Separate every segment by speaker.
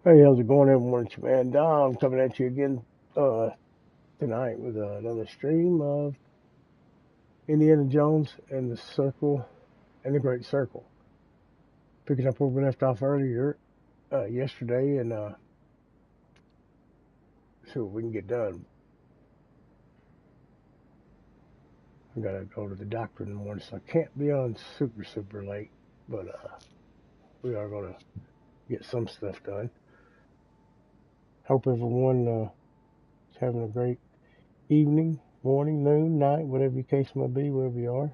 Speaker 1: Hey, how's it going, everyone? It's your man Dom coming at you again tonight with another stream of Indiana Jones and the Circle and the Great Circle. Picking up where we left off earlier yesterday, and see what we can get done. I gotta go to the doctor in the morning, so I can't be on super late. But we are gonna get some stuff done. Hope everyone is having a great evening, morning, noon, night, whatever your case may be, wherever you are.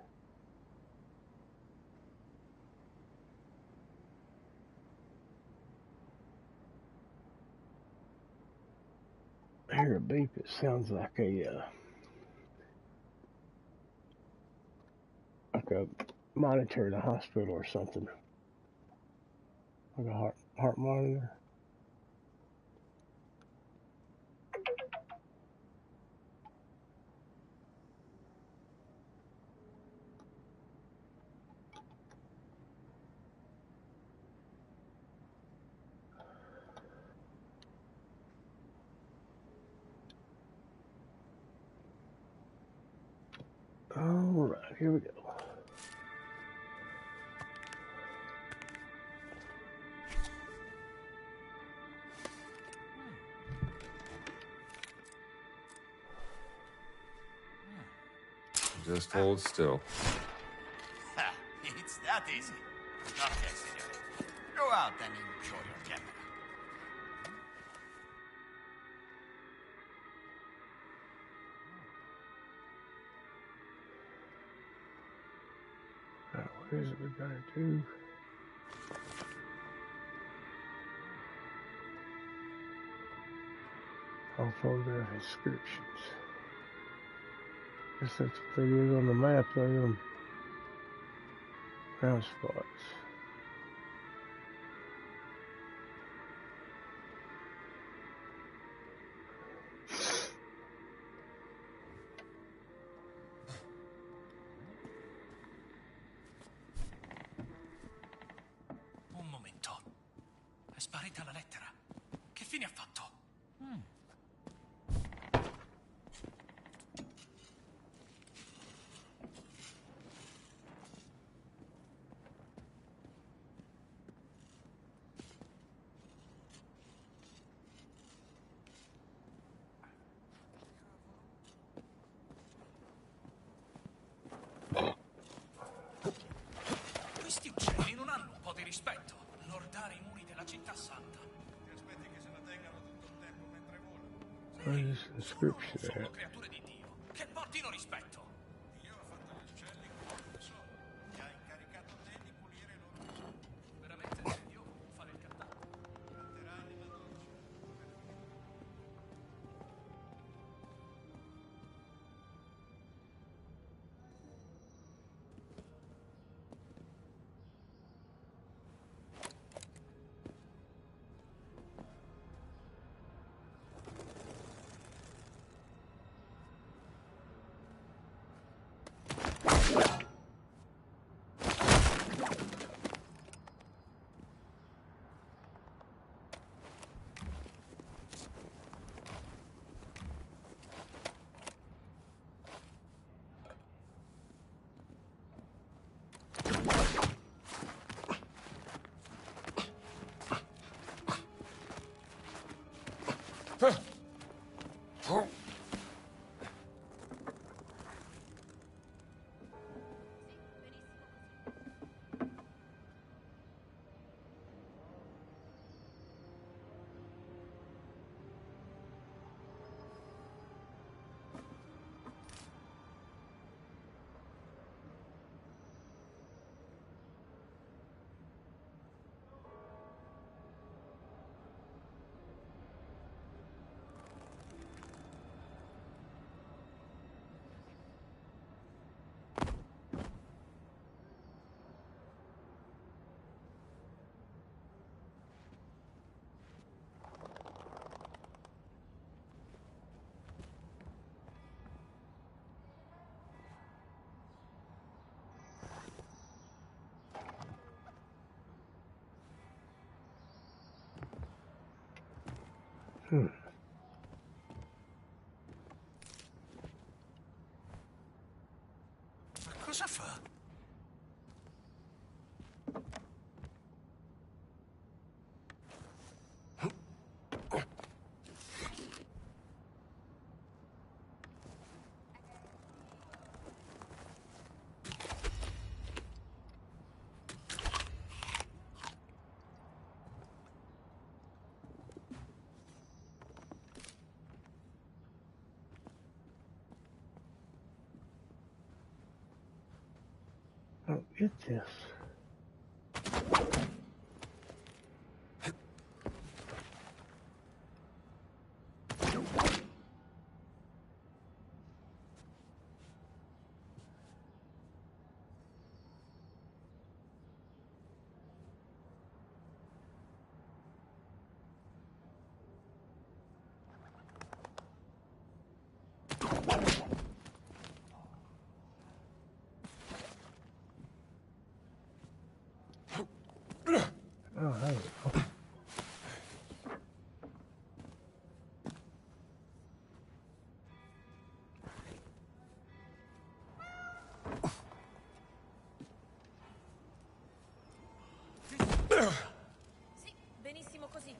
Speaker 1: I hear a beep. It sounds like a monitor in a hospital or something, like a heart monitor. All right, here we go.
Speaker 2: Just hold still.
Speaker 3: It's that easy. Okay, signore. Go out and enjoy your camera.
Speaker 1: Now, what is it we gotta do? I'll photograph inscriptions. Guess that's what they did on the map there, them brown spots.
Speaker 3: Un momento. È sparita la lettera. Che fine ha fatto? Questi uccelli non hanno un po' di rispetto. Lordare i muri della città santa. Ti aspetti che se la tengano tutto il tempo mentre volano?
Speaker 1: Where is this inscription
Speaker 3: Sono
Speaker 1: at?
Speaker 3: creature di Dio. Che portino rispetto. Dio ha fatto gli uccelli come sono. Ti ha incaricato te di pulire i loro tesori. Veramente io voglio fare il cantante. Canterà anima dolce.
Speaker 1: Hmm.
Speaker 3: Ma cosa fa?
Speaker 1: Oh, get this. Oh, there we go.
Speaker 4: Sì, benissimo così.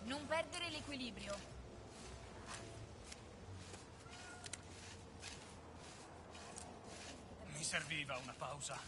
Speaker 4: Non perdere l'equilibrio.
Speaker 3: Mi serviva una pausa.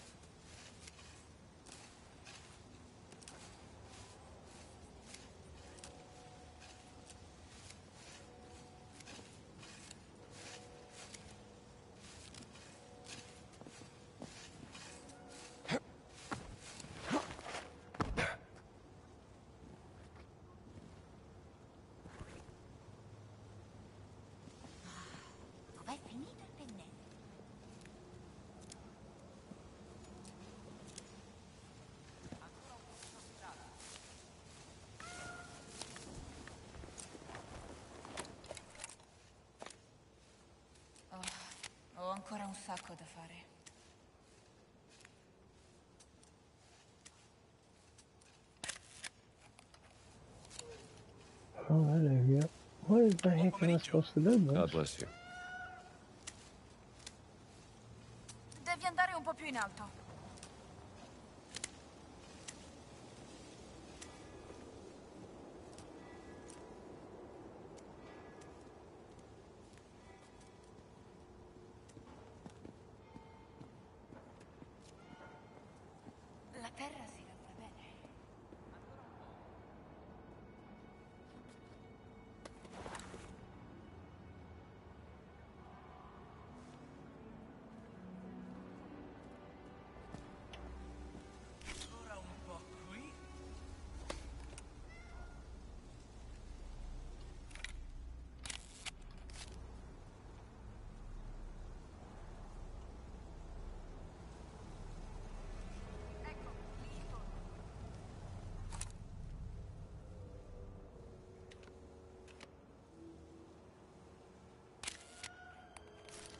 Speaker 4: Dov'è finito il pennello? Ho ancora un sacco da fare.
Speaker 1: Oh, there you go. What the heck am I supposed to do,
Speaker 2: God
Speaker 1: boss?
Speaker 2: bless you.
Speaker 4: Devi andare un po' più in alto. La terra si lavora bene.
Speaker 3: Ora un po' qui.
Speaker 4: Ecco, lì torno.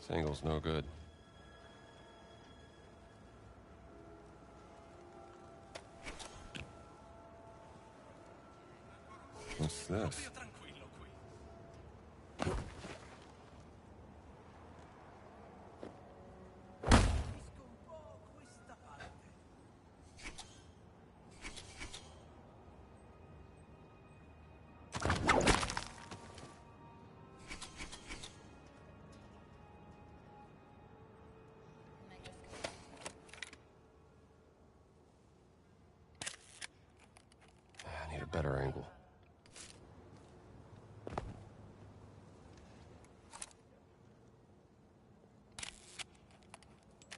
Speaker 2: This angle's no good. What's this?
Speaker 3: Proprio tranquillo qui. Capisco un po' questa parte.
Speaker 4: Meglio scappare.
Speaker 2: I need a better angle.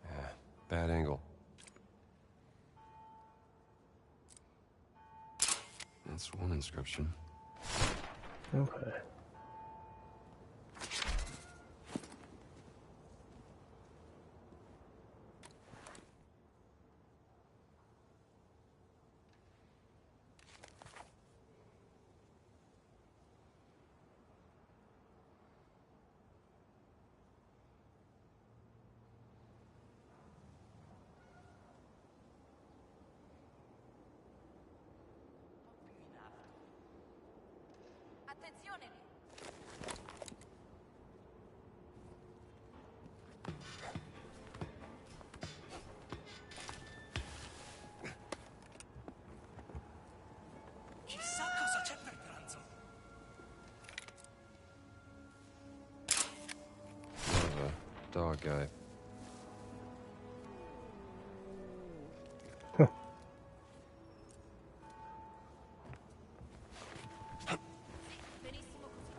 Speaker 2: Yeah, bad angle.
Speaker 5: That's one inscription.
Speaker 1: Okay.
Speaker 2: dog guy.
Speaker 4: Benissimo così.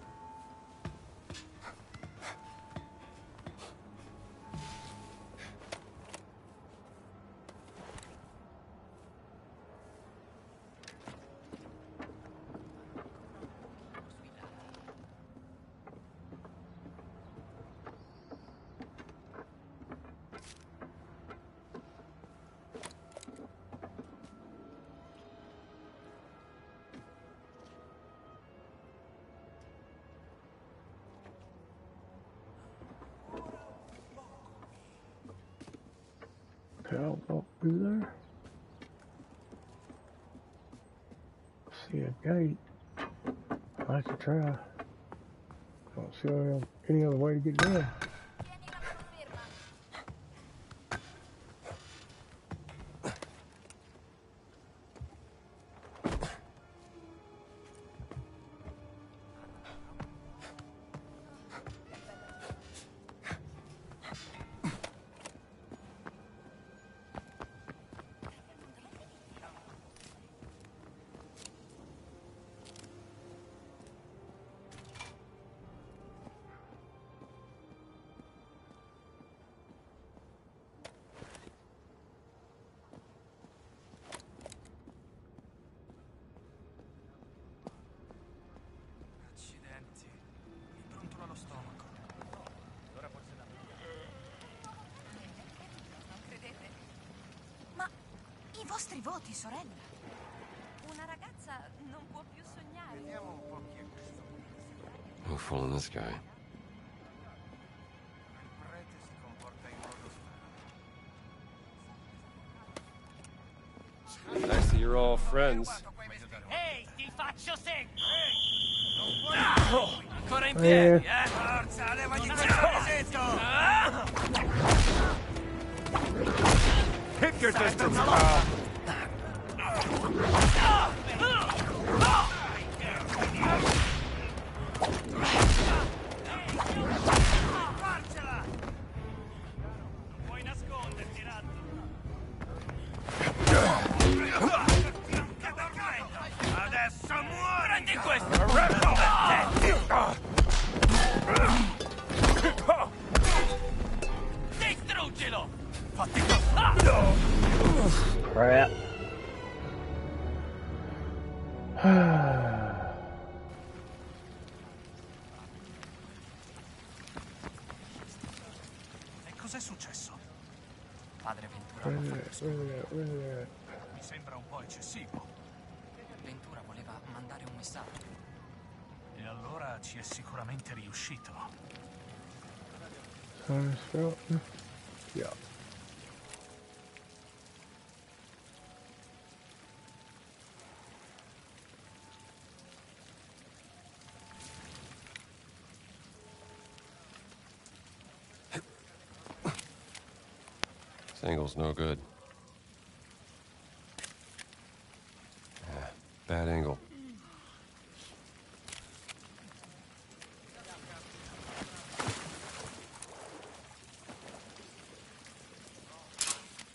Speaker 1: Okay, I'll walk through there. See a gate. I like to try. Don't see any other way to get in.
Speaker 4: Tieni la mano ferma.
Speaker 3: Accidenti. Mi brontola lo stomaco. Allora forse da
Speaker 4: Non credete? Ma i vostri voti, sorella. Una ragazza non può più sognare.
Speaker 3: vediamo un po' chi è questo.
Speaker 2: No fooling this guy.
Speaker 3: Il prete si comporta in modo strano.
Speaker 2: I see you're all friends.
Speaker 3: Ehi, ti faccio sempre! Ancora in piedi, eh? Forza, levagli quel pesetto! Keep your distance, pal! Farcela! Non puoi nasconderti, ratto! Adesso muori! Prendi questo! Distruggilo! Fatti
Speaker 1: Crap.
Speaker 3: E cos'è successo? Padre Ventura
Speaker 1: Where
Speaker 3: non
Speaker 1: is
Speaker 3: fa
Speaker 1: that?
Speaker 3: questo.
Speaker 1: Where is that?
Speaker 3: Mi sembra un po' eccessivo.
Speaker 5: Ventura voleva mandare un messaggio.
Speaker 3: E allora ci è sicuramente riuscito.
Speaker 1: Sun Fountain? Yeah.
Speaker 2: This angle's no good. Yeah, bad angle.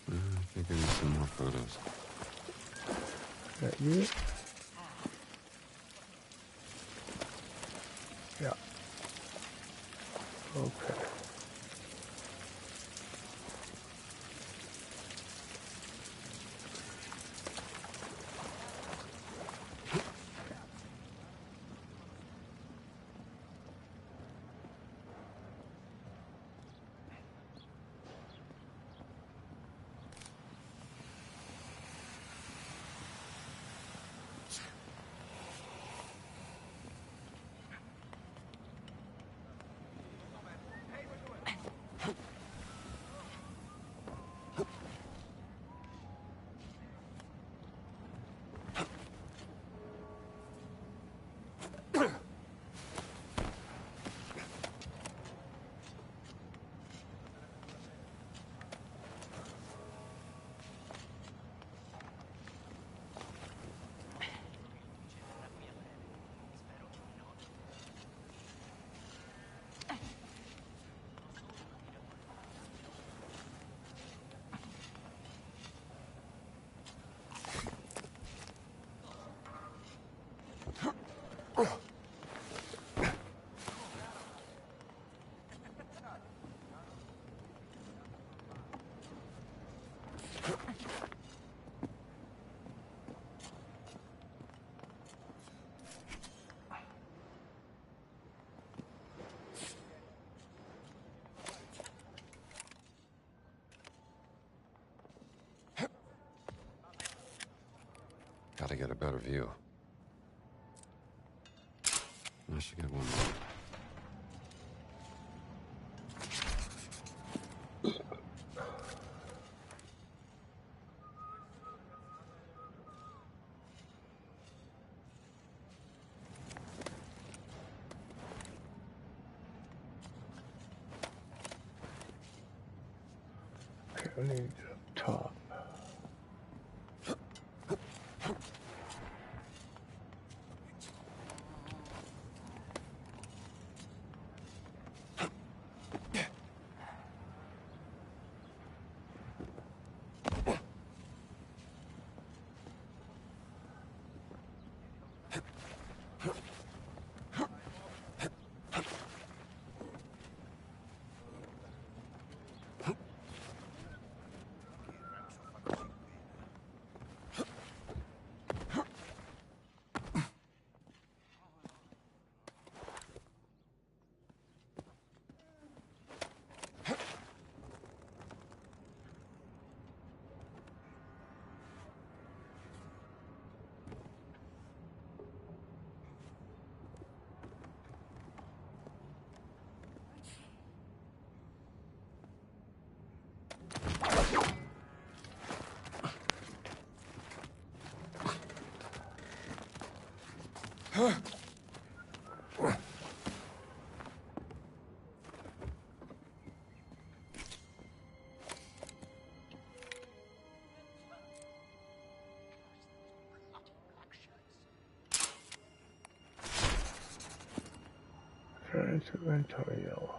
Speaker 2: I think I need some more photos.
Speaker 1: That good? Yeah. Okay.
Speaker 2: Gotta get a better view. I should get one more.
Speaker 1: Okay, I need to up top. Turn to Antonio.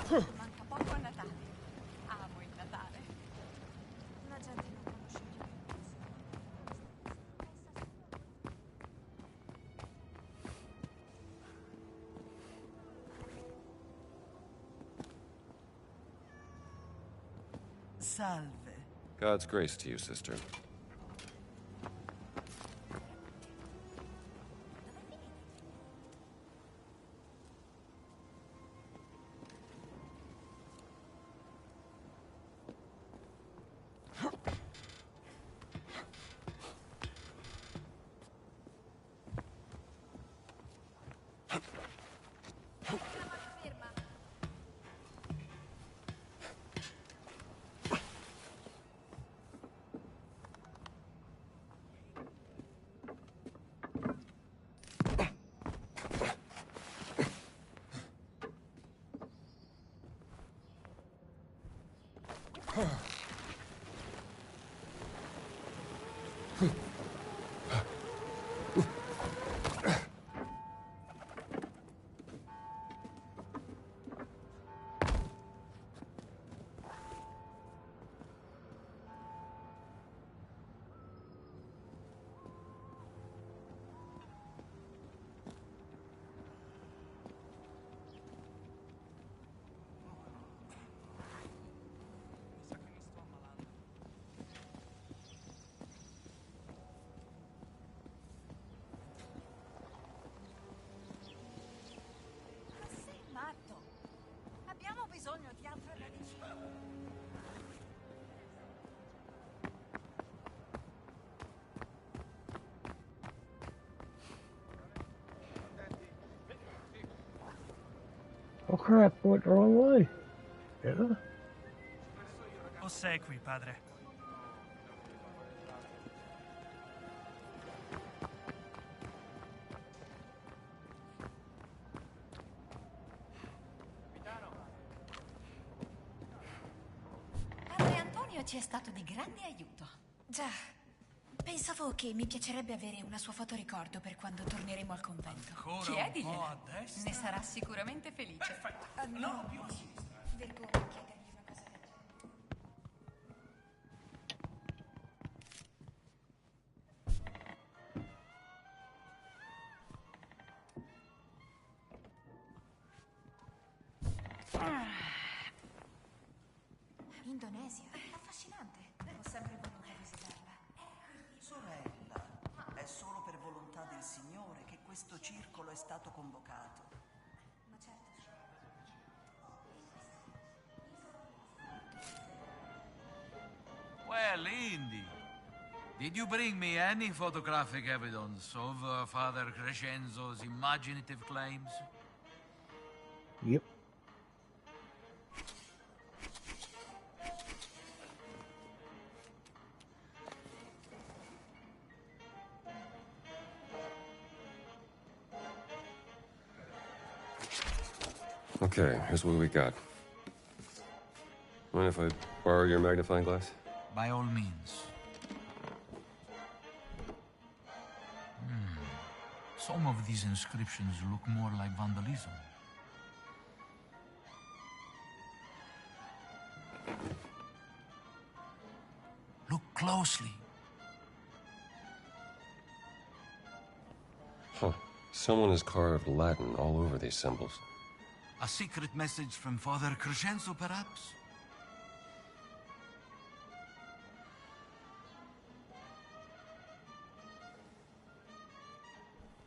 Speaker 4: Manca poco a Natale. Amo il Natale. La gente non conosce più.
Speaker 6: Salve.
Speaker 2: God's grace to you, sister.
Speaker 5: Mi sa che mi sto ammalando.
Speaker 1: Oh crap, I went the wrong way. Yeah.
Speaker 6: Ossequi, padre.
Speaker 4: Padre Antonio ci è stato di grande aiuto. Già, pensavo che mi piacerebbe avere una sua fotoricordo per quando torneremo al convento.
Speaker 3: Ancora un po'
Speaker 4: Chiedigliela.
Speaker 3: a destra.
Speaker 4: Ne sarà sicuramente felice.
Speaker 3: Perfetto. No, più a sinistra.
Speaker 4: Vergogno a chiedergli una cosa del genere. Indonesia, affascinante. Ho sempre voluto visitarla.
Speaker 7: Sorella, è solo per volontà del Signore che questo circolo è stato convocato.
Speaker 4: Ma certo.
Speaker 3: Well, Indy, did you bring me any photographic evidence of Father Crescenzo's imaginative claims?
Speaker 1: Yep.
Speaker 2: Okay, here's what we got. Mind if I borrow your magnifying glass?
Speaker 3: By all means. Some of these inscriptions look more like vandalism. Look closely.
Speaker 2: Huh. Someone has carved Latin all over these symbols.
Speaker 3: A secret message from Father Crescenzo, perhaps?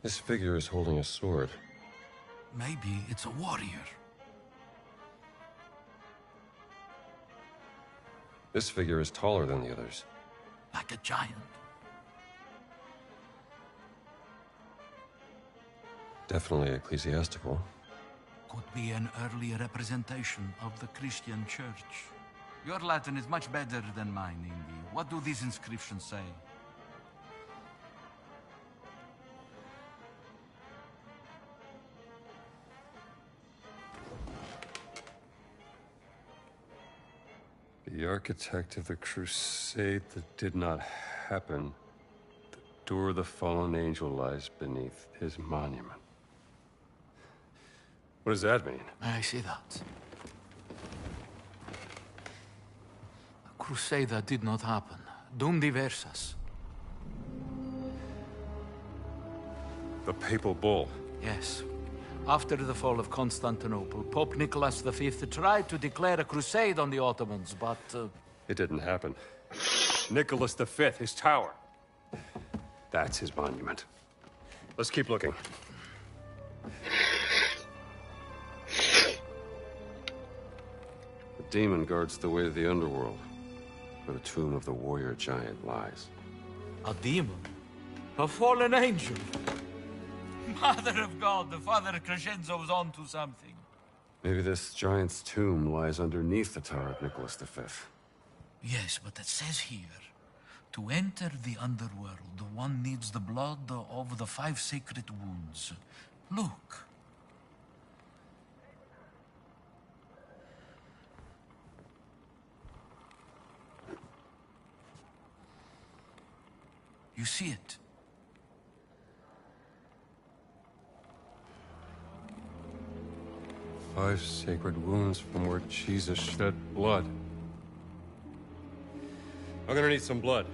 Speaker 2: This figure is holding a sword.
Speaker 3: Maybe it's a warrior.
Speaker 2: This figure is taller than the others.
Speaker 3: Like a giant.
Speaker 2: Definitely ecclesiastical.
Speaker 3: Could be an early representation of the Christian church. Your Latin is much better than mine, Indy. What do these inscriptions say?
Speaker 2: The architect of the crusade that did not happen. The door of the fallen angel lies beneath his monument. What does that mean?
Speaker 3: I see that. A crusade that did not happen. Dum diversas.
Speaker 2: The papal bull.
Speaker 3: Yes. After the fall of Constantinople, Pope Nicholas V tried to declare a crusade on the Ottomans, but...
Speaker 2: It didn't happen. Nicholas V, his tower. That's his monument. Let's keep looking. The demon guards the way to the underworld, where the tomb of the warrior giant lies.
Speaker 3: A demon? A fallen angel? Mother of God, the Father Crescenzo was onto something.
Speaker 2: Maybe this giant's tomb lies underneath the tower of Nicholas V.
Speaker 3: Yes, but it says here, to enter the underworld, one needs the blood of the 5 sacred wounds. Look. You see it?
Speaker 2: Five sacred wounds from where Jesus shed blood. I'm gonna need some blood.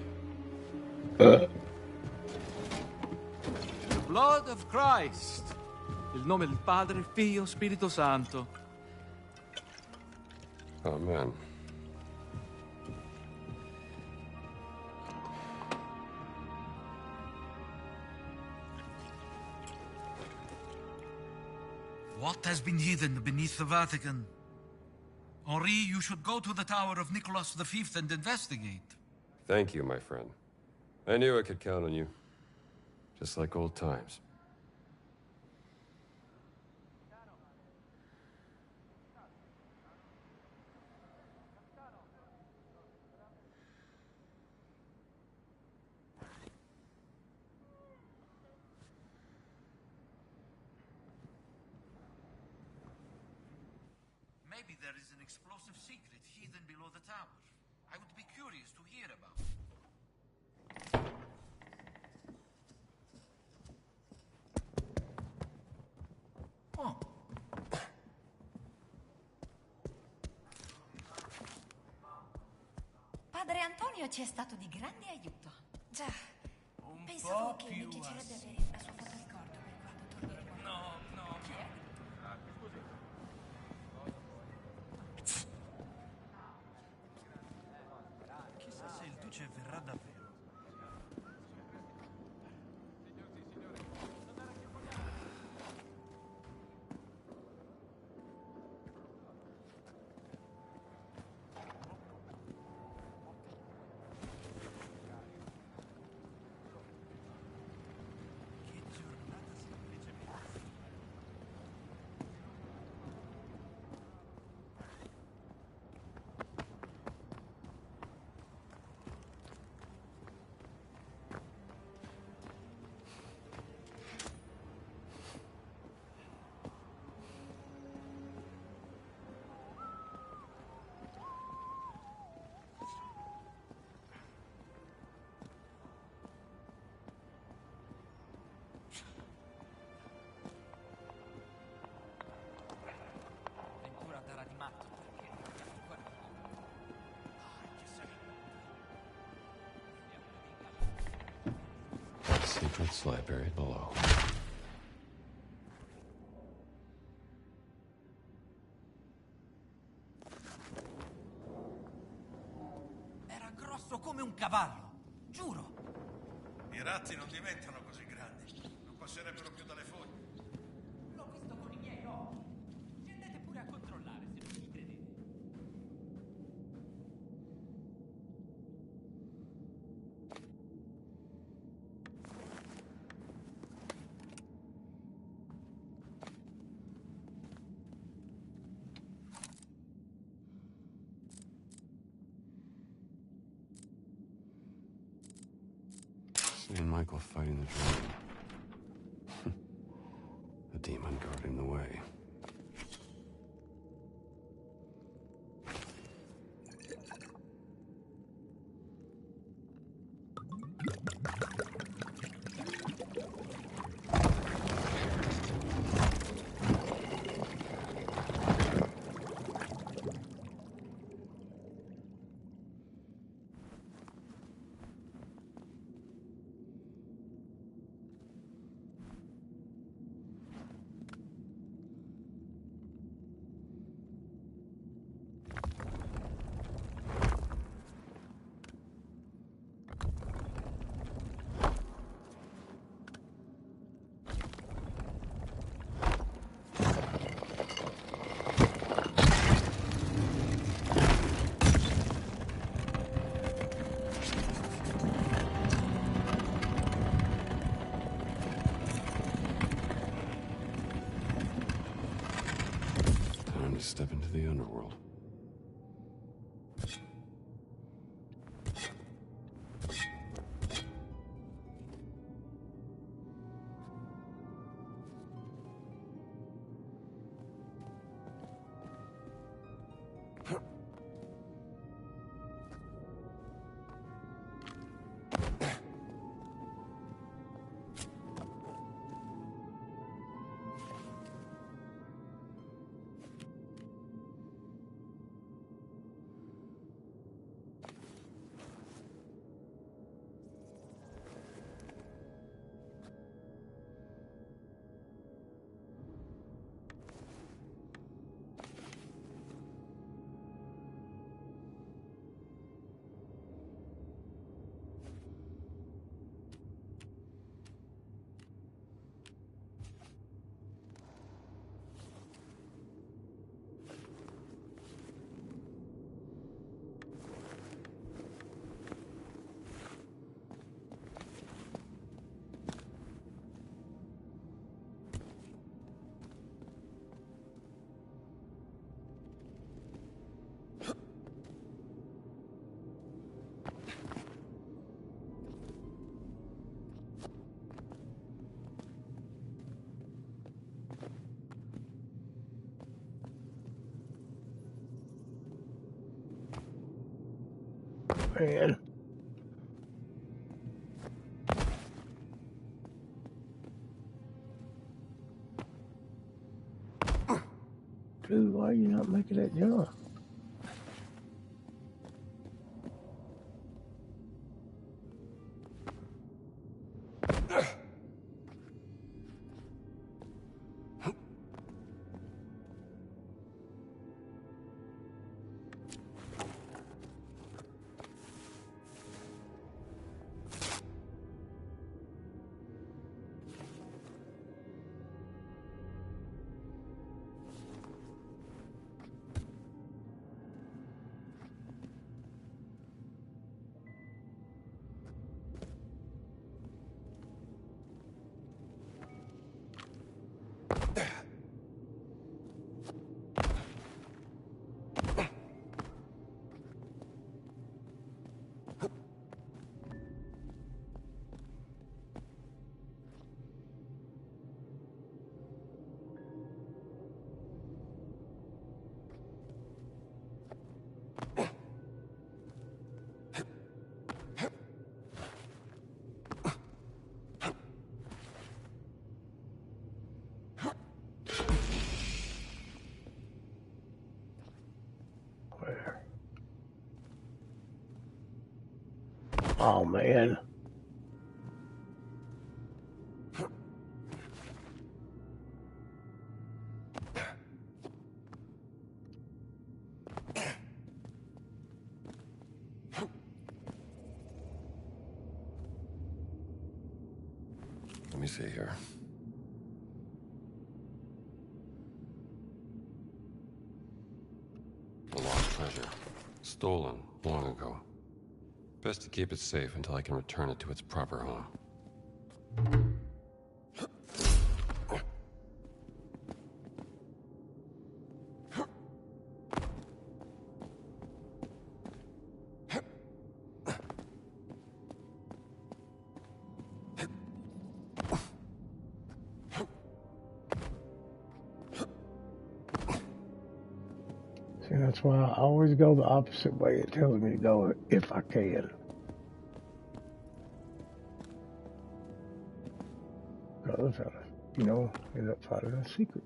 Speaker 3: The blood of Christ. Il nome del Padre, Figlio, Spirito Santo.
Speaker 2: Amen.
Speaker 3: What has been hidden beneath the Vatican? Henri, you should go to the Tower of Nicholas V and investigate.
Speaker 2: Thank you, my friend. I knew I could count on you. Just like old times.
Speaker 3: Maybe there is an explosive secret hidden below the tower. I would be curious to hear about it. Oh.
Speaker 4: Padre Antonio ci è stato di grande aiuto. Già,
Speaker 3: Un
Speaker 4: pensavo
Speaker 3: po'
Speaker 4: che
Speaker 3: più
Speaker 4: mi piacerebbe
Speaker 3: a
Speaker 4: avere la sua fotoricordo per quando torneremo.
Speaker 3: No.
Speaker 4: Chi è?
Speaker 3: Chissà se il duce verrà davvero. Che giornata semplicemente.
Speaker 5: Ventura darà di matto perché abbiamo ancora
Speaker 2: Secrets lie buried below.
Speaker 3: Era grosso come un cavallo, giuro. I ratti non diventano così grandi. Non passerebbero più dalle fogne.
Speaker 5: L'ho visto con i miei occhi. Scendete pure a controllare se non mi credete.
Speaker 2: St. Michael fighting the dragon. A demon guarding the way. Time to step into the underworld.
Speaker 1: man. Dude, why are you not making that jump? Where? Oh, man.
Speaker 2: Let me see here. A lost treasure. Stolen long ago. Best to keep it safe until I can return it to its proper home.
Speaker 1: See, that's why I always go the opposite way it tells me to go if I can. Other fella, you know, end up finding a secret.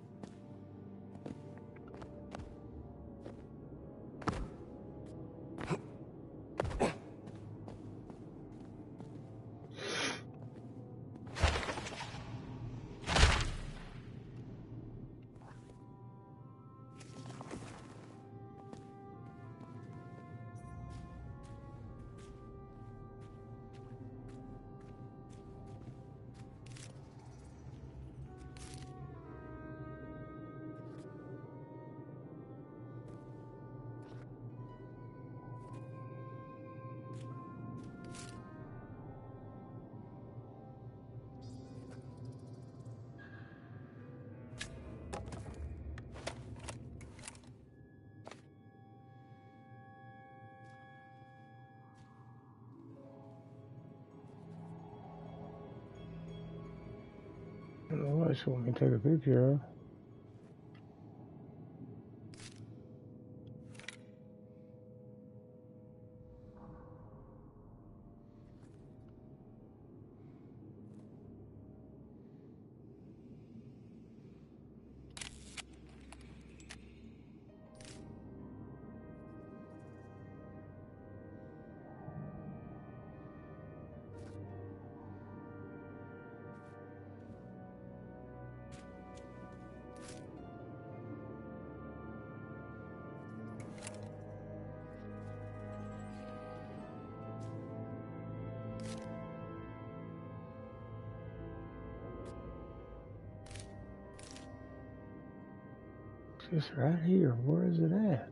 Speaker 1: I don't know what it's want me to take a picture of. It's just right here. Where is it at?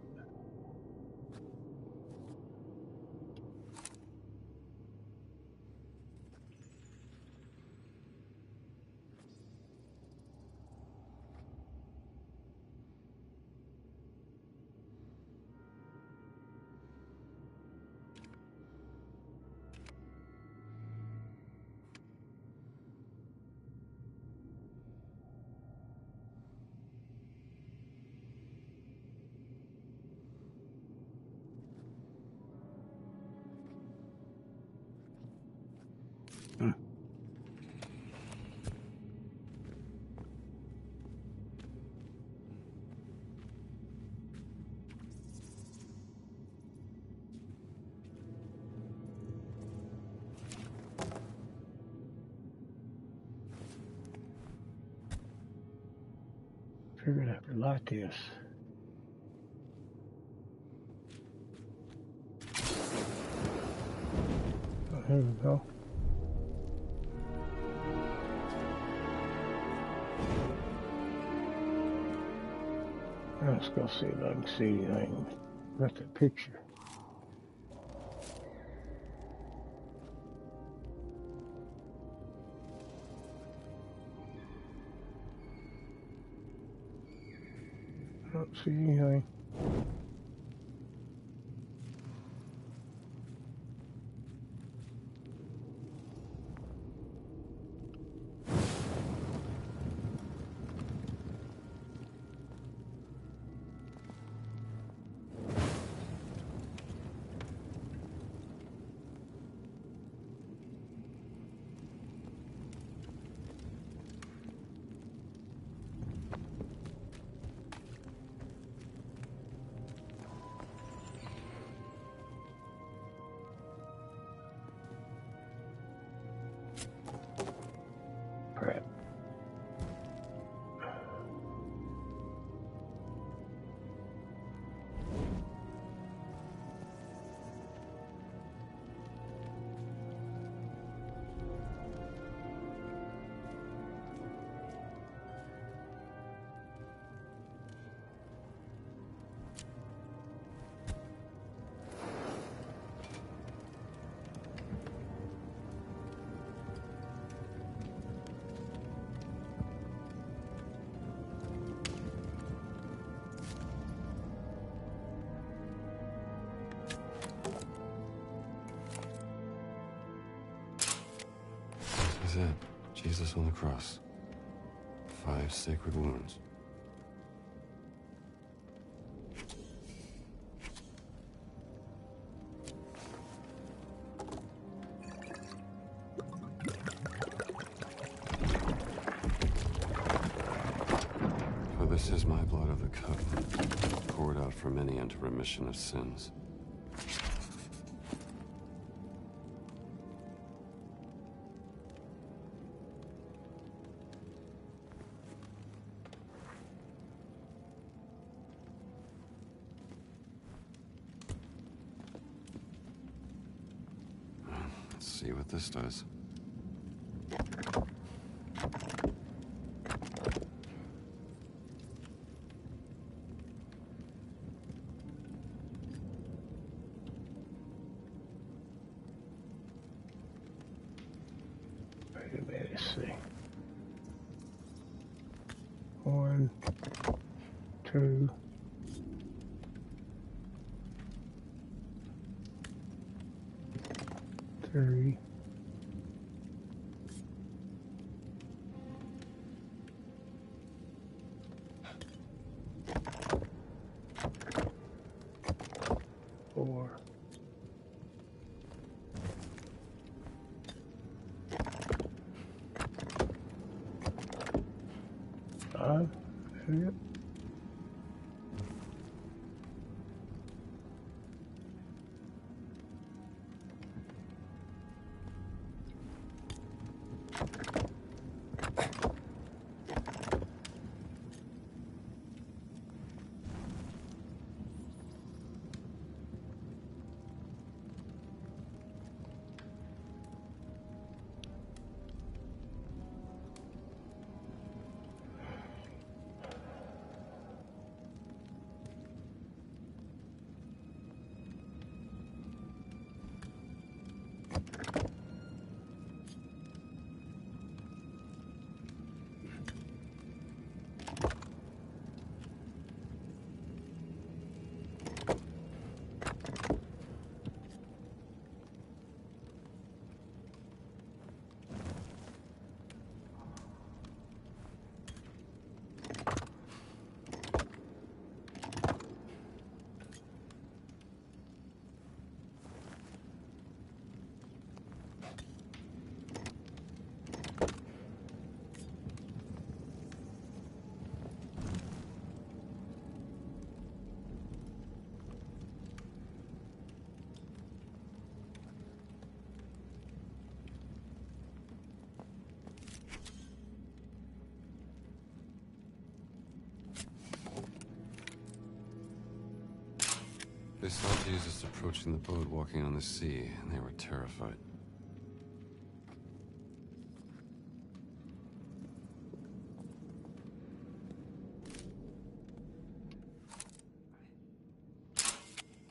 Speaker 1: Figured I could light this. Oh, here we go. Let's go see if I can see anything. Got the picture. I don't see anything. Crap.
Speaker 2: Is it Jesus on the cross? 5 sacred wounds. For this is my blood of the covenant, poured out for many unto remission of sins. Let's see what this does.
Speaker 1: Wait a minute, let's see. 1, 2, 3, 4, 5. Yep.
Speaker 2: They saw Jesus approaching the boat walking on the sea, and they were terrified.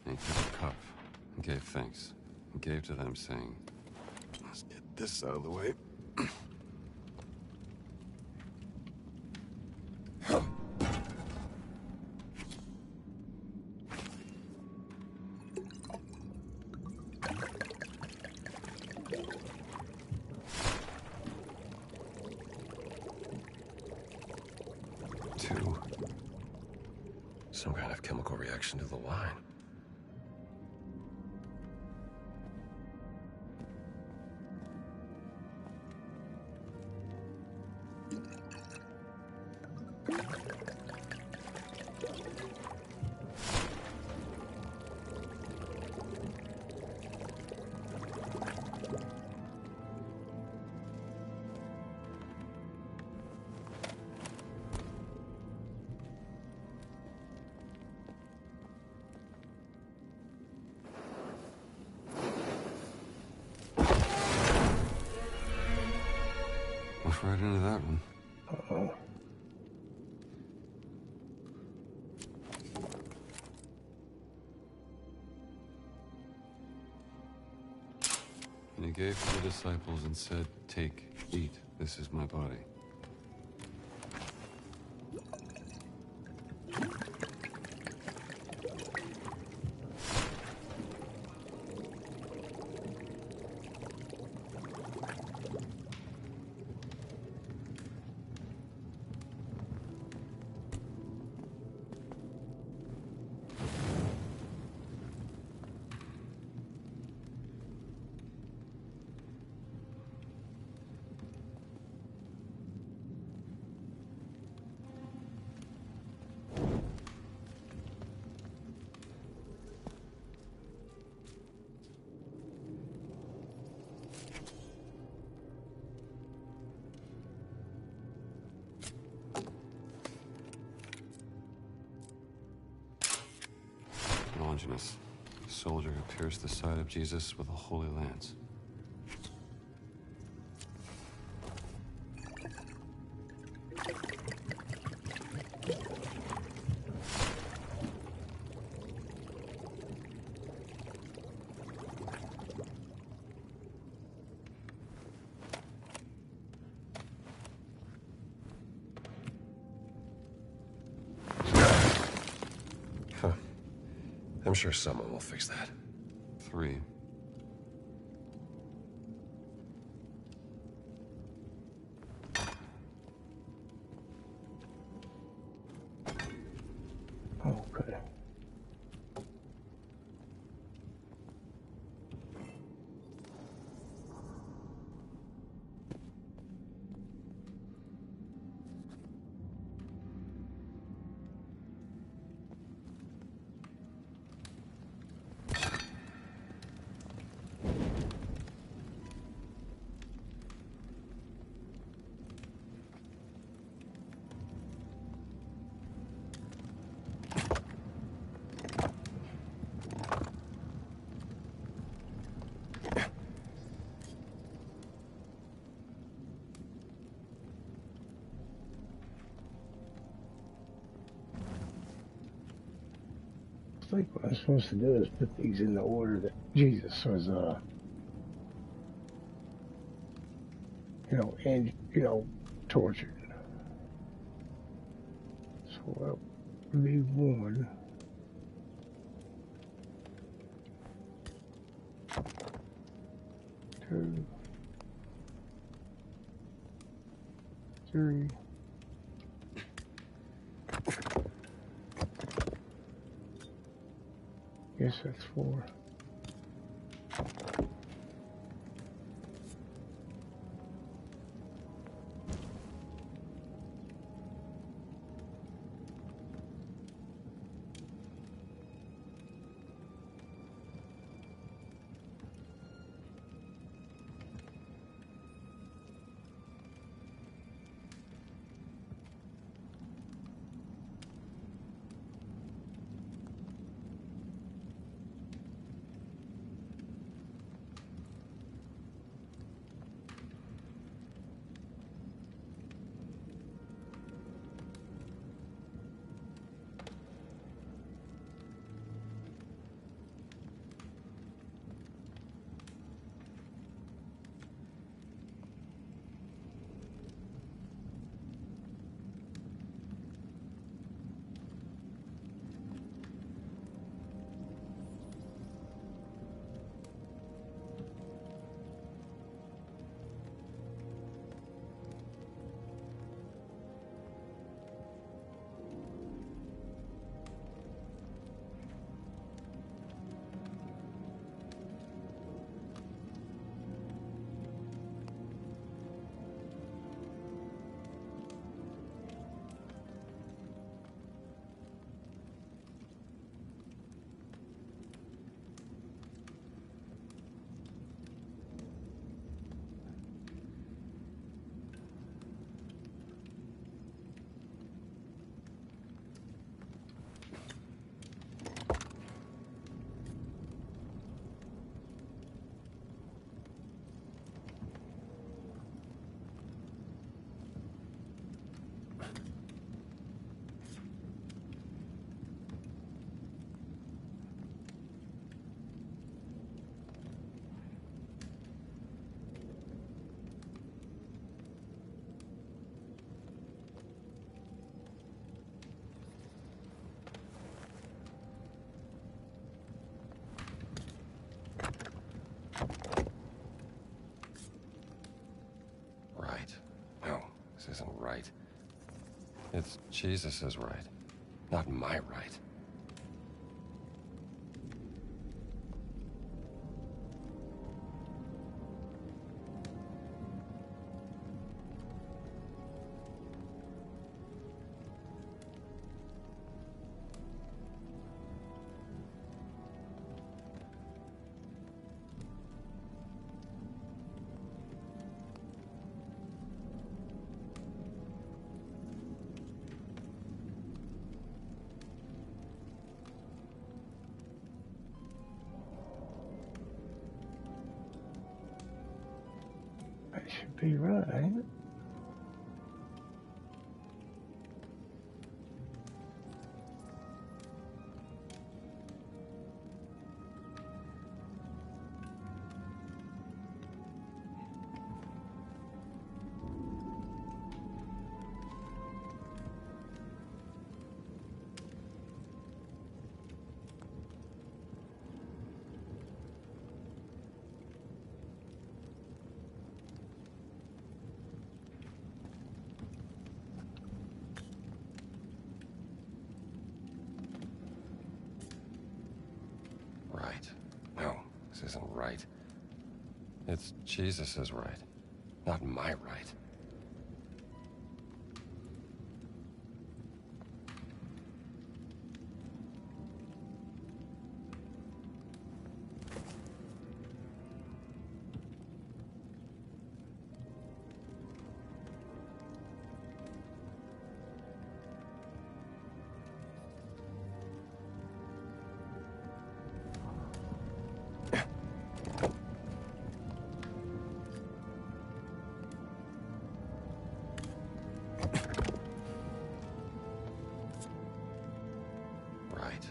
Speaker 2: And he took a cup and gave thanks, and gave to them, saying, "Let's get this out of the way."
Speaker 6: Some kind of chemical reaction to the wine.
Speaker 2: Went right into that one.
Speaker 1: Uh-oh.
Speaker 2: And he gave to the disciples and said, "Take, eat, this is my body." Longinus, the soldier who pierced the side of Jesus with a holy lance.
Speaker 6: Huh. I'm sure someone will fix that.
Speaker 2: 3.
Speaker 1: Okay. I think what I'm supposed to do is put these in the order that Jesus was, and, tortured. So that would be 1. 2, 3. Guess that's 4.
Speaker 6: It's Jesus' right, not my right.
Speaker 1: That should be right, ain't it?
Speaker 6: Right. No, this isn't right. It's Jesus' right, not my right. Right.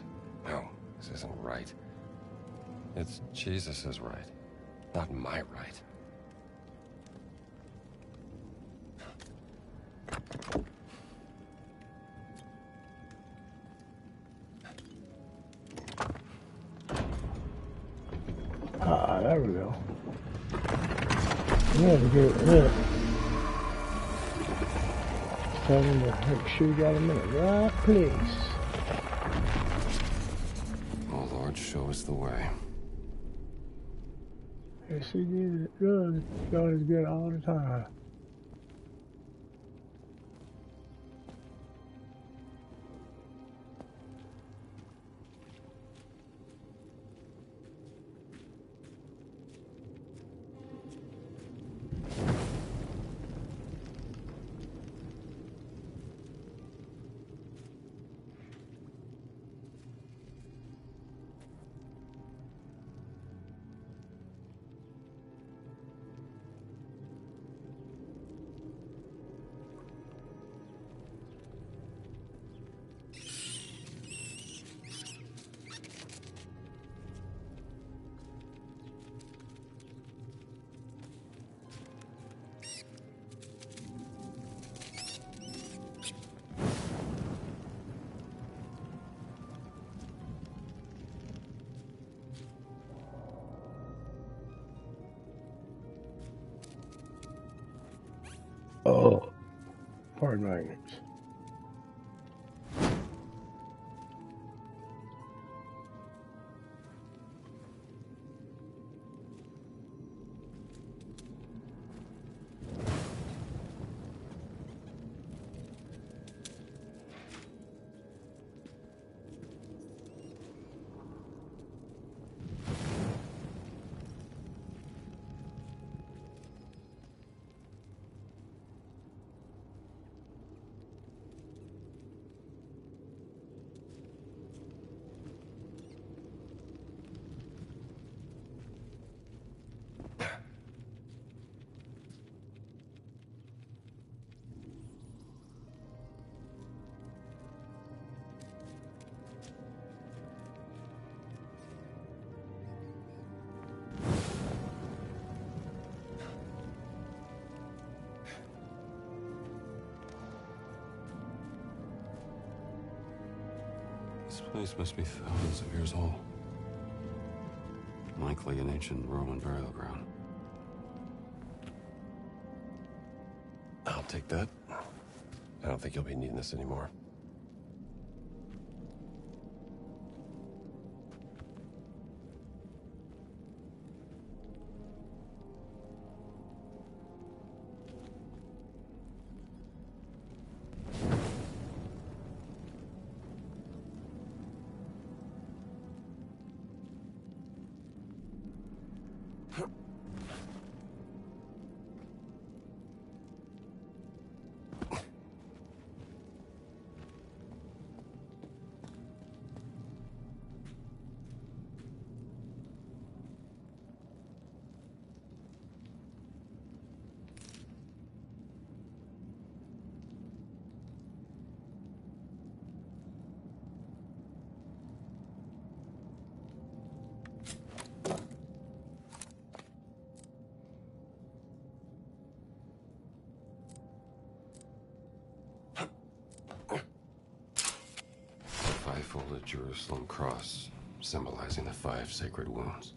Speaker 6: No, this isn't right. It's Jesus' right, not my right.
Speaker 1: Ah, there we go. Yeah, to get rid of it. Tell him to make sure you got him in the right place.
Speaker 6: Oh, Lord, show us the way.
Speaker 1: Yes, he did it good. God is good all the time. Oh, pardon my ignorance.
Speaker 2: This place must be thousands of years old. Likely an ancient Roman burial ground.
Speaker 6: I'll take that. I don't think you'll be needing this anymore. Five-folded Jerusalem cross, symbolizing the 5 sacred wounds.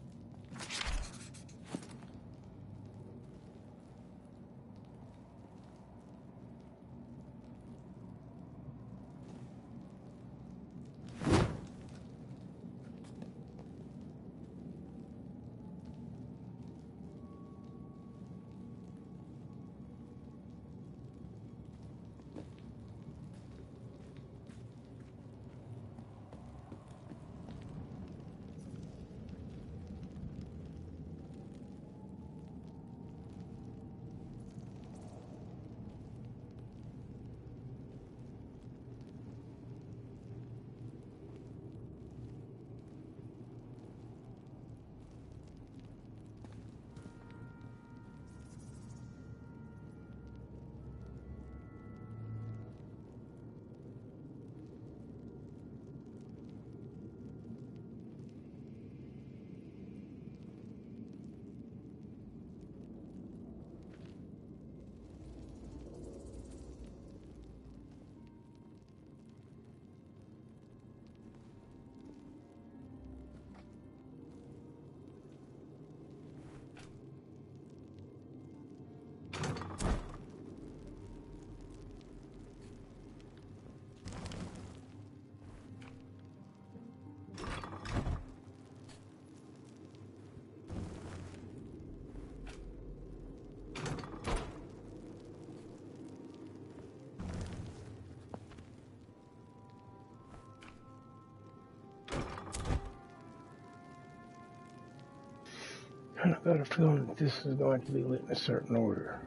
Speaker 1: And I've got a feeling that this is going to be lit in a certain order.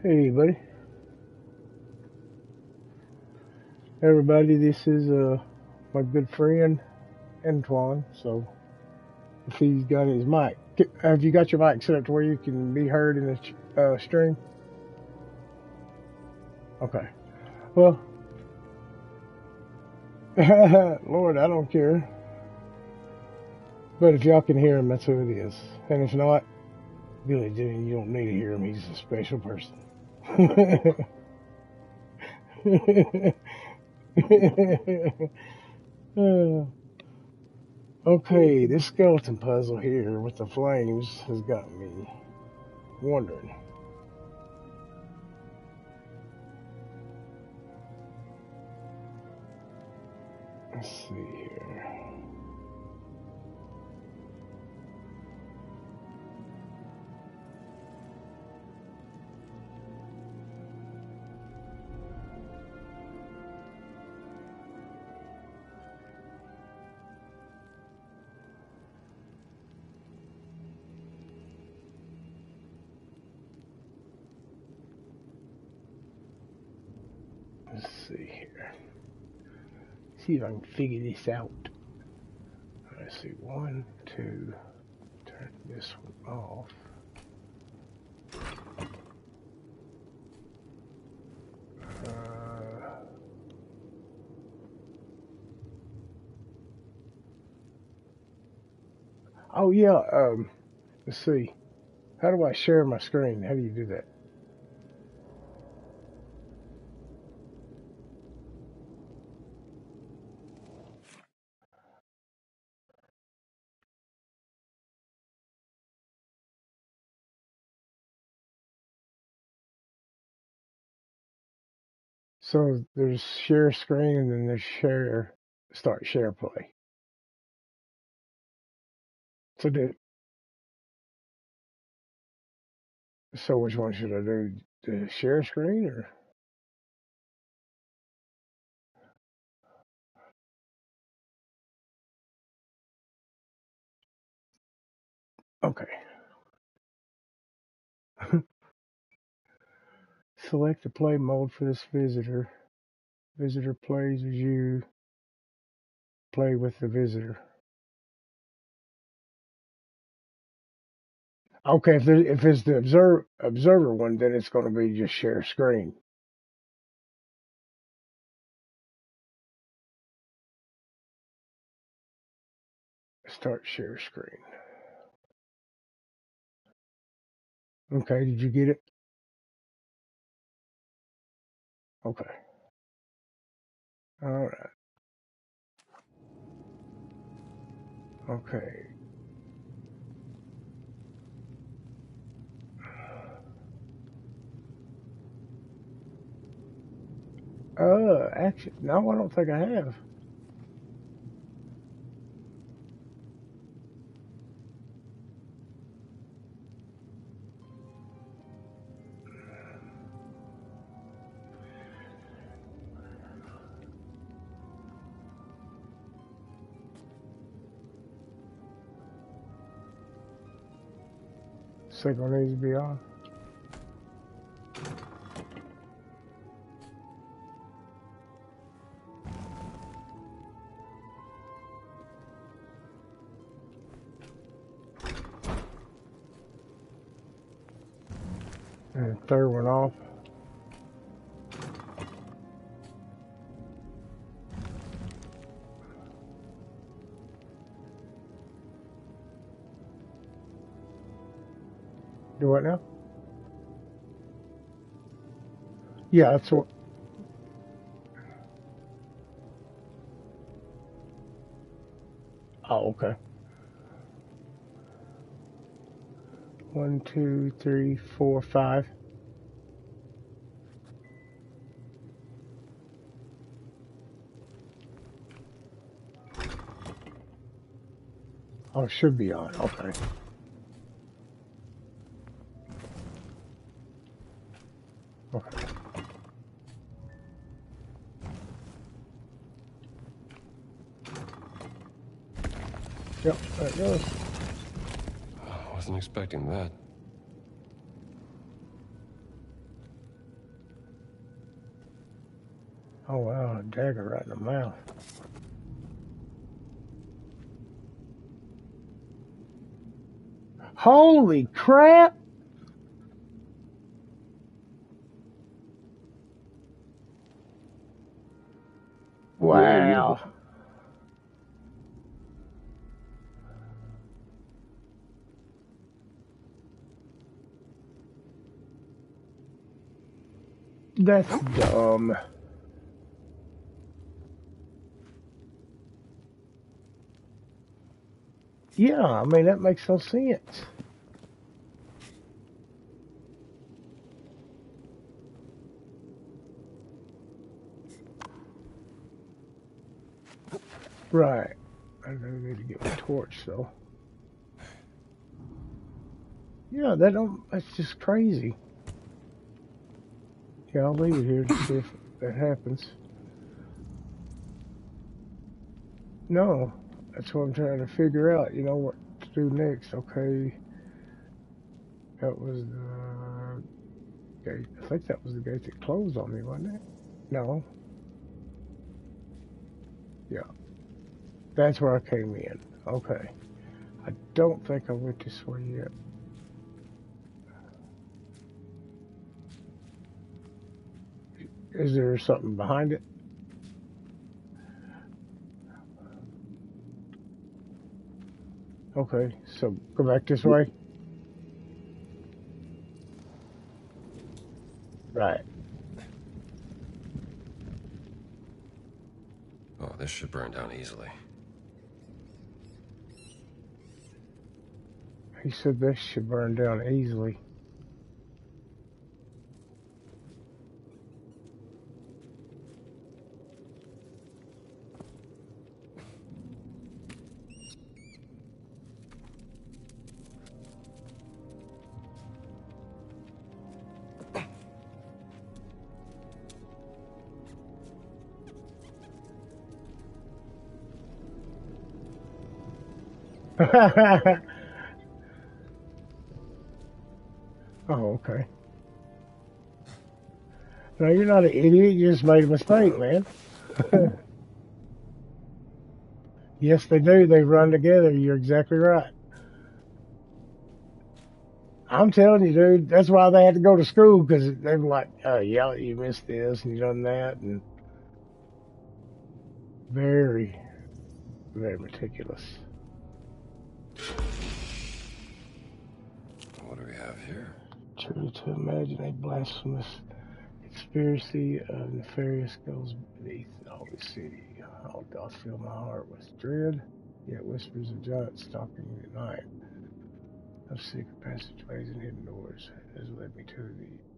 Speaker 1: Hey, buddy. Everybody, this is my good friend Antoine. So if he's got his mic, have you got your mic set up to where you can be heard in the stream? Okay. Well, Lord, I don't care. But if y'all can hear him, that's who it is. And if not, Billy Jean, you don't need to hear him. He's a special person. Okay, this skeleton puzzle here with the flames has got me wondering. Let's see here. Let's see here. See if I can figure this out. Let's see. 1, 2. Turn this one off. Oh yeah. Let's see. How do I share my screen? How do you do that? So there's share screen and then there's start share play. So which one should I do? The share screen or? Okay. Select the play mode for this visitor. Visitor plays as you play with the visitor. Okay, if it's the observer one, then it's going to be just share screen. Start share screen. Okay, did you get it? Okay. All right. Okay. Actually, no, I don't think I have. Signal needs to be on. And the third one off. Do what now? Yeah, that's what. Oh, okay. 1, 2, 3, 4, 5. Oh, it should be on. Okay. Okay. Yep, there it goes.
Speaker 6: I wasn't expecting that.
Speaker 1: Oh wow, a dagger right in the mouth. Holy crap! Wow. That's dumb. Yeah, I mean, that makes no sense. Right. I really need to get my torch, though. Yeah, that's just crazy. Yeah, I'll leave it here to see if that happens. No, that's what I'm trying to figure out, you know, what to do next. Okay, that was the gate. I think that was the gate that closed on me, wasn't it? No. Yeah, that's where I came in. Okay. I don't think I went this way yet. Is there something behind it? Okay, so go back this way. Right.
Speaker 6: Oh, this should burn down easily.
Speaker 1: He said this should burn down easily. Oh, okay. No, you're not an idiot. You just made a mistake, man. Yes, they do. They run together. You're exactly right. I'm telling you, dude. That's why they had to go to school because they were like, "Oh, yeah, you missed this and you done that," and very, very meticulous.
Speaker 6: What do we have here?
Speaker 1: Truly, to imagine a blasphemous conspiracy of nefarious goals beneath the holy city. Oh, doth fill my heart with dread, yet whispers of giants stalking at night. Of secret passageways and hidden doors has led me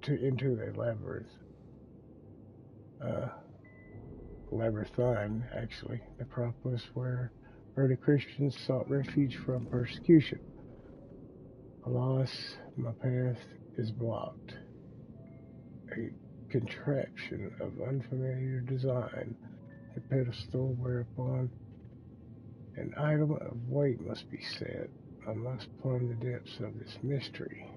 Speaker 1: into a labyrinth. Uh, labyrinthine, actually, necropolis where early Christians sought refuge from persecution. Alas, my path is blocked. A contraption of unfamiliar design, a pedestal whereupon an item of weight must be set. I must plumb the depths of this mystery.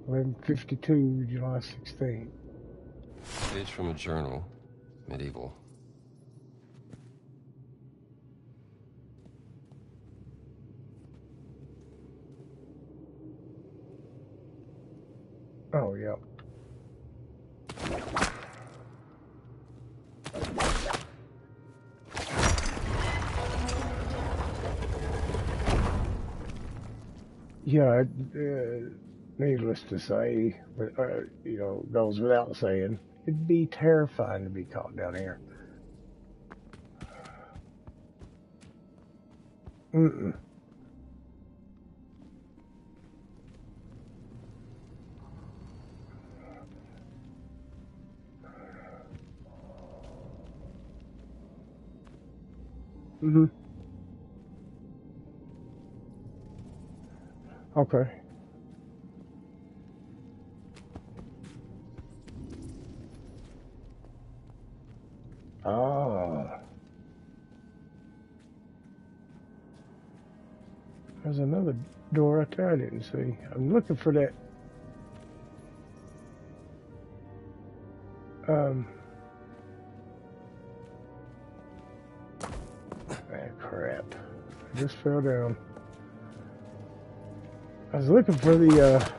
Speaker 1: 11:52, July 16th.
Speaker 6: Page from a journal. Medieval.
Speaker 1: Oh, yeah. Yeah, needless to say, but, you know, goes without saying, it'd be terrifying to be caught down here. Mm-mm. Mm-hmm. Okay. Ah, there's another door right there I didn't see. I'm looking for that. I just fell down. I was looking for the,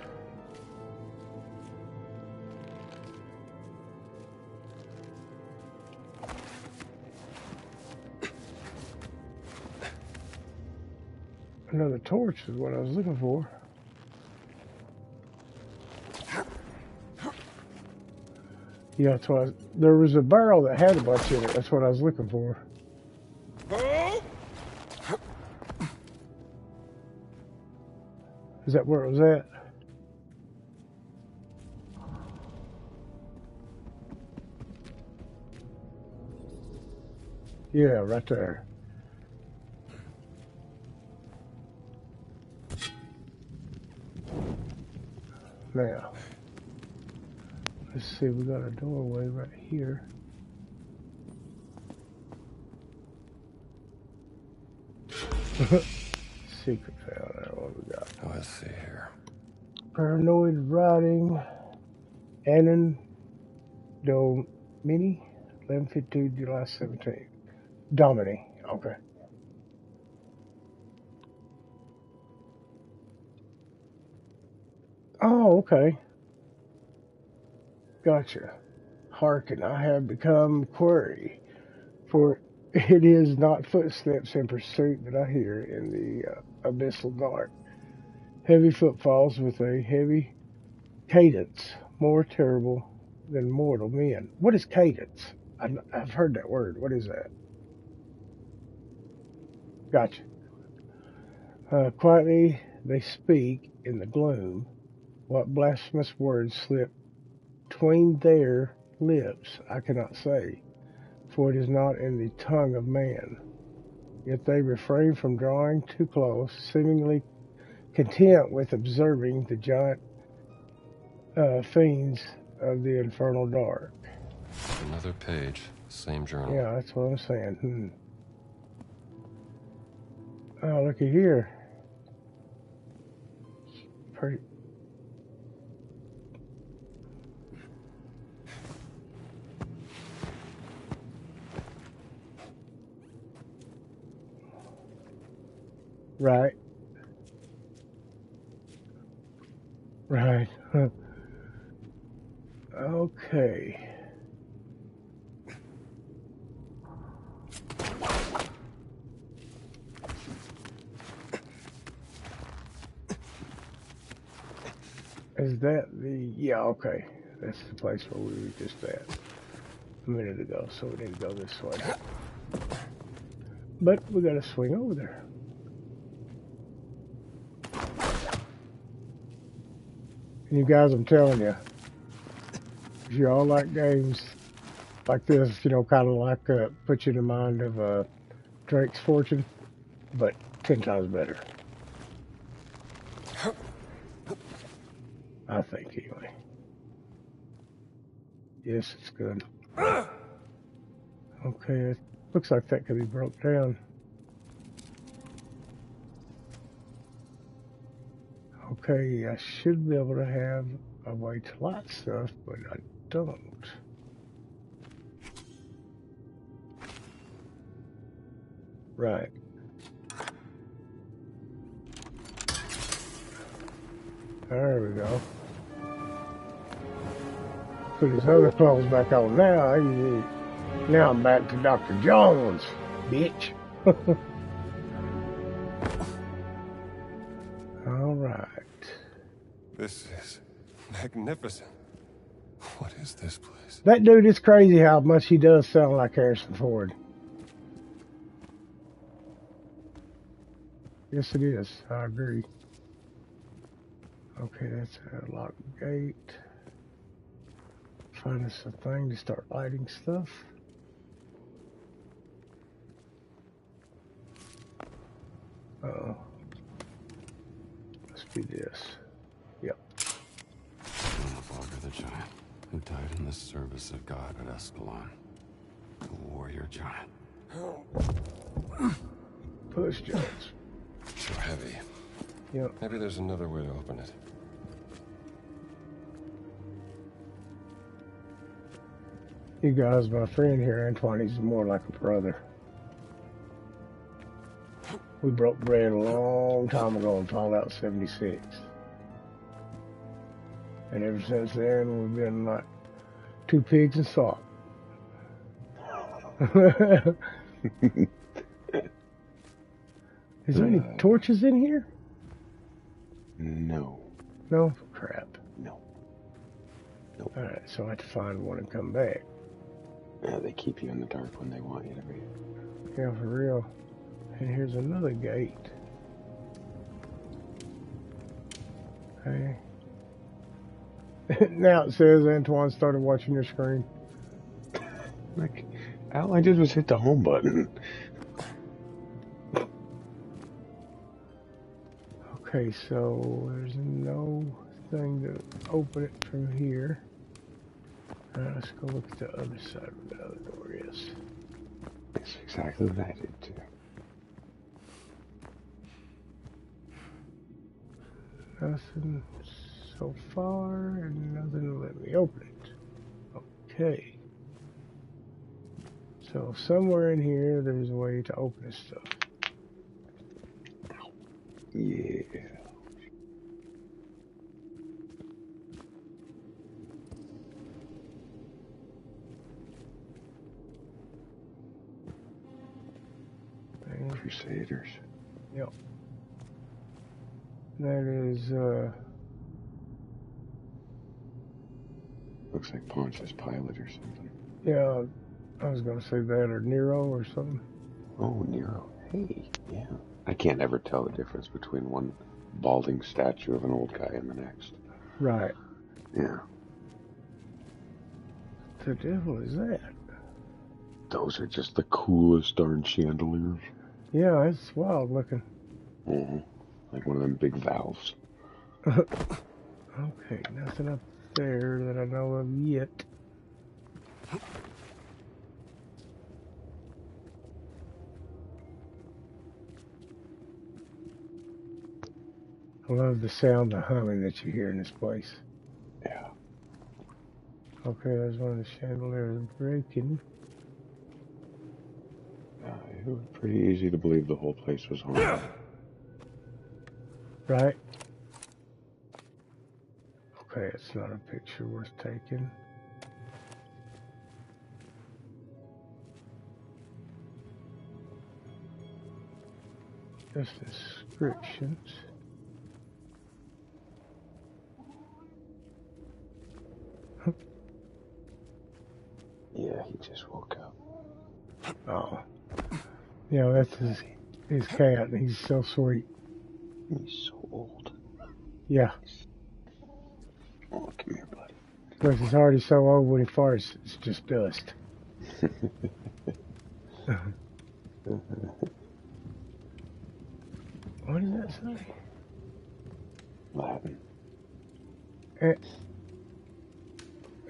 Speaker 1: another torch is what I was looking for. Yeah, that's why there was a barrel that had a bunch in it. That's what I was looking for. Is that where it was at? Yeah, right there. Now, let's see, we got a doorway right here. Secret found there, what we got?
Speaker 6: Let's see here.
Speaker 1: Paranoid writing. Annan Domini, 11/15, July 17th. Domini, okay. Oh, okay. Gotcha. Hearken, I have become query, for it is not footsteps in pursuit that I hear in the abyssal dark. Heavy footfalls with a heavy cadence, more terrible than mortal men. What is cadence? I've heard that word. What is that? Gotcha. Quietly they speak in the gloom. What blasphemous words slip between their lips I cannot say, for it is not in the tongue of man. Yet they refrain from drawing too close, seemingly content with observing the giant fiends of the infernal dark.
Speaker 6: Another page, same journal.
Speaker 1: Yeah, that's what I'm saying. Oh, looky here. Pretty. Right. Right. Huh. Okay. Is that the... Yeah, okay. That's the place where we were just at a minute ago, so we need to go this way. But we gotta swing over there. And you guys, I'm telling you, if you all like games like this, you know, kind of like put you in the mind of Drake's Fortune, but 10 times better. I think, anyway. Yes, it's good. Okay, it looks like that could be broke down. Okay, I should be able to have a way to light stuff, but I don't. Right. There we go. Put his other clothes back on now. Now I'm back to Dr. Jones, bitch. All right.
Speaker 6: This is magnificent. What is this place?
Speaker 1: That dude is crazy how much he does sound like Harrison Ford. Yes, it is. I agree. Okay, that's a locked gate. Find us a thing to start lighting stuff. Uh-oh. Must be this. Yep.
Speaker 6: Father the giant, who died in the service of God at Escalon. The warrior giant.
Speaker 1: Push Jones.
Speaker 6: So heavy.
Speaker 1: Yep.
Speaker 6: Maybe there's another way to open it.
Speaker 1: You guys, my friend here, Antoine, he's more like a brother. We broke bread a long time ago in Fallout 76. And ever since then, we've been like two pigs and salt. Is there any torches in here?
Speaker 6: No.
Speaker 1: No? Crap.
Speaker 6: No. Nope.
Speaker 1: Alright, so I have to find one and come back.
Speaker 6: Yeah, they keep you in the dark when they want you to be.
Speaker 1: Yeah, for real. And here's another gate. Okay. Now it says Antoine started watching your screen.
Speaker 6: Like, all I did was hit the home button.
Speaker 1: Okay, so there's no thing to open it from here. Alright, let's go look at the other side of the other door, yes.
Speaker 6: That's exactly what I did too.
Speaker 1: Nothing so far, and nothing to let me open it. Okay. So somewhere in here, there's a way to open this stuff.
Speaker 6: Yeah. Crusaders.
Speaker 1: Yep. That is,
Speaker 6: looks like Pontius Pilate or something.
Speaker 1: yeah, I was gonna say that, or Nero or something.
Speaker 6: Oh, Nero. Hey, yeah. I can't ever tell the difference between one balding statue of an old guy and the next.
Speaker 1: Right.
Speaker 6: Yeah.
Speaker 1: The devil is that?
Speaker 6: Those are just the coolest darn chandeliers.
Speaker 1: Yeah, it's wild looking.
Speaker 6: Mm-hmm. Like one of them big valves.
Speaker 1: Okay, nothing up there that I know of yet. I love the sound of humming that you hear in this place.
Speaker 6: Yeah.
Speaker 1: Okay, there's one of the chandeliers breaking.
Speaker 6: It was pretty easy to believe the whole place was haunted.
Speaker 1: Right? Okay, it's not a picture worth taking. Just inscriptions.
Speaker 6: Yeah, he just woke up.
Speaker 1: Oh. Yeah, that's his cat. He's so sweet.
Speaker 6: He's so old.
Speaker 1: Yeah.
Speaker 6: Oh, come here, buddy.
Speaker 1: Because he's already so old when he farts, it's just dust. What does that say?
Speaker 6: Latin.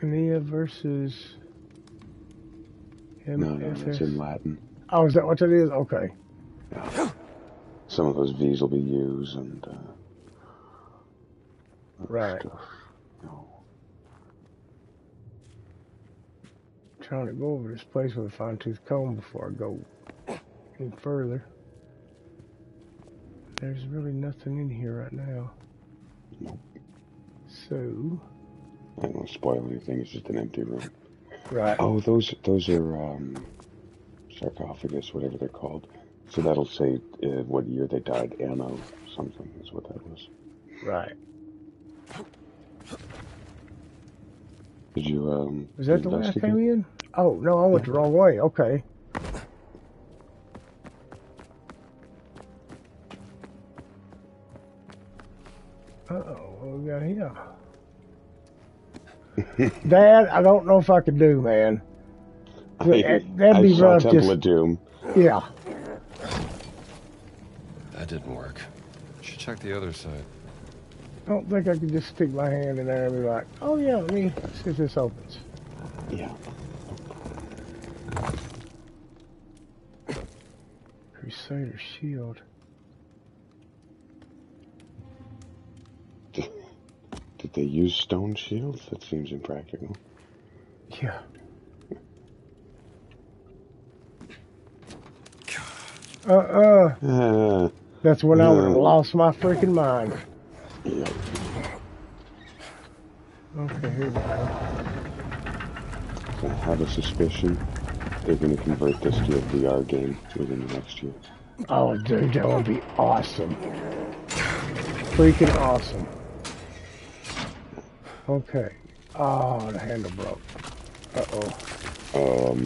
Speaker 1: Nia versus
Speaker 6: No, that's in Latin.
Speaker 1: Oh, is that what it is? Okay.
Speaker 6: Yeah. Some of those V's will be U's and
Speaker 1: right.
Speaker 6: Stuff. No.
Speaker 1: Trying to go over this place with a fine-tooth comb before I go any further. There's really nothing in here right now.
Speaker 6: Nope.
Speaker 1: So.
Speaker 6: I don't want to spoil anything. It's just an empty room.
Speaker 1: Right.
Speaker 6: Oh, those are sarcophagus, whatever they're called. So that'll say what year they died. Anno something is what that was.
Speaker 1: Right.
Speaker 6: Did you
Speaker 1: Was that the way I came in? Oh no, I went the wrong way. Okay. Uh-oh, what we got here? Dad, I don't know if I could do, man. That'd be rough.
Speaker 6: Temple of Doom.
Speaker 1: Yeah.
Speaker 2: That didn't work. Should check the other side.
Speaker 1: I don't think I could just stick my hand in there and be like, oh yeah, let me see if this opens.
Speaker 6: Yeah.
Speaker 1: Crusader shield.
Speaker 6: Did they use stone shields? That seems impractical.
Speaker 1: Yeah.
Speaker 6: Uh,
Speaker 1: That's when I would have lost my freaking mind.
Speaker 6: yep.
Speaker 1: Okay, here we go.
Speaker 6: I have a suspicion they're going to convert this to a VR game within the next year.
Speaker 1: Oh, dude, that would be awesome. Freaking awesome. Okay. Oh, the handle broke. Uh-oh. Oh,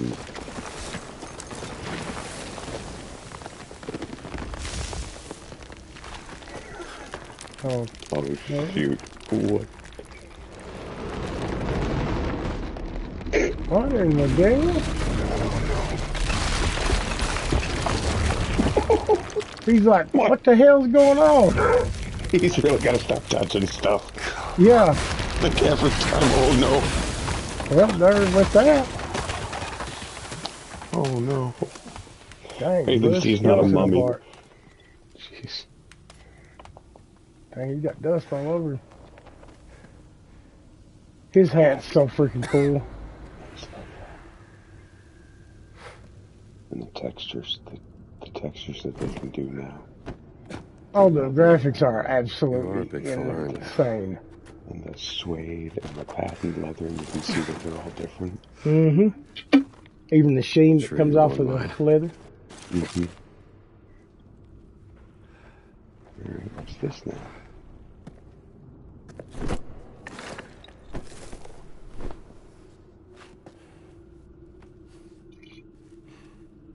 Speaker 6: Shoot. What?
Speaker 1: What in the game? He's like, what the hell's going on?
Speaker 6: He's really got to stop touching stuff.
Speaker 1: Yeah.
Speaker 6: Like every time. Oh, no.
Speaker 1: Well, there with that.
Speaker 6: Oh, no.
Speaker 1: Dang,
Speaker 6: At least he's not a mummy.
Speaker 1: apart.
Speaker 6: Jeez.
Speaker 1: Dang, he got dust all over him. His hat's so freaking cool.
Speaker 6: And the textures that they can do now.
Speaker 1: Oh, the graphics are
Speaker 2: You are a
Speaker 1: absolutely
Speaker 2: big fella,
Speaker 1: insane.
Speaker 6: And the suede and the patent leather, and you can see that they're all different.
Speaker 1: Mm-hmm. Even the sheen that
Speaker 2: Sure
Speaker 1: comes
Speaker 2: you
Speaker 1: off of
Speaker 2: won't
Speaker 1: the
Speaker 2: mind.
Speaker 1: leather.
Speaker 6: Mm-hmm. Alright, what's this now?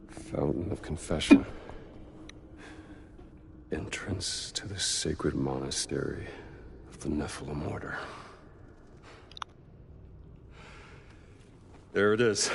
Speaker 2: Fountain of Confession. Entrance to the sacred monastery of the Nephilim Order. There it is.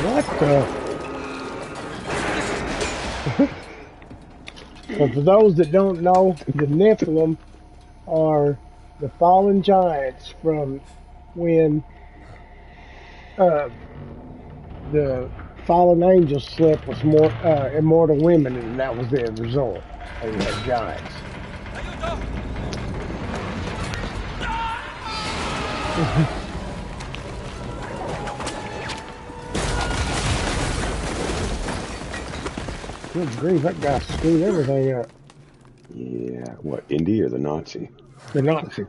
Speaker 1: What the? But for those that don't know, the Nephilim are the fallen giants from when the fallen angels slept with more immortal women, and that was the result. They had giants. Good grief, that guy screwed everything up.
Speaker 6: Yeah, what, Indy or the Nazi?
Speaker 1: The Nazi.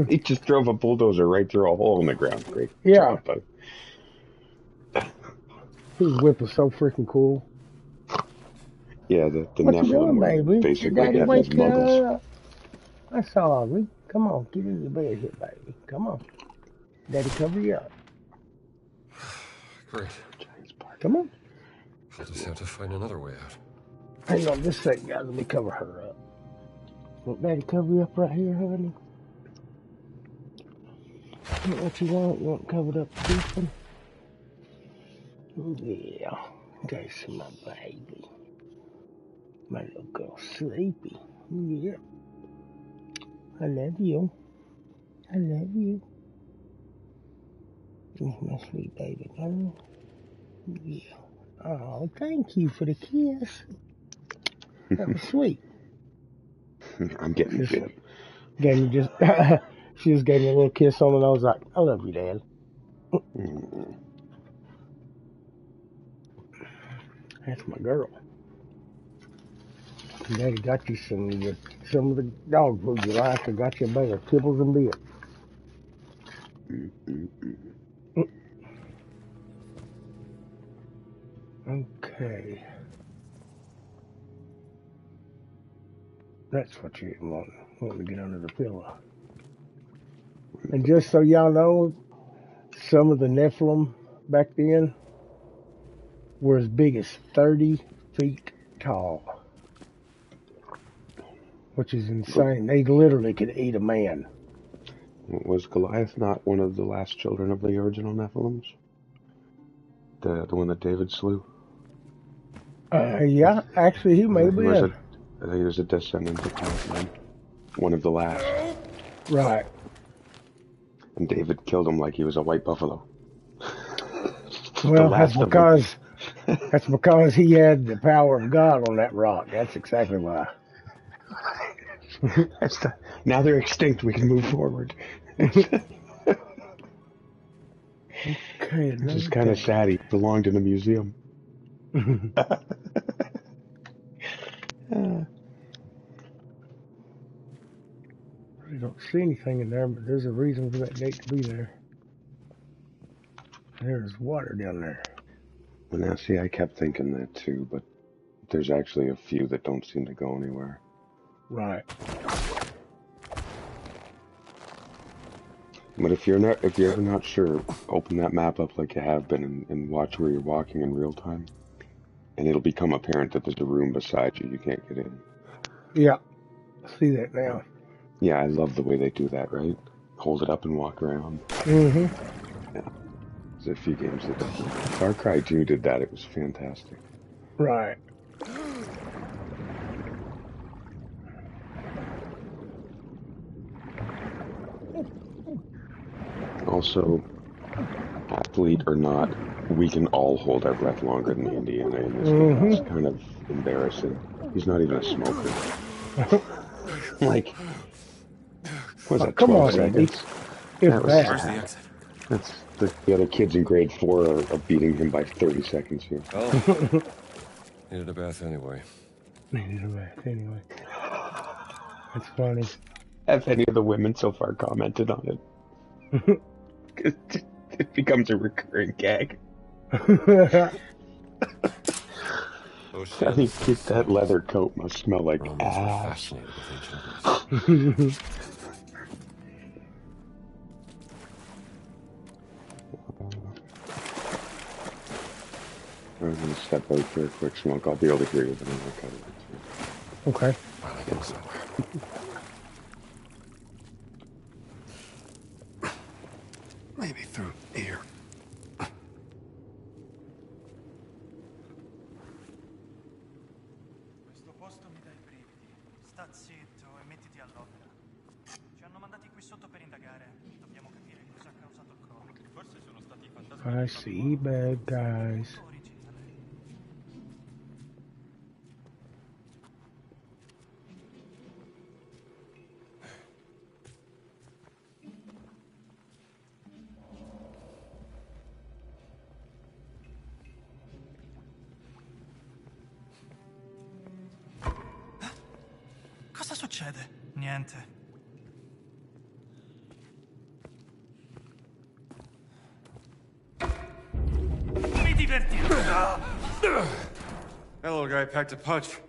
Speaker 6: He just drove a bulldozer right through a hole in the ground. Great
Speaker 1: Yeah.
Speaker 6: job, bud.
Speaker 1: His whip was so freaking cool.
Speaker 6: Yeah, the
Speaker 1: What you
Speaker 6: Nephilim
Speaker 1: doing,
Speaker 6: were
Speaker 1: baby?
Speaker 6: basically
Speaker 1: Daddy,
Speaker 6: headless
Speaker 1: wake
Speaker 6: muggles.
Speaker 1: up. That's all, ugly. Come on, get in the bed here, baby. Come on. Daddy, cover you up.
Speaker 2: Great.
Speaker 1: Come on.
Speaker 2: I'll just have to find another way out.
Speaker 1: Hang on just a second, guys. Let me cover her up. Want Daddy cover you up right here, honey? What you want? You want covered up sleeping? Yeah. Okay, so my baby. My little girl sleepy. Yeah. I love you. I love you. My sweet baby girl. Yeah. Oh, thank you for the kiss. That was sweet.
Speaker 6: I'm getting
Speaker 1: Just
Speaker 6: bit.
Speaker 1: gave me just she just gave me a little kiss on the nose like, I love you, Dad. That's my girl. Daddy got you some of the dog food you like. I got you a bag of kibbles and bits. Okay. That's what you want to get under the pillow. And just so y'all know, some of the Nephilim back then were as big as 30 feet tall. Which is insane. They literally could eat a man.
Speaker 6: Was Goliath not one of the last children of the original Nephilims? The one that David slew?
Speaker 1: Yeah, actually he may be.
Speaker 6: I think he was a descendant of Cathman. One of the last.
Speaker 1: Right.
Speaker 6: And David killed him like he was a white buffalo.
Speaker 1: Well, that's because That's because he had the power of God on that rock. That's exactly why.
Speaker 6: Now they're extinct. We can move forward.
Speaker 1: Okay,
Speaker 6: Which is
Speaker 1: another
Speaker 6: kind of
Speaker 1: day.
Speaker 6: sad. He belonged in a museum.
Speaker 1: I don't see anything in there, but there's a reason for that gate to be there. There's water down there.
Speaker 6: Well, now, see, I kept thinking that too, but there's actually a few that don't seem to go anywhere.
Speaker 1: Right.
Speaker 6: But if you're ever not sure, open that map up like you have been and watch where you're walking in real time, and it'll become apparent that there's a room beside you can't get in.
Speaker 1: Yeah. I see that now.
Speaker 6: Yeah, I love the way they do that. Right? Hold it up and walk around.
Speaker 1: Mm-hmm.
Speaker 6: Yeah, there's a few games that do that. Far Cry 2 did that. It was fantastic.
Speaker 1: Right.
Speaker 6: Also, athlete or not, we can all hold our breath longer than Indiana in this game. It's kind of embarrassing. He's not even a smoker. Like, was
Speaker 1: Oh,
Speaker 6: that
Speaker 1: come
Speaker 6: 12
Speaker 1: on, Andy.
Speaker 6: seconds?
Speaker 1: If
Speaker 6: That was
Speaker 1: that.
Speaker 5: Where's the
Speaker 6: sad.
Speaker 5: exit?
Speaker 6: That's the other kids in grade 4 are beating him by 30 seconds here.
Speaker 2: Oh, needed a bath anyway.
Speaker 1: Needed a bath anyway. That's funny.
Speaker 6: Have any of the women so far commented on it? It becomes a recurring gag.
Speaker 2: Oh,
Speaker 6: I mean,
Speaker 2: shit.
Speaker 6: that leather coat must smell like
Speaker 2: Romans were
Speaker 6: ass.
Speaker 2: fascinated with ancient Greece.
Speaker 6: I'm gonna step out for a quick smoke. I'll be able to hear you, but I'm gonna cut it.
Speaker 1: Okay.
Speaker 2: Well, I get somewhere. Maybe through here.
Speaker 3: Questo posto mi dà i brividi. Sta zitto e mettiti all'opera. Ci hanno mandati qui sotto per indagare. Dobbiamo capire cosa ha causato il crollo. Forse sono stati i fantasmi
Speaker 1: I
Speaker 3: dei
Speaker 1: see
Speaker 3: babiloni.
Speaker 1: bad guys.
Speaker 3: Molto originale. Cosa succede? Niente. Mi divertirò.
Speaker 2: That little guy packed a punch.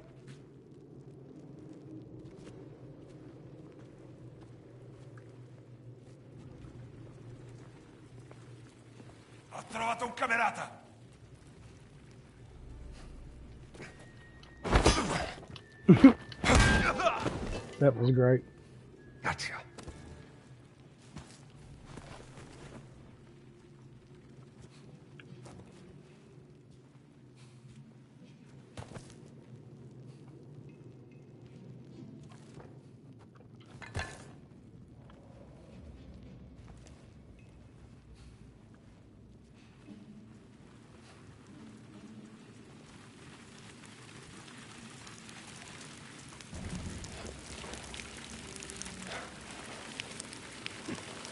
Speaker 3: Ho trovato un camerata.
Speaker 1: That was great.
Speaker 2: Gotcha.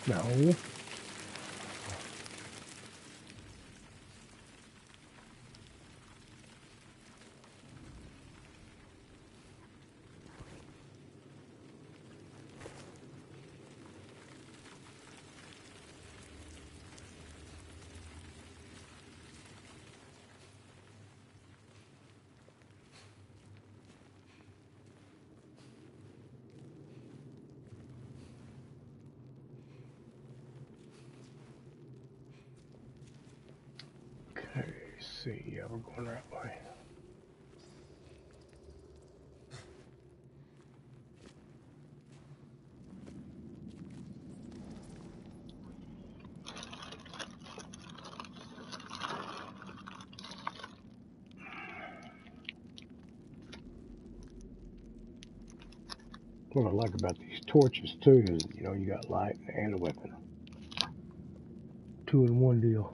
Speaker 1: No. Okay, see. Yeah, we're going that way. What I like about these torches too is, you know, you got light and a weapon. 2-in-1 deal.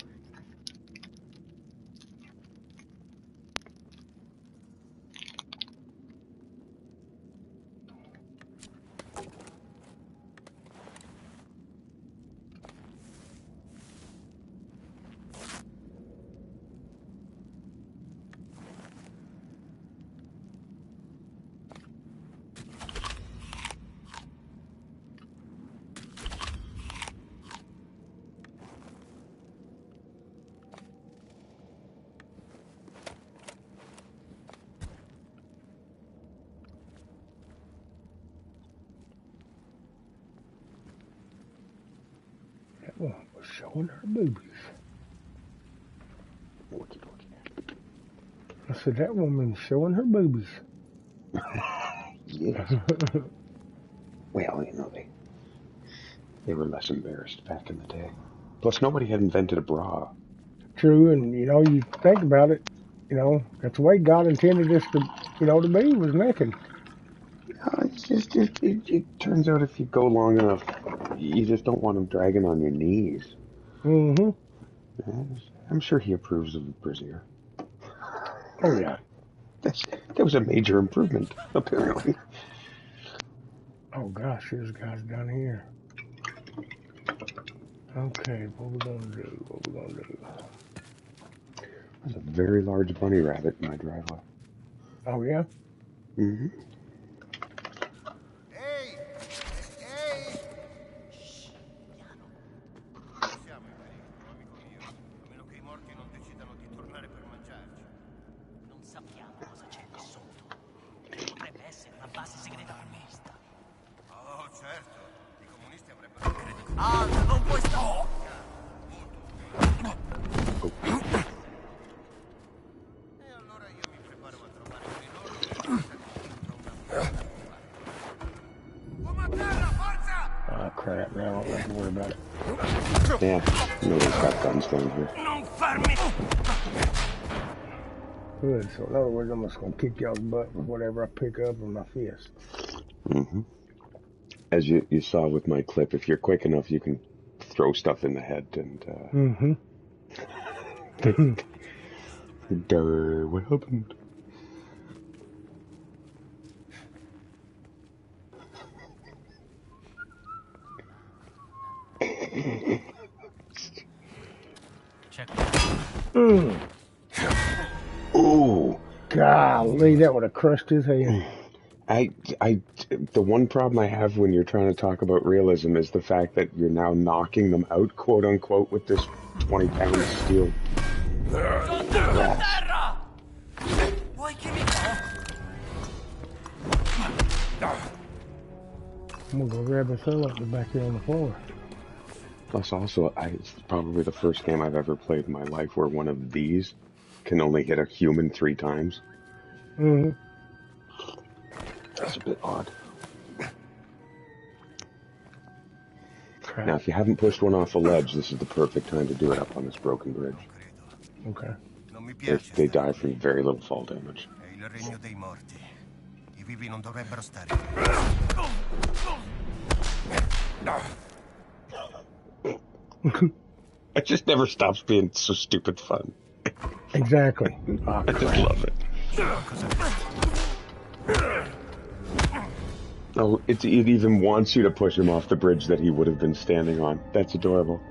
Speaker 1: Oh, was showing her boobies.
Speaker 6: Wookie wookie.
Speaker 1: I said, that woman's showing her boobies.
Speaker 6: Yes. Well, they were less embarrassed back in the day. Plus, nobody had invented a bra.
Speaker 1: True, and you think about it, that's the way God intended us to be, was naked.
Speaker 6: It's just, it turns out if you go long enough, you just don't want them dragging on your knees.
Speaker 1: Mm-hmm.
Speaker 6: I'm sure he approves of the brassiere.
Speaker 1: Oh, yeah.
Speaker 6: That was a major improvement, apparently.
Speaker 1: Oh, gosh, there's guys down here. Okay, what we gonna do?
Speaker 6: There's a very large bunny rabbit in my driveway.
Speaker 1: Oh, yeah?
Speaker 6: Mm-hmm.
Speaker 3: Ehi! Ehi! Shh, piano. Dove siamo in pericolo, amico mio? A meno che i morti non decidano di tornare per mangiarci.
Speaker 5: Non sappiamo cosa c'è qui sotto. Potrebbe essere una base segreta comunista.
Speaker 3: Oh, certo. I comunisti avrebbero creduto.
Speaker 7: Aldo, non puoi stare.
Speaker 3: E allora io mi preparo a trovare un enorme pezzo dentro una porta. Uomo a terra, forza!
Speaker 1: Oh, crap, now I don't have to worry about it.
Speaker 6: Yeah, nobody's got guns down here.
Speaker 3: Non farmi!
Speaker 1: Good, so in other words, I'm just gonna kick y'all's butt with whatever I pick up in my fist.
Speaker 6: Mm-hmm. As you saw with my clip, if you're quick enough, you can throw stuff in the head and,
Speaker 1: Mm-hmm.
Speaker 6: what happened?
Speaker 5: Check.
Speaker 6: Ooh.
Speaker 1: Golly, that would have crushed his head.
Speaker 6: The one problem I have when you're trying to talk about realism is the fact that you're now knocking them out, quote unquote, with this 20-pound steel.
Speaker 7: Vuoi che mi
Speaker 1: I'm gonna go grab his hoe up the back here on the floor.
Speaker 6: Plus, also, it's probably the first game I've ever played in my life where one of these can only hit a human 3 times.
Speaker 1: Mm-hmm.
Speaker 6: That's a bit odd.
Speaker 1: Crap.
Speaker 6: Now, if you haven't pushed one off a ledge, this is the perfect time to do it up on this broken bridge.
Speaker 1: Okay.
Speaker 3: Non mi piace.
Speaker 6: They die from very little fall damage.
Speaker 3: È il regno dei morti. I vivi non dovrebbero stare.
Speaker 6: It just never stops being so stupid fun.
Speaker 1: Exactly. Oh,
Speaker 6: I just love it. Oh, it even wants you to push him off the bridge that he would have been standing on. That's adorable.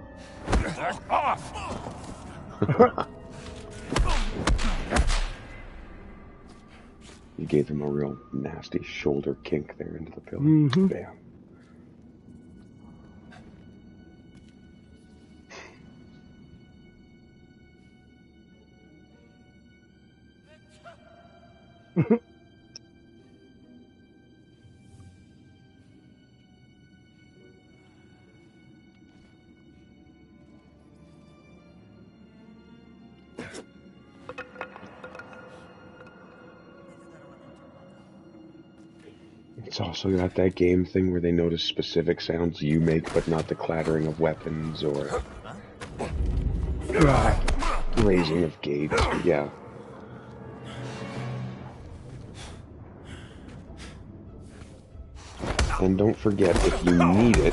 Speaker 6: You gave him a real nasty shoulder kink there into the pillar.
Speaker 1: Mm-hmm.
Speaker 6: Bam. It's also got that game thing where they notice specific sounds you make, but not the clattering of weapons or raising of gates. Yeah. And don't forget, if you need it,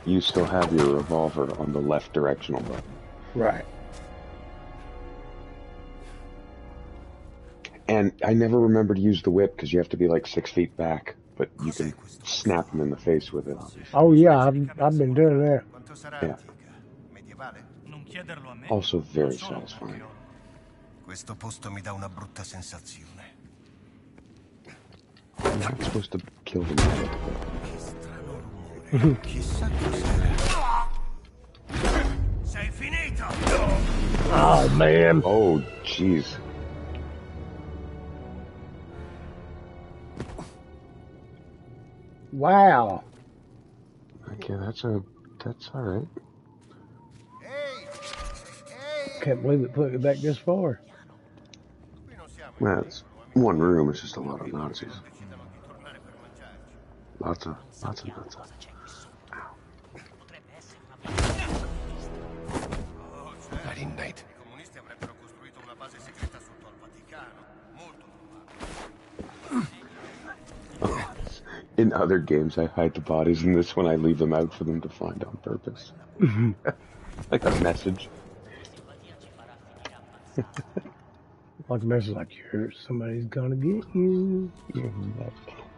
Speaker 6: you still have your revolver on the left directional button.
Speaker 1: Right.
Speaker 6: And I never remember to use the whip because you have to be like 6 feet back, but you can snap them in the face with it, obviously.
Speaker 1: Oh yeah, I've been doing that.
Speaker 3: Quanto sarà
Speaker 6: Yeah.
Speaker 3: antica? Medievale?
Speaker 5: Non chiederlo a me.
Speaker 6: Also very
Speaker 5: Non sono
Speaker 6: satisfying.
Speaker 5: un
Speaker 3: Questo posto mi dà una brutta sensazione.
Speaker 6: I'm not supposed to kill them all.
Speaker 3: Che strano rumore. Chissà cos'era. Sei finito!
Speaker 1: Oh man.
Speaker 6: Oh, jeez.
Speaker 1: Wow.
Speaker 6: Okay, that's all right.
Speaker 1: Can't believe it put it back this far.
Speaker 3: Qui non siamo in
Speaker 6: Well,
Speaker 3: pericolo,
Speaker 6: it's
Speaker 3: amico.
Speaker 6: one room. It's just a lot of
Speaker 3: I morti
Speaker 6: Nazis.
Speaker 3: non decidono di tornare per mangiarci.
Speaker 6: Lots of
Speaker 5: Sappiamo
Speaker 6: Nazis.
Speaker 5: cosa c'è qui sotto. Potrebbe essere una base
Speaker 3: Oh, certo. I comunisti avrebbero costruito una base segreta sotto al Vaticano. Molto probabile.
Speaker 6: In other games, I hide the bodies. In this one, I leave them out for them to find on purpose. Like a message.
Speaker 1: Like a message like, here, somebody's gonna get you.
Speaker 6: Yeah,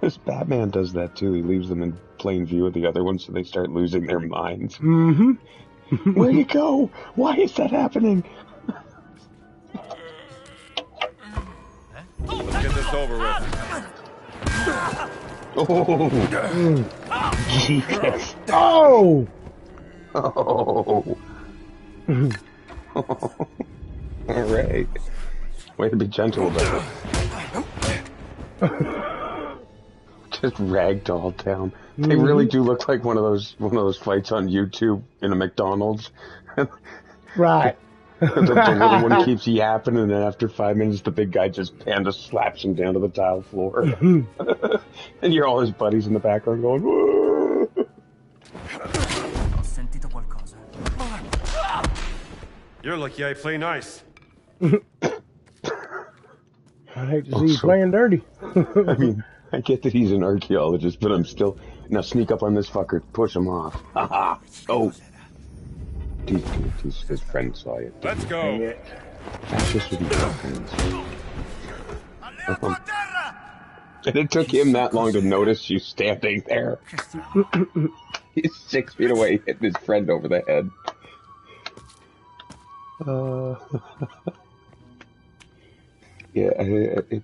Speaker 6: this Batman does that too. He leaves them in plain view of the other ones so they start losing their minds.
Speaker 1: Mm-hmm.
Speaker 6: Where'd he go? Why is that happening?
Speaker 2: Let's get this over with.
Speaker 6: Oh, Jesus.
Speaker 1: Oh!
Speaker 6: Oh. All right. Way to be gentle about it. Just ragdoll town. They really do look like one of those fights on YouTube in a McDonald's.
Speaker 1: Right.
Speaker 6: the little one keeps yapping, and then after 5 minutes, the big guy just panda slaps him down to the tile floor. And you're all his buddies in the background going, whoa!
Speaker 7: Ho sentito qualcosa.
Speaker 2: You're lucky I play nice.
Speaker 1: I hate to see you playing dirty.
Speaker 6: I mean, I get that he's an archaeologist, but I'm still... Now sneak up on this fucker, push him off. Haha! Oh! His friend saw it.
Speaker 2: Let's go.
Speaker 6: That's just what he friends.
Speaker 3: Alleato a terra!
Speaker 6: And it took him that long to notice you standing there. He's 6 feet away, hitting his friend over the head. Yeah,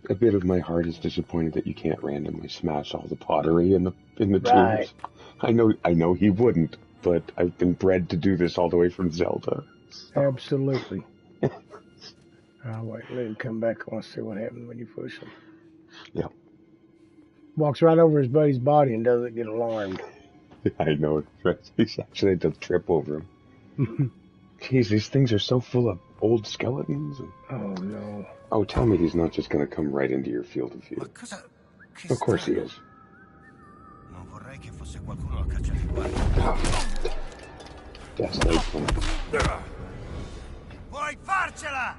Speaker 6: a bit of my heart is disappointed that you can't randomly smash all the pottery in the
Speaker 1: Right.
Speaker 6: tombs. I know he wouldn't, but I've been bred to do this all the way from Zelda.
Speaker 1: Absolutely. I'll wait, let him come back. I want to see what happens when you push him.
Speaker 6: Yeah,
Speaker 1: Walks right over his buddy's body and doesn't get alarmed.
Speaker 6: I know. He's actually had to trip over him. Jeez, these things are so full of old skeletons.
Speaker 1: Oh, no.
Speaker 6: Oh, tell me he's not just going to come right into your field of view.
Speaker 3: Ma cosa... Che
Speaker 6: Of course he
Speaker 3: strano.
Speaker 6: is.
Speaker 3: Non vorrei che fosse qualcuno a cacciare i guai.
Speaker 6: That's like fun.
Speaker 3: Puoi farcela!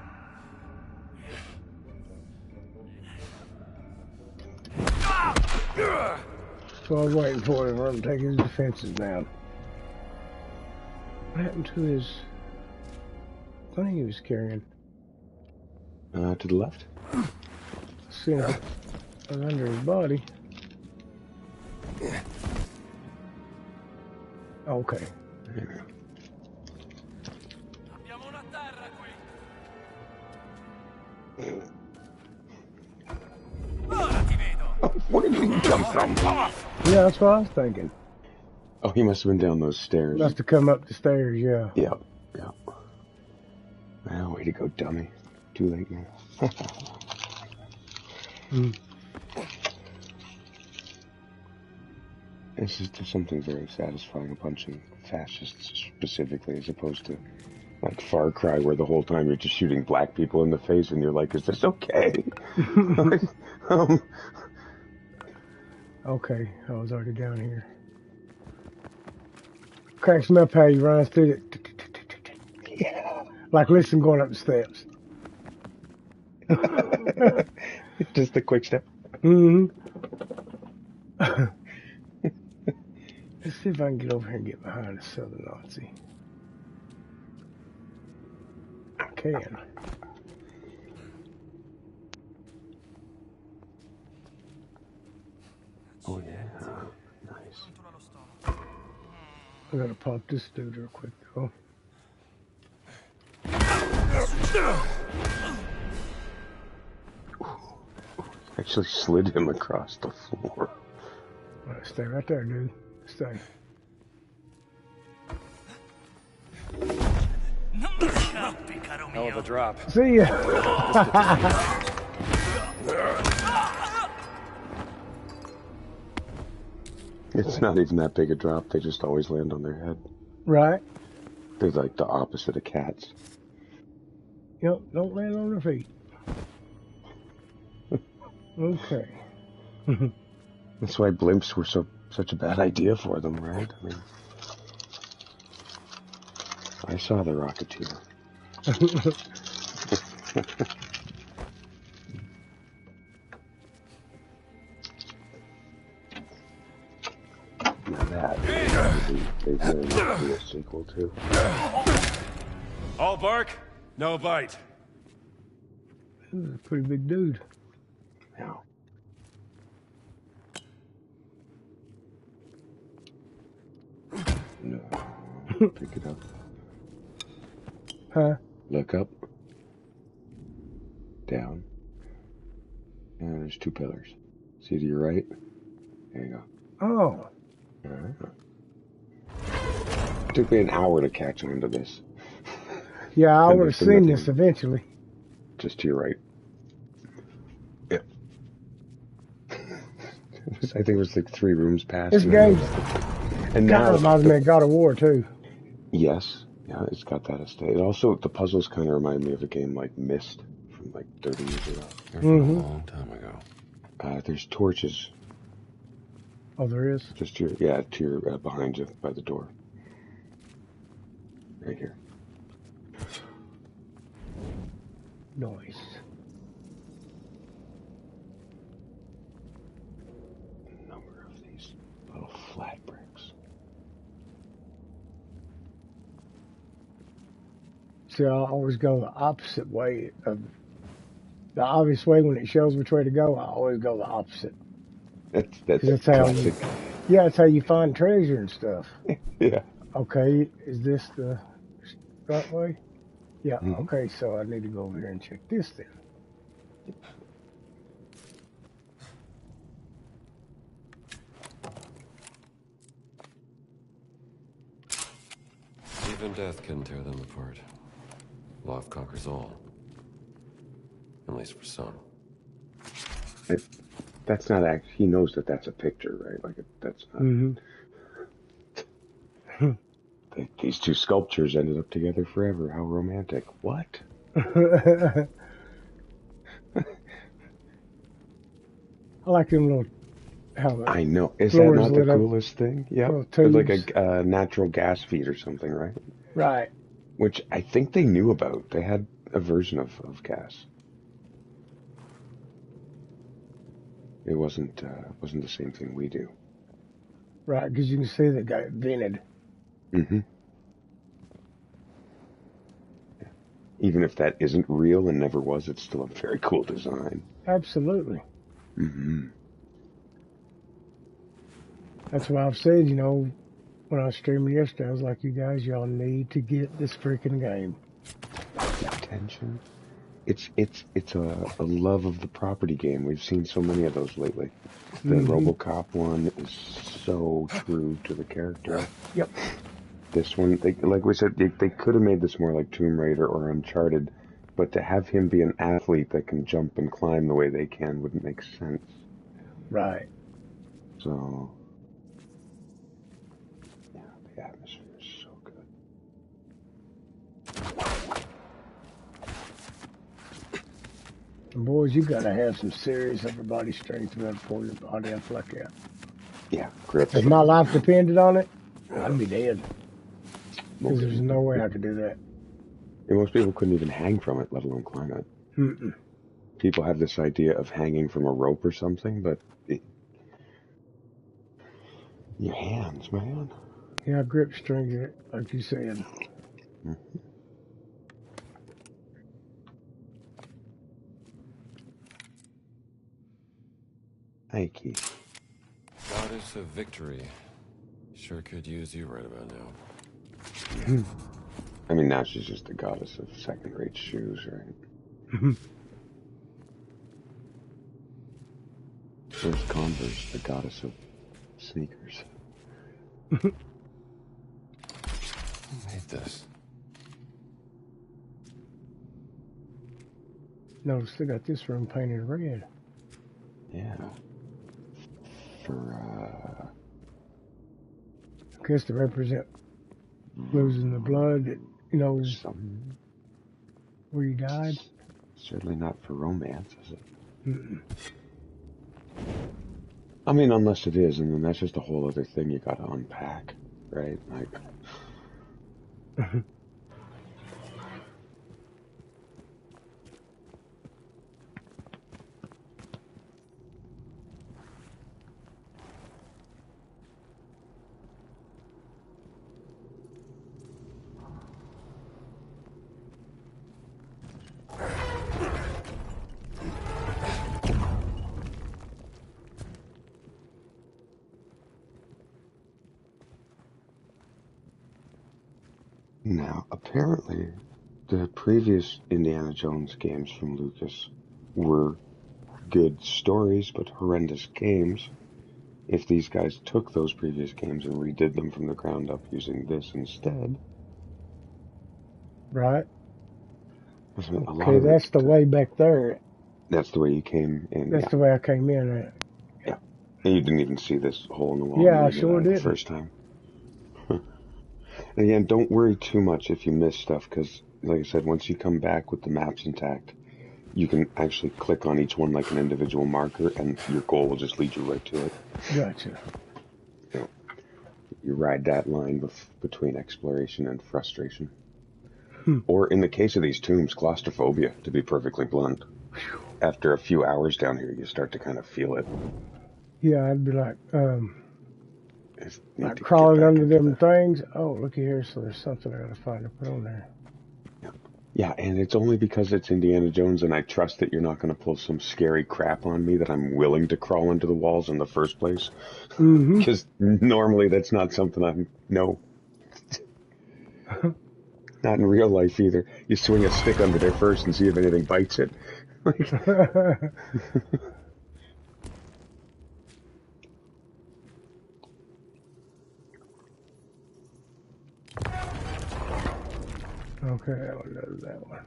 Speaker 1: So I was waiting for him to take his defenses down. What happened to his thing he was carrying?
Speaker 6: To the left?
Speaker 1: See if it was under his body. Okay.
Speaker 3: Abbiamo una terra qui! Ora ti vedo!
Speaker 6: Where did he come from?
Speaker 1: Yeah, that's what I was thinking.
Speaker 6: Oh, he must have been down those stairs.
Speaker 1: Must have come up the stairs, yeah.
Speaker 6: Yeah. Well, way to go, dummy. Too late now. This is just something very satisfying, punching fascists specifically, as opposed to like Far Cry, where the whole time you're just shooting black people in the face, and you're like, "Is this okay?"
Speaker 1: Okay, I was already down here. Cracks me up how he runs through it.
Speaker 6: Yeah.
Speaker 1: Like, listen, going up the steps.
Speaker 6: Just a quick step.
Speaker 1: Mm-hmm. Let's see if I can get over here and get behind the Southern Nazi. I can.
Speaker 6: Oh yeah, nice.
Speaker 1: I gotta pop this dude real quick though.
Speaker 6: Actually slid him across the floor.
Speaker 1: All right, stay right there, dude. Stay.
Speaker 5: Non mi scappi, caro
Speaker 2: Hell of a
Speaker 5: mio.
Speaker 2: drop.
Speaker 1: See ya.
Speaker 6: It's not even that big a drop. They just always land on their head.
Speaker 1: Right.
Speaker 6: They're like the opposite of cats.
Speaker 1: Yep, don't land on their feet. Okay.
Speaker 6: That's why blimps were such a bad idea for them, right? I mean, I saw the Rocketeer. Now that they really need to do a sequel to.
Speaker 2: All bark, no bite.
Speaker 1: This is a pretty big dude.
Speaker 6: Now. No. Pick it up.
Speaker 1: Huh?
Speaker 6: Look up. Down. And there's 2 pillars. See to your right? There you go.
Speaker 1: Oh.
Speaker 6: Took me an hour to catch on to this.
Speaker 1: Yeah, I
Speaker 6: And
Speaker 1: would have
Speaker 6: there's the
Speaker 1: seen
Speaker 6: middle
Speaker 1: this
Speaker 6: one.
Speaker 1: eventually.
Speaker 6: Just to your right. Yep. I think it was like 3 rooms past.
Speaker 1: This
Speaker 6: and
Speaker 1: game
Speaker 6: and
Speaker 1: kind
Speaker 6: now
Speaker 1: of reminds me of God of War, too.
Speaker 6: Yes. Yeah, it's got that estate. It also, the puzzles kind of remind me of a game like Myst from like 30 years ago.
Speaker 2: From a long time ago.
Speaker 6: There's torches.
Speaker 1: Oh, there is?
Speaker 6: Just to your behind you by the door. Right here.
Speaker 1: Nice.
Speaker 6: A number of these little flat bricks.
Speaker 1: See, I always go the opposite way of the obvious way. When it shows which way to go, I always go the opposite.
Speaker 6: That's
Speaker 1: how
Speaker 6: classic.
Speaker 1: That's how you find treasure and stuff.
Speaker 6: Yeah.
Speaker 1: Okay, is this the right way? Yeah,
Speaker 6: Mm-hmm.
Speaker 1: okay, so I need to go over here and check this then.
Speaker 2: Even death can tear them apart. Love conquers all. At least for some.
Speaker 6: That's not actually. He knows that that's a picture, right? Like that's not. These 2 sculptures ended up together forever. How romantic! What?
Speaker 1: I like them little. How
Speaker 6: I know. Is that
Speaker 1: floors
Speaker 6: not the
Speaker 1: lit up.
Speaker 6: coolest thing? Yeah,
Speaker 1: Little
Speaker 6: it's like
Speaker 1: tubes.
Speaker 6: a natural gas feed or something, right?
Speaker 1: Right.
Speaker 6: Which I think they knew about. They had a version of gas. It wasn't the same thing we do.
Speaker 1: Right, because you can see they got it vented.
Speaker 6: Mm-hmm. Yeah. Even if that isn't real and never was, it's still a very cool design.
Speaker 1: Absolutely.
Speaker 6: Mm-hmm.
Speaker 1: That's why I've said, when I was streaming yesterday, I was like, you guys, y'all need to get this freaking game.
Speaker 6: Attention. It's a love of the property game. We've seen so many of those lately. The RoboCop one is so true to the character.
Speaker 1: Yep.
Speaker 6: This one, like we said, they could have made this more like Tomb Raider or Uncharted, but to have him be an athlete that can jump and climb the way they can wouldn't make sense.
Speaker 1: Right.
Speaker 6: So, yeah, the atmosphere is so good.
Speaker 1: And boys, you got to have some serious upper body strength to be able to pull your body up like that.
Speaker 6: Yeah, grips.
Speaker 1: If my life depended on it, I'd be dead. Because there's no way I could do that.
Speaker 6: And most people couldn't even hang from it, let alone climb it.
Speaker 1: Mm-mm.
Speaker 6: People have this idea of hanging from a rope or something, but your hands, man.
Speaker 1: Yeah, grip strength, like you said.
Speaker 6: Mm-hmm. Hey, Keith.
Speaker 2: Goddess of victory. Sure could use you right about now.
Speaker 6: I mean, now she's just the goddess of second-rate shoes, right? Where's Converse, the goddess of sneakers?
Speaker 2: Who made this?
Speaker 1: Notice they got this room painted red.
Speaker 6: Yeah. For,
Speaker 1: I guess to represent losing the blood that, Where you died?
Speaker 6: Certainly not for romance, is it?
Speaker 1: Mm-mm.
Speaker 6: I mean, unless it is, and then that's just a whole other thing you gotta unpack, right? Like, now, apparently, the previous Indiana Jones games from Lucas were good stories, but horrendous games. If these guys took those previous games and redid them from the ground up using this instead,
Speaker 1: Right.
Speaker 6: a lot
Speaker 1: Okay,
Speaker 6: of it,
Speaker 1: that's the way back there.
Speaker 6: that's the way you came in,
Speaker 1: That's
Speaker 6: yeah.
Speaker 1: the way I came in at.
Speaker 6: Yeah. And you didn't even see this hole in the wall
Speaker 1: Yeah,
Speaker 6: when
Speaker 1: I
Speaker 6: you did
Speaker 1: sure
Speaker 6: that the
Speaker 1: didn't.
Speaker 6: first time. And again, don't worry too much if you miss stuff, because, like I said, once you come back with the maps intact, you can actually click on each one like an individual marker, and your goal will just lead you right to it.
Speaker 1: Gotcha.
Speaker 6: You know, you ride that line between exploration and frustration. Or in the case of these tombs, claustrophobia, to be perfectly blunt. After a few hours down here, you start to kind of feel it.
Speaker 1: Yeah, I'd be like
Speaker 6: Need to
Speaker 1: crawling
Speaker 6: get back
Speaker 1: under
Speaker 6: into
Speaker 1: them things. Oh, looky here. So there's something I gotta find to put on there.
Speaker 6: Yeah, and it's only because it's Indiana Jones and I trust that you're not going to pull some scary crap on me that I'm willing to crawl into the walls in the first place.
Speaker 1: Mm-hmm.
Speaker 6: Because normally that's not something I'm... No. Not in real life either. You swing a stick under there first and see if anything bites it.
Speaker 1: Okay, that one does that one.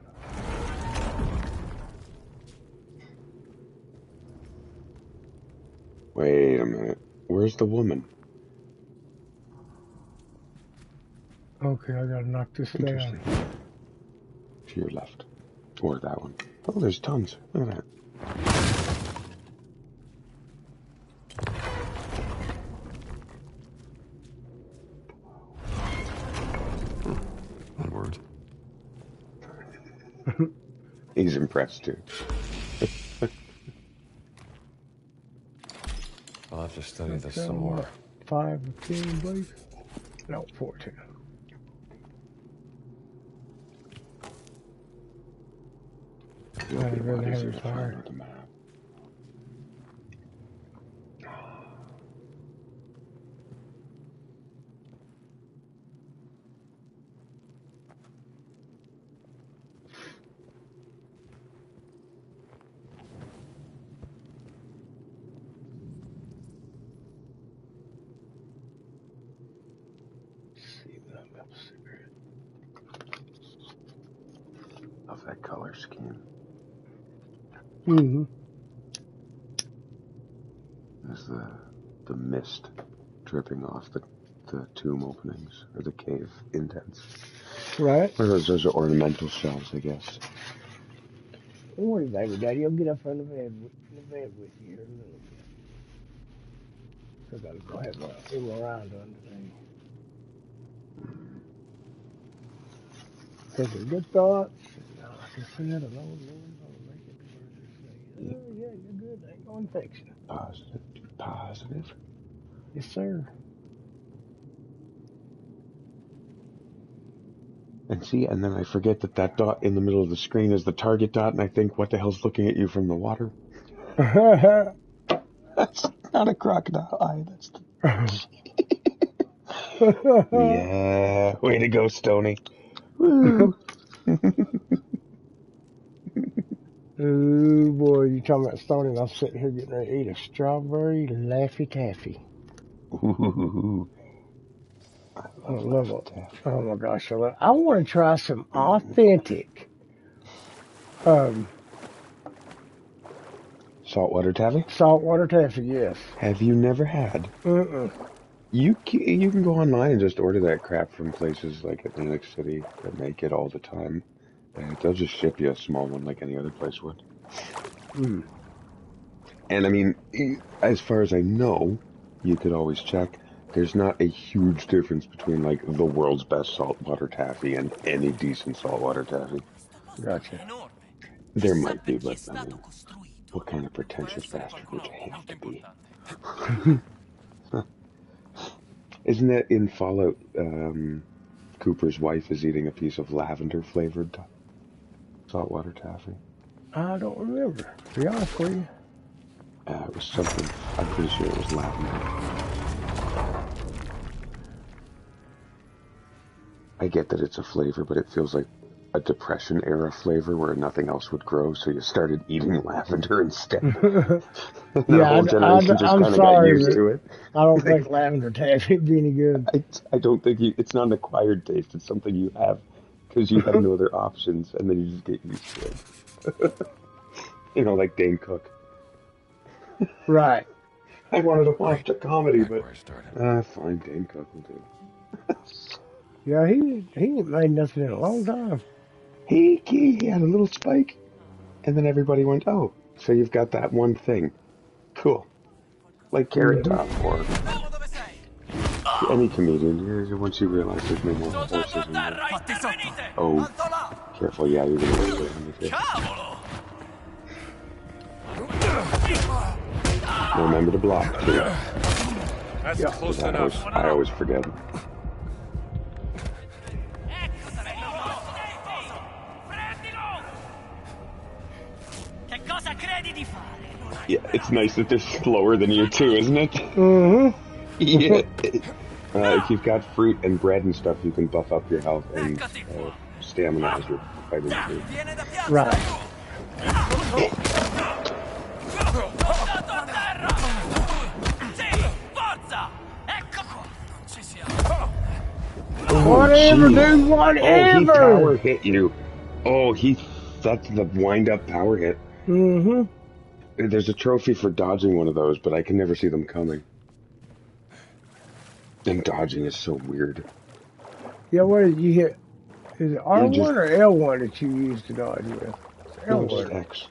Speaker 6: Wait a minute. Where's the woman?
Speaker 1: Okay, I gotta knock this down.
Speaker 6: To your left. Or that one. Oh, there's tons. Look at that.
Speaker 2: One word.
Speaker 6: He's impressed too.
Speaker 2: I'll have to study
Speaker 1: Okay,
Speaker 2: this some more.
Speaker 1: 5 of 10, please. No, 14. I'd rather have it fire.
Speaker 6: With the map. Of that color scheme.
Speaker 1: Mm-hmm.
Speaker 6: There's the mist dripping off the tomb openings, or the cave indents.
Speaker 1: Right.
Speaker 6: Or those are ornamental shells, I guess.
Speaker 1: Don't worry, baby. Daddy, you'll get up from the bed with you here in a little bit. I gotta go have my Emerald underneath. Thinking good thoughts. No, like I said, alone, Lord, I'll make it to say, oh, yeah, you're good. Ain't no infection.
Speaker 6: Positive. Positive.
Speaker 1: Yes, sir.
Speaker 6: And see, and then I forget that dot in the middle of the screen is the target dot, and I think, what the hell's looking at you from the water? That's not a crocodile eye, that's the... Yeah, way to go, Stoney. Woo.
Speaker 1: Oh boy, you talking about Stony, and I'm sitting here getting ready to eat a strawberry Laffy Taffy.
Speaker 6: Ooh. I love
Speaker 1: it.
Speaker 6: Taffy.
Speaker 1: Oh my gosh, I want to try some authentic
Speaker 6: Saltwater taffy?
Speaker 1: Saltwater taffy, yes.
Speaker 6: Have you never had?
Speaker 1: Mm-mm.
Speaker 6: You can go online and just order that crap from places like Atlantic City that make it all the time. They'll just ship you a small one like any other place would.
Speaker 1: Hmm.
Speaker 6: And I mean, as far as I know, you could always check. There's not a huge difference between like the world's best saltwater taffy and any decent saltwater taffy.
Speaker 7: Questo posto è
Speaker 1: Gotcha.
Speaker 7: enorme.
Speaker 6: There
Speaker 7: Chissà
Speaker 6: might be,
Speaker 7: per chi è
Speaker 6: but I
Speaker 7: stato
Speaker 6: mean,
Speaker 7: costruito.
Speaker 6: what kind of
Speaker 3: Dovrà
Speaker 6: pretentious
Speaker 3: essere
Speaker 6: bastard would
Speaker 3: qualcuno
Speaker 6: you have
Speaker 3: molto
Speaker 6: to be?
Speaker 3: importante.
Speaker 6: Isn't it in Fallout? Cooper's wife is eating a piece of lavender flavored saltwater taffy.
Speaker 1: I don't remember, to be honest with you.
Speaker 6: It was something. I'm pretty sure it was lavender. I get that it's a flavor, but it feels like a Depression era flavor where nothing else would grow, so you started eating lavender instead. And then a
Speaker 1: Yeah,
Speaker 6: whole generation just
Speaker 1: I'm
Speaker 6: kind of got
Speaker 1: sorry,
Speaker 6: used
Speaker 1: but
Speaker 6: to it.
Speaker 1: I don't
Speaker 6: Like,
Speaker 1: think lavender taffy would be any good.
Speaker 6: I don't think it's not an acquired taste. It's something you have because you have no other options, and then you just get used to it. Like Dane Cook.
Speaker 1: Right.
Speaker 6: I wanted to watch a comedy,
Speaker 2: Back
Speaker 6: but
Speaker 2: where I started.
Speaker 6: fine, Dane Cook will do.
Speaker 1: Yeah, he ain't made nothing in a long time.
Speaker 6: He had a little spike, and then everybody went, "Oh, so you've got that one thing, cool." Like Carrot
Speaker 1: Mm-hmm.
Speaker 6: Top or
Speaker 3: Uomo, dove sei?
Speaker 6: any comedian. Once you realize there's no more
Speaker 3: Sto
Speaker 6: horses in there.
Speaker 3: terra, intervenite!
Speaker 6: Oh,
Speaker 3: Alto là!
Speaker 6: careful! Yeah, you're gonna lose it on me too.
Speaker 3: Cavolo!
Speaker 6: Remember to block too.
Speaker 2: That's
Speaker 1: Yeah.
Speaker 2: close
Speaker 6: 'Cause
Speaker 2: enough.
Speaker 6: I always forget.
Speaker 5: Che cosa credi di fare?
Speaker 6: Yeah, it's nice that they're slower than you too, isn't it?
Speaker 1: Mm-hmm.
Speaker 6: Yeah. If you've got fruit and bread and stuff, you can buff up your health and stamina as you're fighting too.
Speaker 3: Viene da piazza!
Speaker 1: Right.
Speaker 3: Portato a terra! Sì, forza! Ecco qua! Non ci siamo.
Speaker 1: Whatever,
Speaker 6: Jeez.
Speaker 1: dude,
Speaker 6: Oh, he power
Speaker 1: whatever.
Speaker 6: hit you. Oh, that's the wind up power hit.
Speaker 1: Mm-hmm.
Speaker 6: There's a trophy for dodging one of those, but I can never see them coming. And dodging is so weird.
Speaker 1: Yeah, what did you hit? Is it R1
Speaker 6: just-
Speaker 1: or L1 that you use to dodge with? It's
Speaker 6: No, just
Speaker 1: L1.
Speaker 6: X.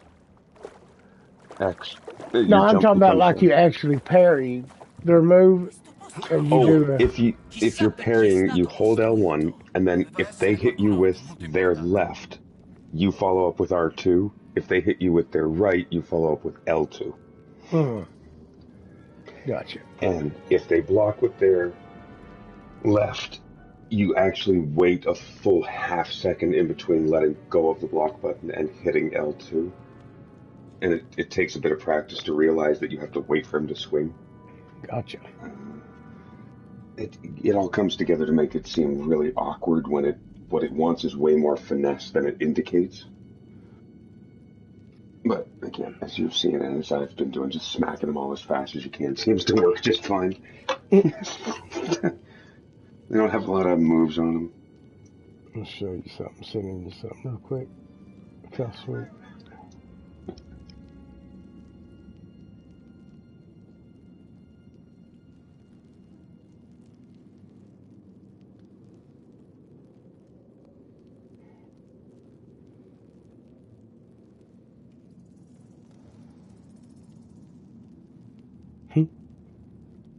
Speaker 6: X.
Speaker 1: No, I'm talking about like you actually parry their move and you do
Speaker 6: Oh, if you're parrying, you hold L1, and then if they hit you with their left, you follow up with R2. If they hit you with their right, you follow up with L2.
Speaker 1: Gotcha.
Speaker 6: And if they block with their left, you actually wait a full half second in between letting go of the block button and hitting L2. And it takes a bit of practice to realize that you have to wait for him to swing.
Speaker 1: Gotcha.
Speaker 6: It all comes together to make it seem really awkward when what it wants is way more finesse than it indicates. But again, as you've seen and as I've been doing, just smacking them all as fast as you can seems to work just fine. They don't have a lot of moves on them.
Speaker 1: I'll show you something, sending you something real quick. Look how sweet.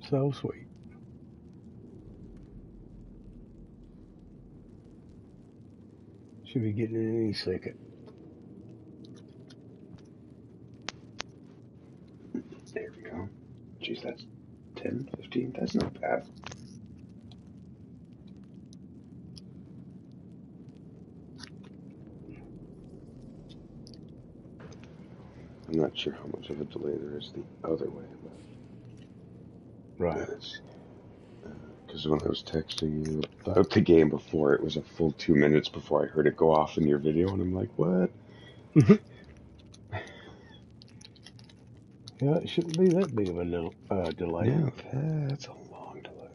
Speaker 1: So sweet. Should be getting it any second.
Speaker 6: There we go. Jeez, that's 10, 15. That's not bad. I'm not sure how much of a delay there is the other way, but
Speaker 1: Right.
Speaker 6: because when I was texting you about the game before, it was a full 2 minutes before I heard it go off in your video, and I'm like, what?
Speaker 1: Yeah, it shouldn't be that big of a delay.
Speaker 6: Yeah, that's a long delay.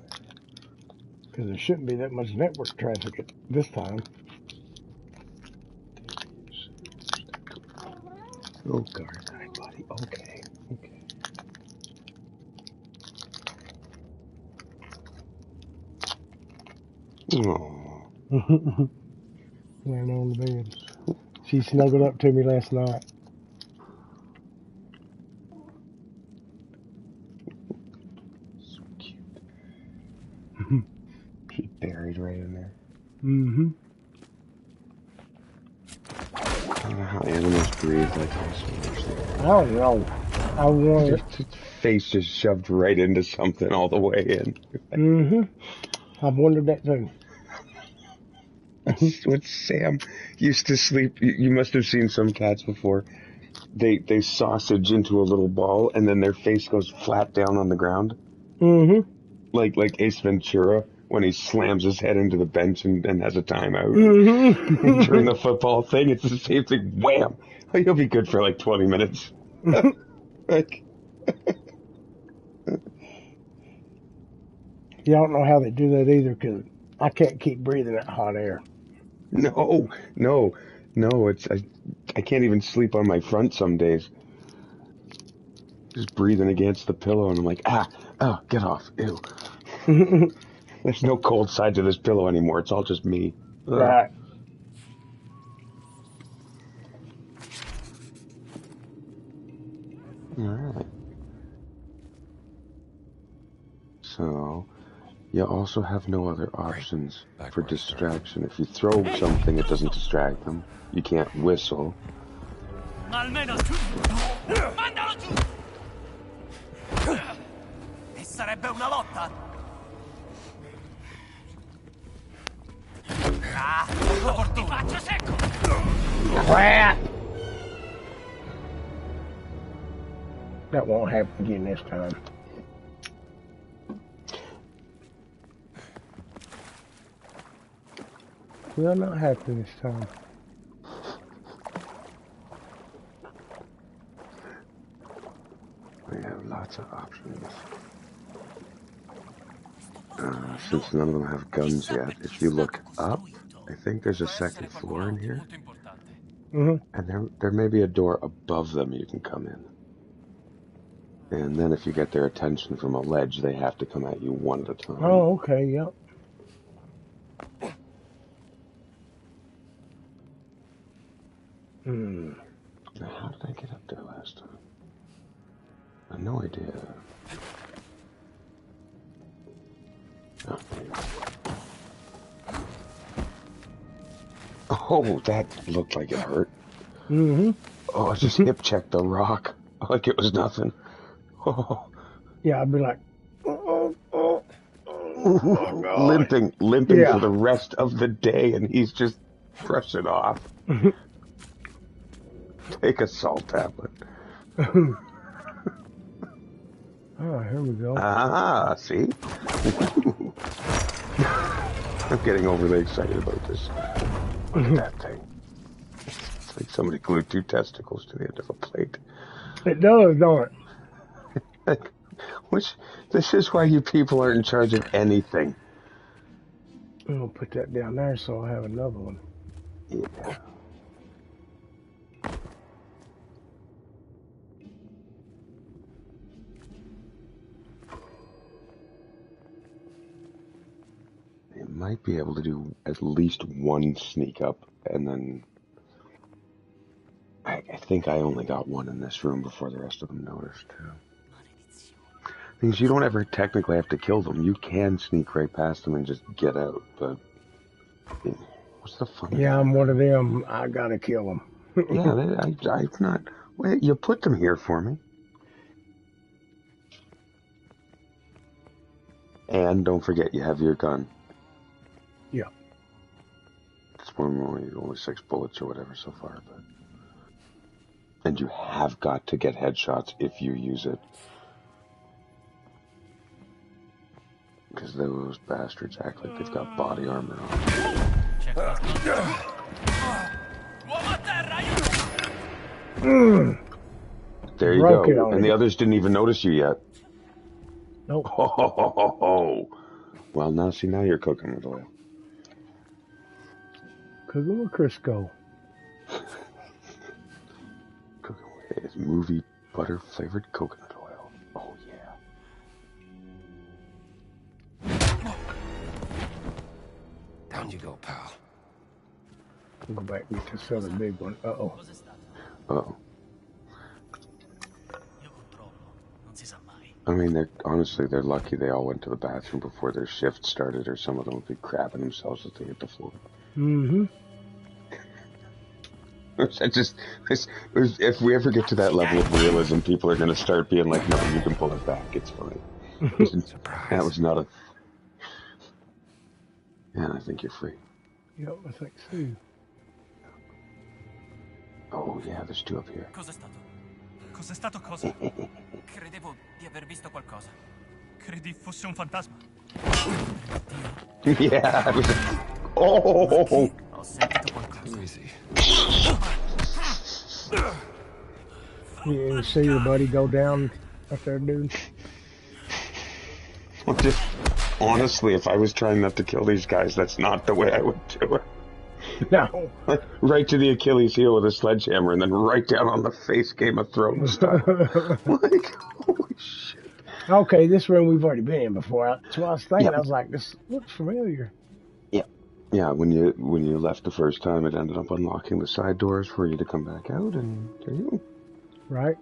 Speaker 1: Because there shouldn't be that much network traffic at this time.
Speaker 6: Oh, guard night, buddy. Okay. Oh.
Speaker 1: Laying on the bed. She snuggled up to me last night.
Speaker 6: So cute. She's buried right in there.
Speaker 1: Mm-hmm.
Speaker 6: I don't know how animals breathe like this.
Speaker 1: I don't know. I want it.
Speaker 6: Its face just shoved right into something all the way in.
Speaker 1: Mm-hmm. I've wondered that too.
Speaker 6: What Sam used to sleep. You must have seen some cats before. They sausage into a little ball and then their face goes flat down on the ground.
Speaker 1: Mm-hmm.
Speaker 6: Like Ace Ventura when he slams his head into the bench and has a timeout.
Speaker 1: Mm-hmm.
Speaker 6: During the football thing, it's the same thing. Wham! He'll be good for like 20 minutes. Like,
Speaker 1: You don't know how they do that either, because I can't keep breathing that hot air.
Speaker 6: no. It's I can't even sleep on my front some days. Just breathing against the pillow, and I'm like, get off. Ew. There's no cold side to this pillow anymore. It's all just me. Ugh.
Speaker 1: Right.
Speaker 6: Alright. So, you also have no other options
Speaker 2: Back
Speaker 6: for
Speaker 2: where I started.
Speaker 6: distraction. If you throw something, it doesn't distract them. You can't whistle.
Speaker 5: Almeno giù! Mandalo giù! E sarebbe una lotta? Ah, la fortuna! Ti faccio secco!
Speaker 1: Crap! That won't happen again this time. Will not happen this time.
Speaker 6: We have lots of options. Since none of them have guns yet, if you look up, I think there's a second floor in here.
Speaker 1: Mm-hmm.
Speaker 6: And there may be a door above them you can come in. And then if you get their attention from a ledge, they have to come at you one at a time.
Speaker 1: Oh, okay, yep. Hmm.
Speaker 6: Now, how did I get up there last time? I have no idea. Oh, there you go. Oh, that looked like it hurt.
Speaker 1: Mm-hmm.
Speaker 6: Oh, I just hip checked the rock like it was nothing. Oh.
Speaker 1: Yeah, I'd be like, oh God.
Speaker 6: limping
Speaker 1: Yeah.
Speaker 6: for the rest of the day, and he's just brushing off. Take a salt tablet.
Speaker 1: Oh, here we go.
Speaker 6: Ah, see? I'm getting overly excited about this. Look at that thing. It's like somebody glued 2 testicles to the end of a plate.
Speaker 1: It does, don't it?
Speaker 6: This is why you people are in charge of anything.
Speaker 1: I'm gonna put that down there so I'll have another one.
Speaker 6: Yeah. You might be able to do at least one sneak up, and then I think I only got one in this room before the rest of them noticed, too. Things you don't ever technically have to kill them. You can sneak right past them and just get out, but what's the fun?
Speaker 1: Yeah, I'm one of them. I gotta kill them.
Speaker 6: Yeah, I'm not. Wait, you put them here for me. And don't forget, you have your gun.
Speaker 1: Yeah.
Speaker 6: It's only 6 bullets or whatever so far, but. And you have got to get headshots if you use it. Because those bastards act like they've got body armor on. There you go. And the others didn't even notice you yet.
Speaker 1: Nope.
Speaker 6: Oh. Well, now you're cooking with oil.
Speaker 1: Cooking with Crisco.
Speaker 6: Cooking with movie butter flavored coconut oil. Oh yeah.
Speaker 2: Down you go, pal.
Speaker 1: Go back and get this other big one. Uh-oh.
Speaker 5: Cos'è stato?
Speaker 6: Oh,
Speaker 5: Io controllo, non si sa mai.
Speaker 6: I mean, they're lucky they all went to the bathroom before their shift started, or some of them would be crapping themselves as they hit the floor.
Speaker 1: Mm-hmm.
Speaker 6: If we ever get to that level of realism, people are going to start being like, no, you can pull it back, it's fine. That was not a... And I think you're free.
Speaker 1: Yep, I think so.
Speaker 6: Oh, yeah, there's two up here.
Speaker 3: Cos'è stato? Cos'è stato cosa? Credevo di aver visto qualcosa. Credi fosse un fantasma?
Speaker 6: Yeah, it was... Oh!
Speaker 3: Ho sentito qualcosa.
Speaker 2: Easy.
Speaker 1: You see your buddy go down up there, dude?
Speaker 6: Well, just honestly, if I was trying not to kill these guys, that's not the way I would do it.
Speaker 1: No.
Speaker 6: Like, right to the Achilles heel with a sledgehammer, and then right down on the face, Game of Thrones style. Like, holy shit.
Speaker 1: Okay, this room we've already been in before. That's what I was thinking.
Speaker 6: Yep.
Speaker 1: I was like, this looks familiar.
Speaker 6: Yeah, when you left the first time, it ended up unlocking the side doors for you to come back out, and there you go.
Speaker 1: Right?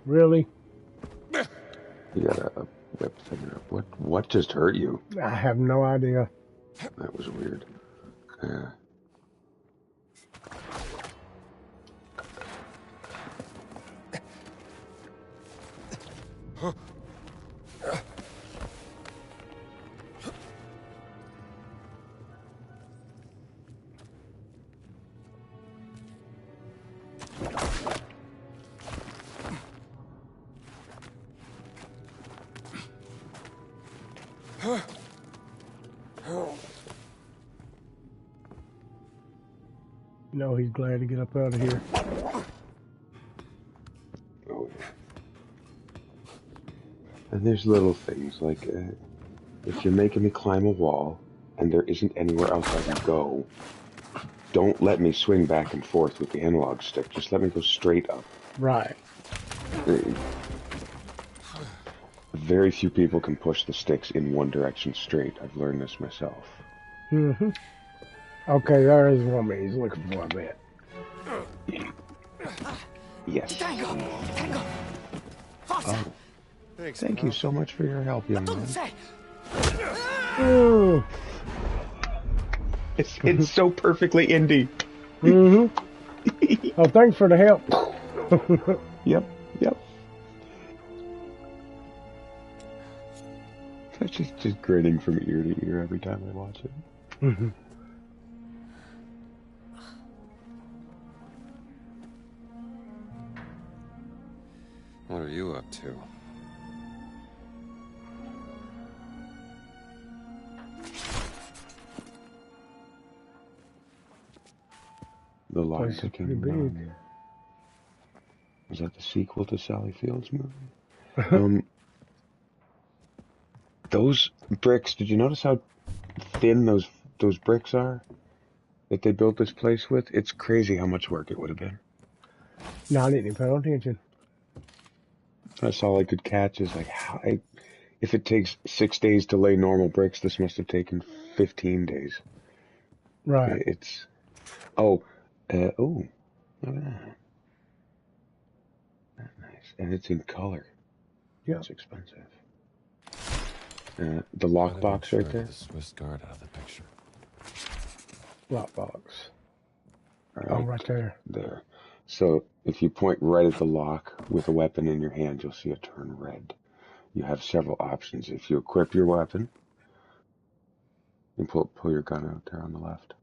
Speaker 1: Really?
Speaker 6: You got a whip finger. What just hurt you?
Speaker 1: I have no idea.
Speaker 6: That was weird. Yeah.
Speaker 1: You know, he's glad to get up out of here.
Speaker 6: Oh, yeah. And there's little things like if you're making me climb a wall and there isn't anywhere else I can go, don't let me swing back and forth with the analog stick. Just let me go straight up.
Speaker 1: Right.
Speaker 6: Very few people can push the sticks in one direction straight. I've learned this myself.
Speaker 1: Mm-hmm. Okay, there is one man he's looking for, I bet.
Speaker 6: Yes.
Speaker 3: Tango! Forza!
Speaker 6: Oh. Thank you so much for your help, young man.
Speaker 1: Oh.
Speaker 6: It's so perfectly indie.
Speaker 1: Mm-hmm. Oh, thanks for the help.
Speaker 6: Yep. That's just grinning from ear to ear every time I watch it.
Speaker 1: Mm-hmm.
Speaker 2: What are you up to?
Speaker 6: The Lock
Speaker 1: Place is
Speaker 6: Picking
Speaker 1: pretty big.
Speaker 6: Was that the sequel to Sally Field's movie? Those bricks, did you notice how thin those bricks are that they built this place with? It's crazy how much work it would have been.
Speaker 1: No, I didn't even pay no attention.
Speaker 6: That's all I could catch is like, if it takes 6 days to lay normal bricks, this must have taken 15 days.
Speaker 1: Right.
Speaker 6: It's, look at that. That's nice. And it's in color.
Speaker 1: Yeah.
Speaker 6: It's expensive. The lockbox right there.
Speaker 2: The Swiss Guard out of the picture.
Speaker 1: Lockbox.
Speaker 6: Right,
Speaker 1: Oh, right there.
Speaker 6: There. So if you point right at the lock with a weapon in your hand, you'll see it turn red. You have several options. If you equip your weapon, you pull your gun out there on the left.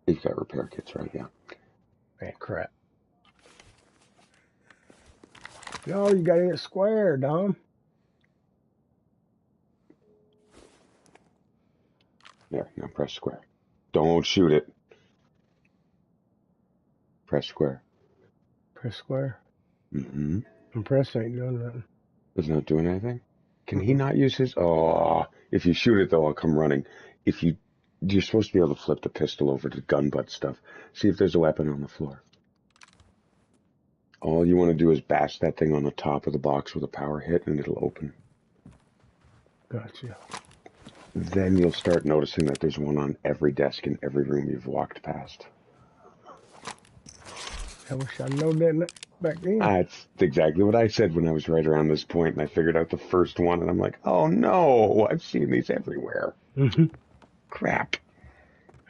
Speaker 6: You've got repair kits, right? Yeah.
Speaker 1: Man, crap. No, you gotta hit square, Dom.
Speaker 6: There, now press square. Don't shoot it. Press square.
Speaker 1: Press square.
Speaker 6: Mm-hmm.
Speaker 1: And press ain't doing nothing.
Speaker 6: It's not doing anything? Can he not use his? Oh, if you shoot it, though, I'll come running. You're supposed to be able to flip the pistol over to gun butt stuff. See if there's a weapon on the floor. All you want to do is bash that thing on the top of the box with a power hit and it'll open.
Speaker 1: Gotcha.
Speaker 6: Then you'll start noticing that there's one on every desk in every room you've walked past.
Speaker 1: I wish I'd known that back then.
Speaker 6: That's exactly what I said when I was right around this point, and I figured out the first one, and I'm like, oh no, I've seen these everywhere. Crap.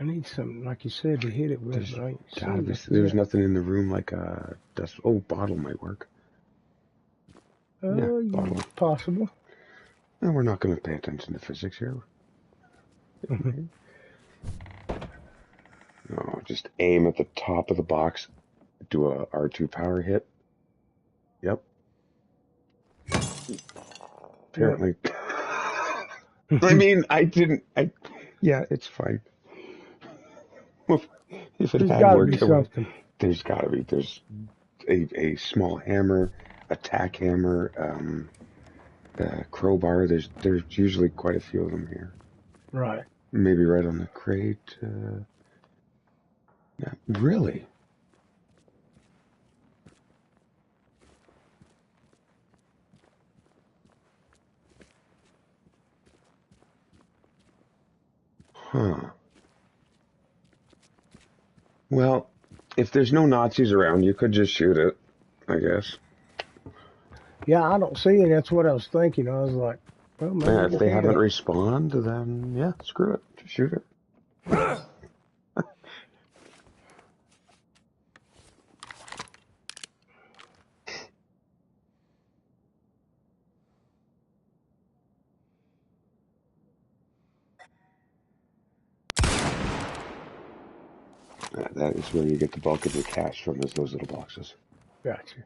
Speaker 1: I need something, like you said, to hit it with.
Speaker 6: There's
Speaker 1: But I ain't
Speaker 6: gotta
Speaker 1: seen
Speaker 6: be.
Speaker 1: nothing
Speaker 6: There's
Speaker 1: yet.
Speaker 6: nothing in the room like a dust. Oh, bottle might work. Yeah, bottle.
Speaker 1: Possible.
Speaker 6: No, we're not going to pay attention to physics here. No, just aim at the top of the box. Do a R2 power hit. Yep. Apparently. I mean, yeah, it's fine. If it
Speaker 1: There's
Speaker 6: had
Speaker 1: got to
Speaker 6: worked,
Speaker 1: be something.
Speaker 6: there's got to be. There's a small hammer, a tack hammer, crowbar. There's usually quite a few of them here.
Speaker 1: Right.
Speaker 6: Maybe right on the crate. Yeah, really? Huh. Well, if there's no Nazis around, you could just shoot it, I guess.
Speaker 1: Yeah, I don't see it. That's what I was thinking. I was like, well, maybe
Speaker 6: Yeah, if they haven't respawned, then yeah, screw it. Just shoot it. That is where you get the bulk of your cash from, is those little boxes.
Speaker 1: Gotcha.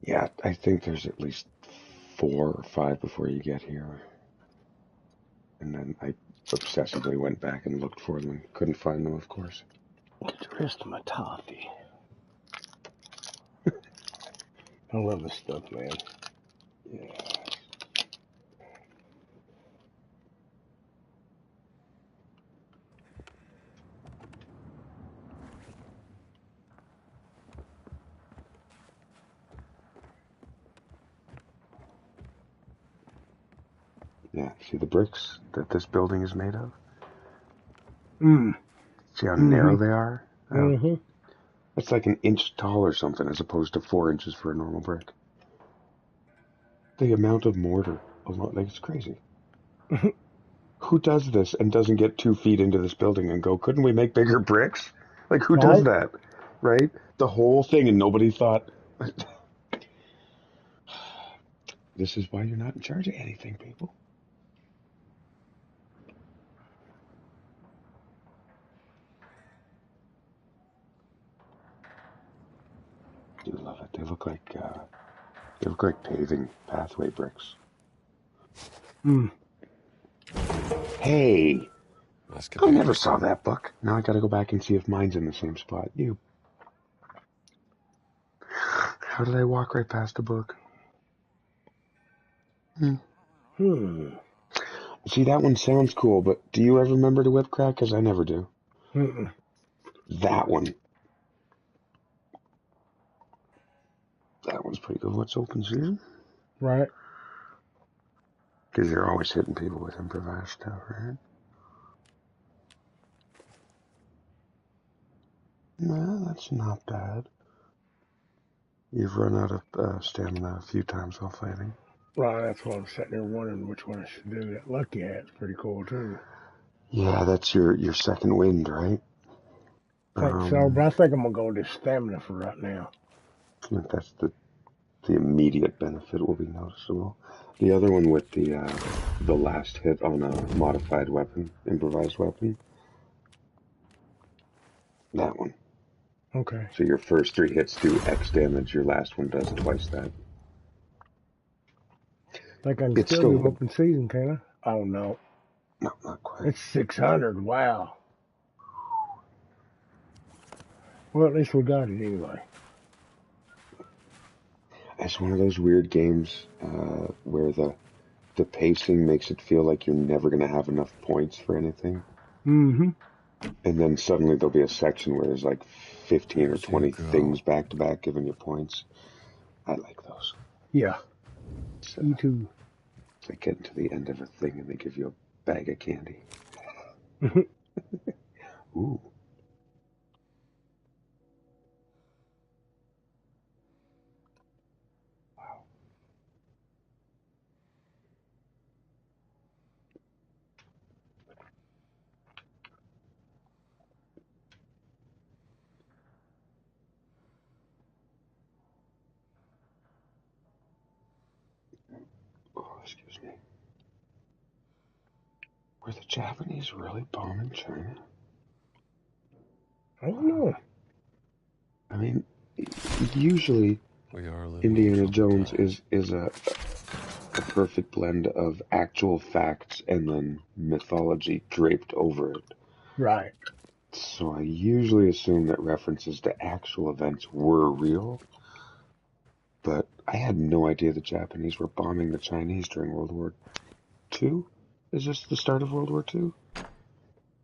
Speaker 6: Yeah, I think there's at least 4 or 5 before you get here. And then I obsessively went back and looked for them and couldn't find them, of course.
Speaker 1: Get the rest of my toffee. I love this stuff, man. Yeah.
Speaker 6: Yeah, see the bricks that this building is made of? See how narrow they are? It's like an inch tall or something, as opposed to 4 inches for a normal brick. The amount of mortar alone, like, it's crazy. Who does this and doesn't get 2 feet into this building and go, couldn't we make bigger bricks? Like, who does that? Right? The whole thing, and nobody thought... This is why you're not in charge of anything, people. I do love it. They look like paving pathway bricks. Hey! I never saw that book. Now I gotta go back and see if mine's in the same spot. How did I walk right past a book? See, that one sounds cool, but do you ever remember to whip crack? Because I never do. That one. That one's pretty good. What's open season?
Speaker 1: Right.
Speaker 6: Because you're always hitting people with improvised stuff, right? No, that's not bad. You've run out of stamina a few times while fighting.
Speaker 1: Right, that's why I'm sitting there wondering which one I should do. That lucky hat's pretty cool, too.
Speaker 6: Yeah, that's your second wind, right?
Speaker 1: I think so, but I think I'm going to go with this stamina for right now.
Speaker 6: That's the immediate benefit will be noticeable. The other one with the last hit on a modified weapon, improvised weapon. That one.
Speaker 1: Okay.
Speaker 6: So your first 3 hits do X damage, your last one does twice that.
Speaker 1: Think I can still do open season, can I? Oh, no.
Speaker 6: No, not quite.
Speaker 1: It's 600, wow. Well, at least we got it anyway.
Speaker 6: It's one of those weird games where the pacing makes it feel like you're never going to have enough points for anything. And then suddenly there'll be a section where there's like 15 or
Speaker 2: Where'd you
Speaker 6: 20
Speaker 2: go?
Speaker 6: things back to back, giving you points. I like those.
Speaker 1: Yeah,
Speaker 6: It's,
Speaker 1: me too.
Speaker 6: it's like getting to the end of a thing and they give you a bag of candy. Ooh. Wow. Oh, excuse me. Were the Japanese really bombing China?
Speaker 1: I don't know.
Speaker 6: I mean, usually
Speaker 2: We are living in
Speaker 6: Indiana
Speaker 2: troubled
Speaker 6: Jones
Speaker 2: times.
Speaker 6: is a perfect blend of actual facts and then mythology draped over it.
Speaker 1: Right.
Speaker 6: So I usually assume that references to actual events were real, but I had no idea the Japanese were bombing the Chinese during World War II. Is this the start of World War II?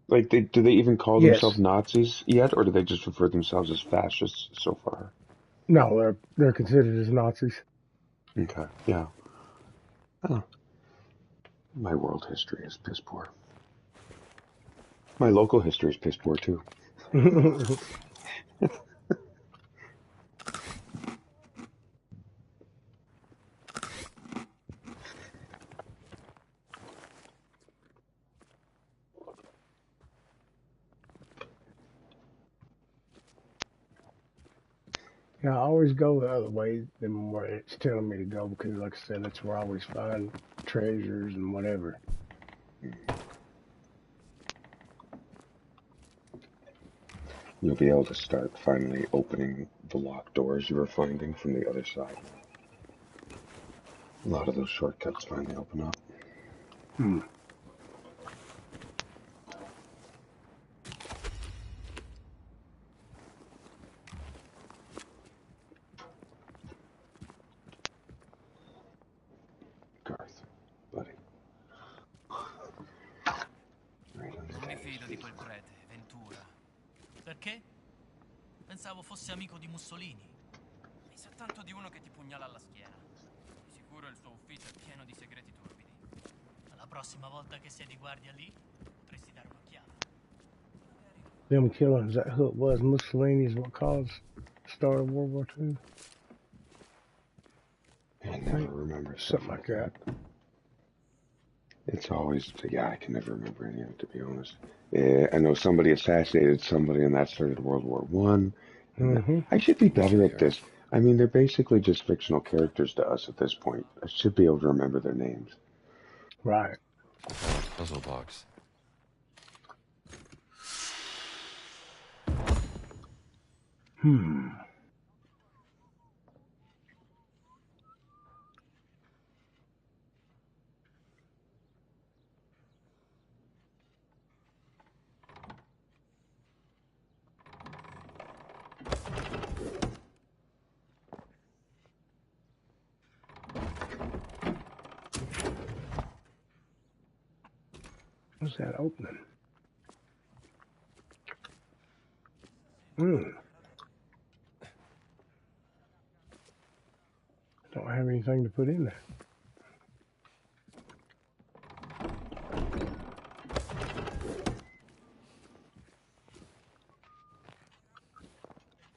Speaker 6: Like, do they even call themselves
Speaker 1: Yes.
Speaker 6: Nazis yet, or do they just refer themselves as fascists so far?
Speaker 1: No, they're considered as Nazis.
Speaker 6: Okay, yeah. Oh, my world history is piss poor. My local history is piss poor too.
Speaker 1: Yeah, I always go the other way than where it's telling me to go because, like I said, that's where I always find treasures and whatever.
Speaker 6: You'll be able to start finally opening the locked doors you were finding from the other side. A lot of those shortcuts finally open up.
Speaker 1: Hmm.
Speaker 6: Garth, buddy. Right on the
Speaker 5: Non mi
Speaker 6: daddy's
Speaker 5: fido di quel
Speaker 6: Facebook.
Speaker 5: prete, Ventura. Perché? Pensavo fosse amico di Mussolini. Mi sa tanto di uno che ti pugnala alla schiena. Di sicuro il suo ufficio è pieno di segreti turbidi. La prossima volta che sei di guardia lì, potresti dare un'occhiata.
Speaker 1: Them killings, that who it was, Mussolini's what caused the start of World War II?
Speaker 6: I
Speaker 1: I
Speaker 6: never
Speaker 1: think
Speaker 6: remember stuff
Speaker 1: something
Speaker 6: like
Speaker 1: like
Speaker 6: that.
Speaker 1: that.
Speaker 6: It's always, yeah, I can never remember any of it, to be honest. I know somebody assassinated somebody and that started World War One. And
Speaker 1: Mm-hmm.
Speaker 6: I should be better at
Speaker 2: Here.
Speaker 6: this. I mean, they're basically just fictional characters to us at this point. I should be able to remember their names.
Speaker 1: Right.
Speaker 2: I found a puzzle box.
Speaker 1: Hmm. What's that opening? Hmm. Don't have anything to put in there.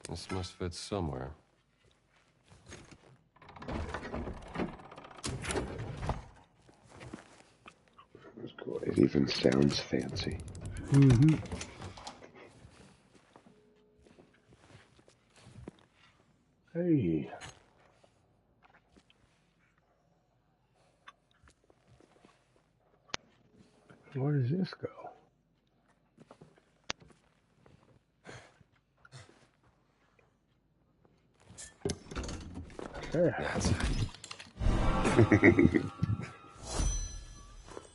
Speaker 2: This must fit somewhere.
Speaker 6: That's cool. It even sounds fancy.
Speaker 1: Mm-hmm. Hey. Where does this go? There.
Speaker 2: That's it.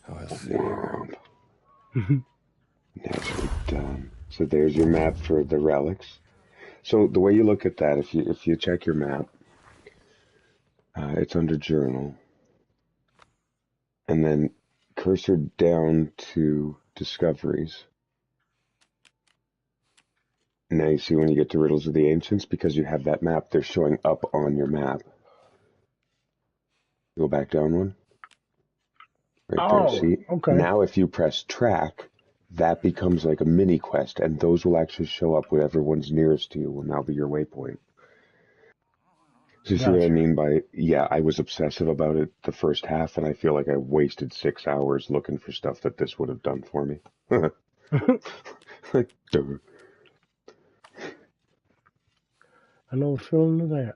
Speaker 2: Oh, let's see here.
Speaker 6: Womp. Nicely done. So there's your map for the relics. So the way you look at that, if you check your map, it's under journal, and then cursor down to discoveries, Now you see when you get to Riddles of the Ancients, because you have that map, they're showing up on your map. Go back down one. Right there,
Speaker 1: Oh,
Speaker 6: see?
Speaker 1: okay.
Speaker 6: Now if you press track, that becomes like a mini quest, and those will actually show up wherever one's nearest to you will now be your waypoint. So you see what I
Speaker 1: Gotcha.
Speaker 6: mean by, yeah, I was obsessive about it the first half, and I feel like I wasted 6 hours looking for stuff that this would have done for me. Like, duh.
Speaker 1: I know the feeling of that.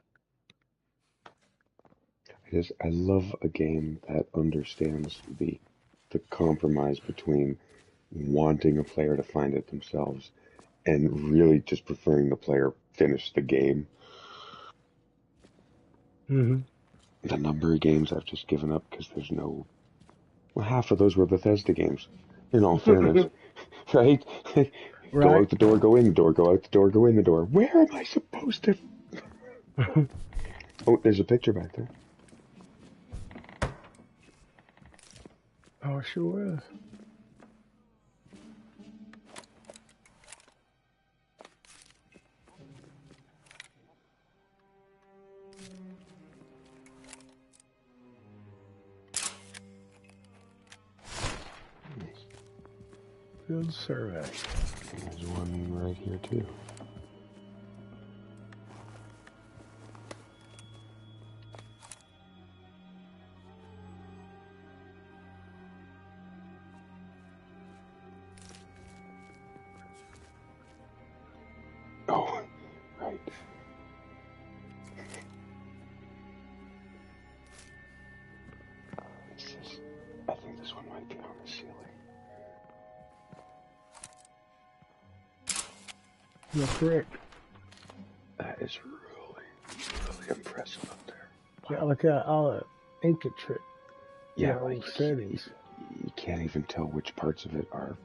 Speaker 6: I love a game that understands the compromise between wanting a player to find it themselves and really just preferring the player finish the game.
Speaker 1: Mm-hmm.
Speaker 6: The number of games I've just given up because there's no... Well, half of those were Bethesda games, in all fairness. Right? Go
Speaker 1: Right.
Speaker 6: out the door, go in the door, go out the door, go in the door. Where am I supposed to... Oh, there's a picture back there.
Speaker 1: Oh, it sure is. Field survey.
Speaker 6: There's one right here, too. Oh, right. I think this one might be on the ceiling.
Speaker 1: You're correct.
Speaker 6: That is really impressive up there.
Speaker 1: Yeah, look at all the ancient trick.
Speaker 6: Yeah,
Speaker 1: Old settings.
Speaker 6: you can't even tell which parts of it are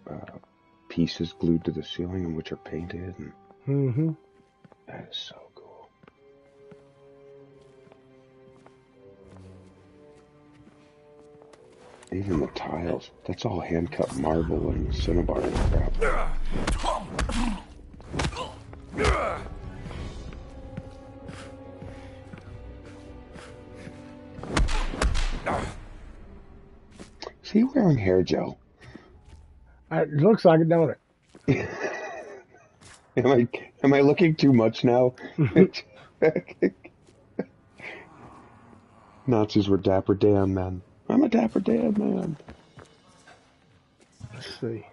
Speaker 6: pieces glued to the ceiling and which are painted. And
Speaker 1: Mm-hmm.
Speaker 6: that is so cool. Even the tiles, that's all hand-cut marble and cinnabar and crap. Is he wearing hair gel?
Speaker 1: It looks like it, don't it?
Speaker 6: Am I looking too much now? Nazis were Dapper Dan men. I'm a Dapper Dan man.
Speaker 1: Let's see.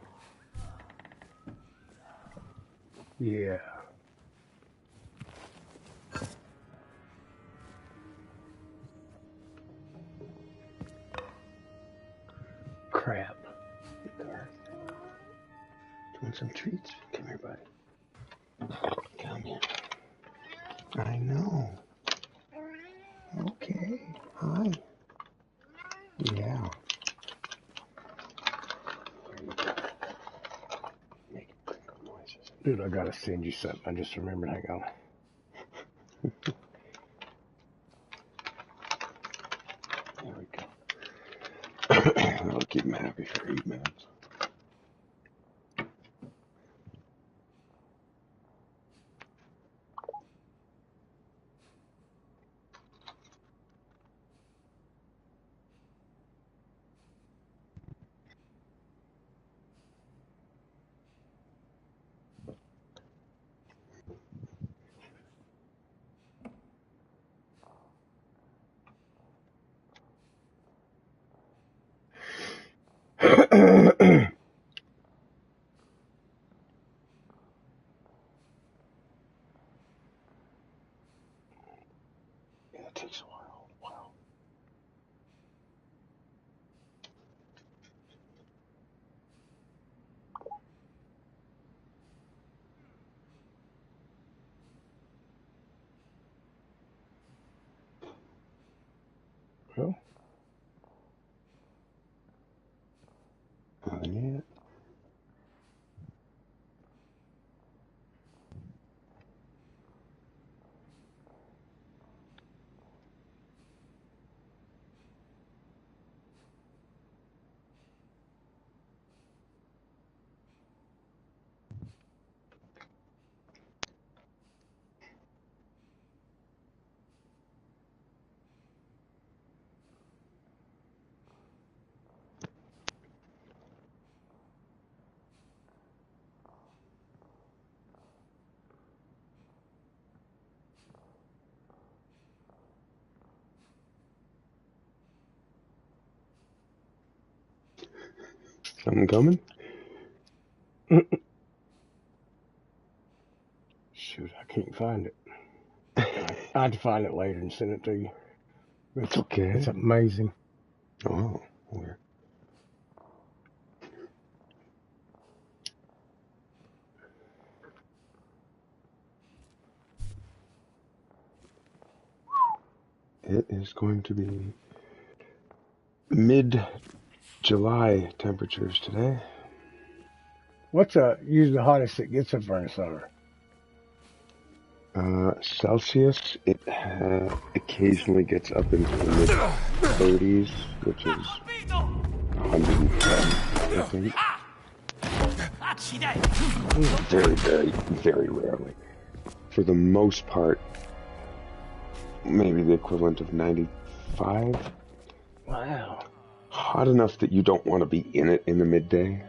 Speaker 1: Yeah. Crap.
Speaker 6: Do you want some treats? Come here, buddy. Come here. I know. Okay. Hi. Yeah. Make crinkle noises.
Speaker 1: Dude, I gotta send you something. I just remembered. Hang on.
Speaker 6: There we go. That'll keep him happy for 8 minutes. Yeah, it takes a while. Wow.
Speaker 1: Well,
Speaker 6: Nothing yet. Something coming?
Speaker 1: Shoot, I can't find it. I have to find it later and send it to you.
Speaker 6: It's okay.
Speaker 1: It's amazing.
Speaker 6: Oh, where? It is going to be mid-July temperatures today.
Speaker 1: What's usually the hottest it gets up there in the summer?
Speaker 6: Celsius, it occasionally gets up into the mid-30s, which is 110, I think. Very, very, very rarely. For the most part, maybe the equivalent of 95.
Speaker 1: Wow.
Speaker 6: Hot enough that you don't want to be in it in the midday.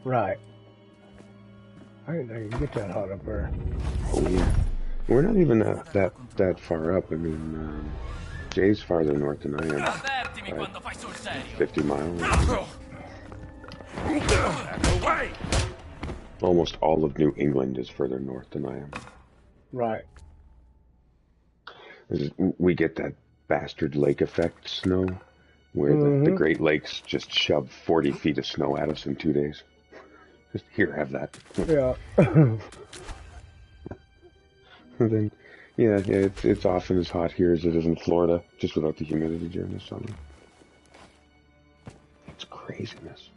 Speaker 1: Right. I didn't know you could get that hot up there.
Speaker 6: Oh yeah. We're not even that far up. I mean, Jay's farther north than I am. 50 miles. Almost all of New England is further north than I am.
Speaker 1: Right.
Speaker 6: We get that bastard lake effect snow, where the Great Lakes just shove 40 feet of snow at us in 2 days. Just here, have that.
Speaker 1: Yeah.
Speaker 6: And then, yeah, it's often as hot here as it is in Florida, just without the humidity during the summer. It's craziness.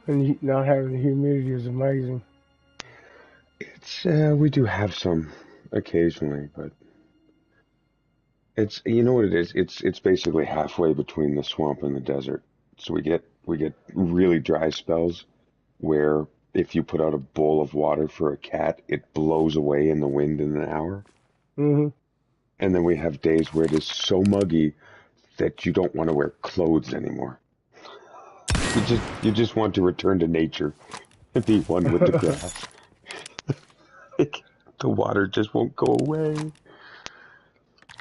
Speaker 1: And not having the humidity is amazing.
Speaker 6: It's we do have some occasionally, but it's, you know what it is? It's basically halfway between the swamp and the desert. So we get really dry spells where if you put out a bowl of water for a cat, it blows away in the wind in an hour.
Speaker 1: Mm-hmm.
Speaker 6: And then we have days where it is so muggy that you don't want to wear clothes anymore. You just want to return to nature and be one with the grass. The water just won't go away.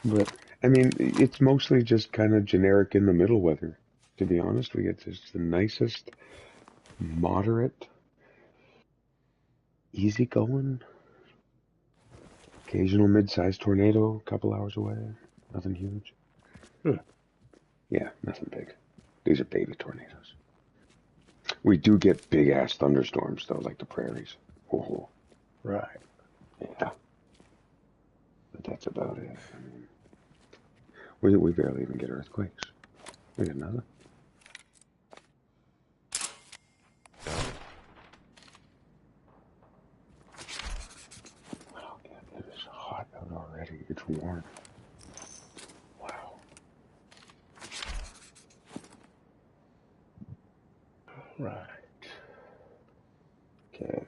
Speaker 6: But I mean, it's mostly just kind of generic in the middle weather. To be honest, we get just the nicest, moderate, easygoing, occasional mid-sized tornado a couple hours away. Nothing huge. Yeah, nothing big. These are baby tornadoes. We do get big-ass thunderstorms, though, like the prairies. Oh.
Speaker 1: Right.
Speaker 6: Yeah. But that's about it. I mean, we barely even get earthquakes. We get nothing. Wow, yeah, it is hot out already. It's warm. Wow.
Speaker 1: Right.
Speaker 6: Okay.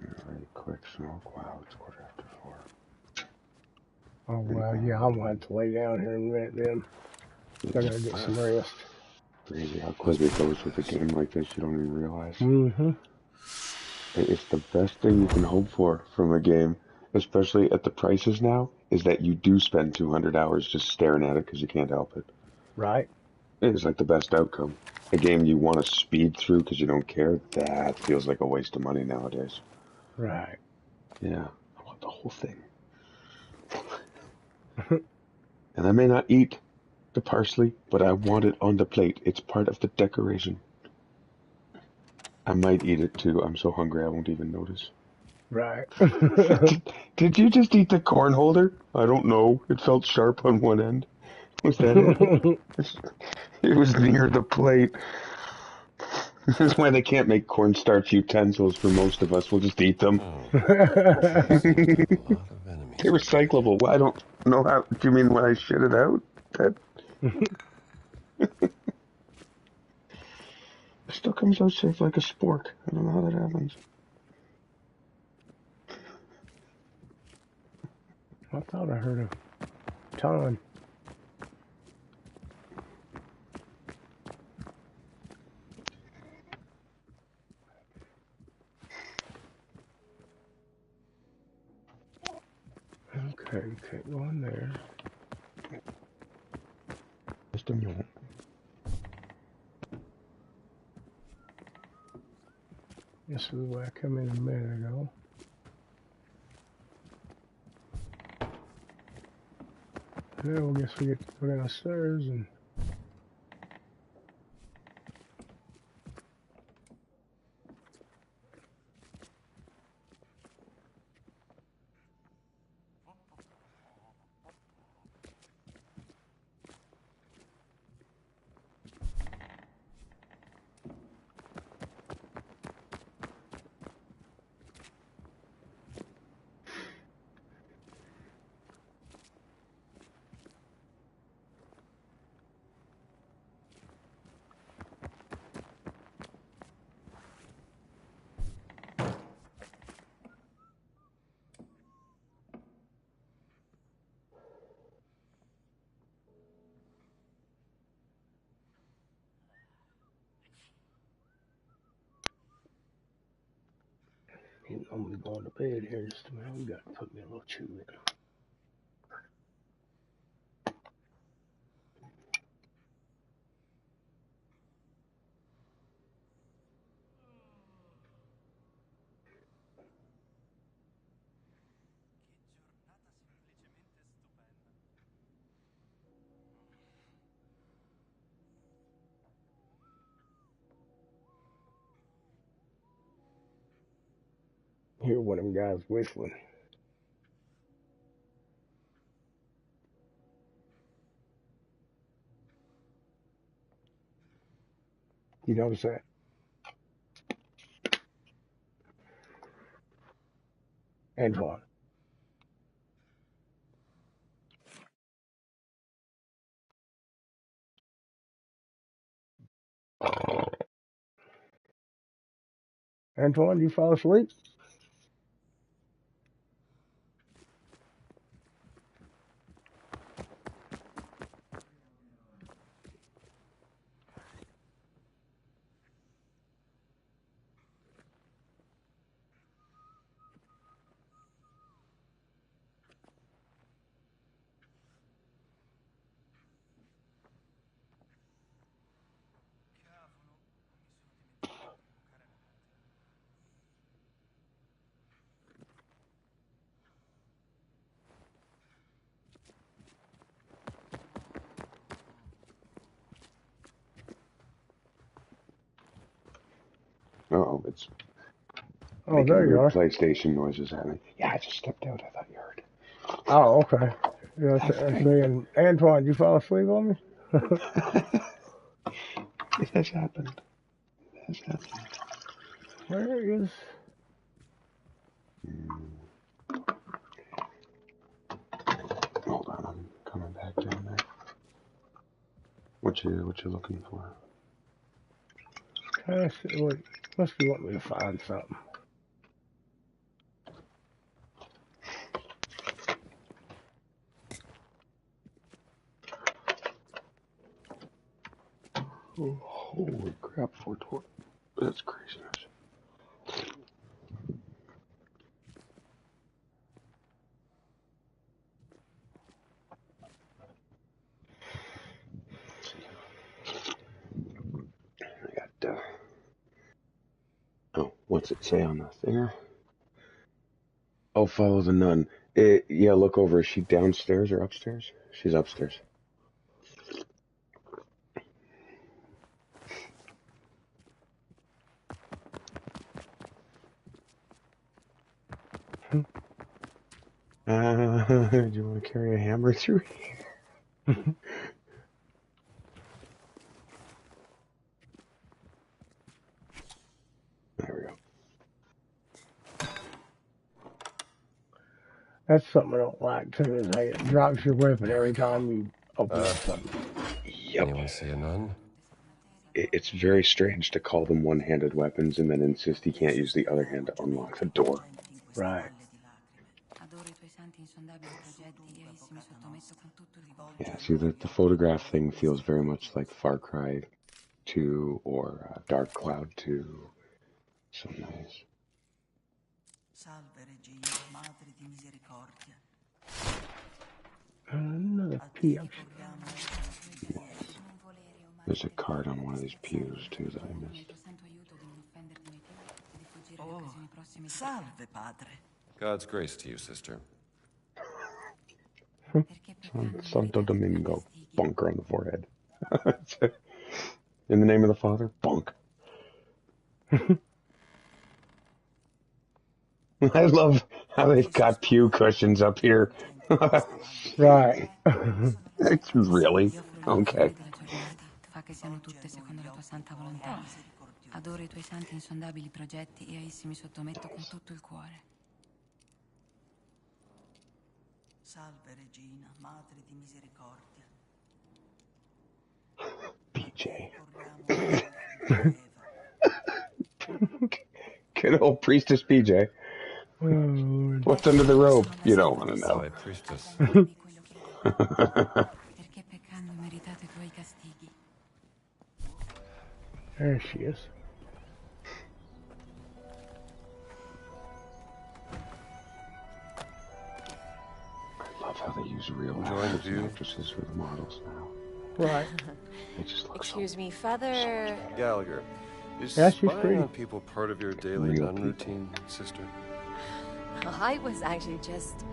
Speaker 6: Alright, quick smoke. Wow, it's 4:45.
Speaker 1: Oh, well, yeah, I'm going to have to lay down here in a minute then. I gotta get some rest.
Speaker 6: Crazy how quick it goes with a game like this, you don't even realize.
Speaker 1: Mm-hmm.
Speaker 6: It's the best thing you can hope for from a game, especially at the prices now, is that you do spend 200 hours just staring at it because you can't help it.
Speaker 1: Right.
Speaker 6: It's like the best outcome. A game you want to speed through because you don't care, that feels like a waste of money nowadays.
Speaker 1: Right.
Speaker 6: Yeah, I want the whole thing. And I may not eat the parsley, but I want it on the plate. It's part of the decoration. I might eat it too. I'm so hungry I won't even notice.
Speaker 1: Right.
Speaker 6: Did you just eat the corn holder? I don't know. It felt sharp on one end. Was that it? It was near the plate. This is why they can't make cornstarch utensils for most of us. We'll just eat them. They're recyclable. Well, I don't know how. Do you mean when I shit it out? That it still comes out shaped like a spork. I don't know how that happens.
Speaker 1: I thought I heard a ton. Okay, you can't go in there.
Speaker 6: Just a minute.
Speaker 1: This is where I come in a minute ago. Now I guess we get to go downstairs and I'm gonna be going to bed here in just a minute. We got to put me a little chew in. Hear one of them guys whistling. You notice that? Antoine. Antoine, you fall asleep?
Speaker 6: Oh, it's
Speaker 1: Oh,
Speaker 6: making
Speaker 1: there you
Speaker 6: weird
Speaker 1: are.
Speaker 6: PlayStation noises at me. Yeah, I just stepped out. I thought you heard.
Speaker 1: Oh, okay. Yeah,
Speaker 6: That
Speaker 1: I'm
Speaker 6: thing.
Speaker 1: saying, Antoine, you fall asleep on me?
Speaker 6: It has happened. It has happened.
Speaker 1: Where is...
Speaker 6: Hold on, I'm coming back down there. What you looking for?
Speaker 1: Wait, must be wanting me to find something.
Speaker 6: Oh, holy crap, 420. That's craziness. Let's see. I got, oh, what's it say on the thinger? Oh, follow the nun. Yeah, look over. Is she downstairs or upstairs? She's upstairs. Do you want to carry a hammer through here? There we go.
Speaker 1: That's something I don't like, too, is how it drops your weapon every time you open up something.
Speaker 6: Yep.
Speaker 2: Anyone see a nun?
Speaker 6: It's very strange to call them one-handed weapons and then insist he can't use the other hand to unlock the door.
Speaker 1: Right.
Speaker 6: Yeah, see, the photograph thing feels very much like Far Cry 2 or Dark Cloud 2. So nice.
Speaker 7: Salve Regina, Madre di Misericordia.
Speaker 1: Another
Speaker 7: A te
Speaker 1: key.
Speaker 7: ricorriamo nel nostro pensiero.
Speaker 6: There's a card on one of these pews, too, that I missed.
Speaker 4: prossimi
Speaker 7: Salve, padre.
Speaker 2: God's grace to you, sister.
Speaker 4: perché
Speaker 6: Santo
Speaker 4: peccando meritate
Speaker 6: Domingo.
Speaker 4: quei castighi.
Speaker 6: Bunker on the forehead. In the name of the Father, bonk. I love how they've got pew cushions up here.
Speaker 1: Right.
Speaker 6: It's really?
Speaker 4: Dio offro gli
Speaker 6: Okay.
Speaker 4: offrande della giornata. Fa che siano tutte secondo la tua santa volontà. Adoro i tuoi santi insondabili progetti e a essi mi sottometto con tutto il cuore.
Speaker 7: Salve, Regina, Madre di misericordia.
Speaker 6: PJ.
Speaker 7: Ricordiamo Eva.
Speaker 6: Good old priestess PJ.
Speaker 1: Oh, Lord.
Speaker 6: What's under the robe? You don't want to
Speaker 2: Oh,
Speaker 6: know.
Speaker 2: a priestess.
Speaker 4: Concedimi quello che chiedo. Perché peccando meritate i tuoi castighi.
Speaker 1: There she is.
Speaker 6: I love how they use real
Speaker 2: Enjoying the
Speaker 6: actors and
Speaker 2: view?
Speaker 6: actresses for the models now.
Speaker 1: Right.
Speaker 6: They just look so
Speaker 8: Excuse me, Father.
Speaker 2: Gallagher, is
Speaker 1: Yeah, she's
Speaker 2: spying
Speaker 1: pretty.
Speaker 2: on people part of your daily
Speaker 6: Real
Speaker 2: non-routine, sister?
Speaker 8: I was actually just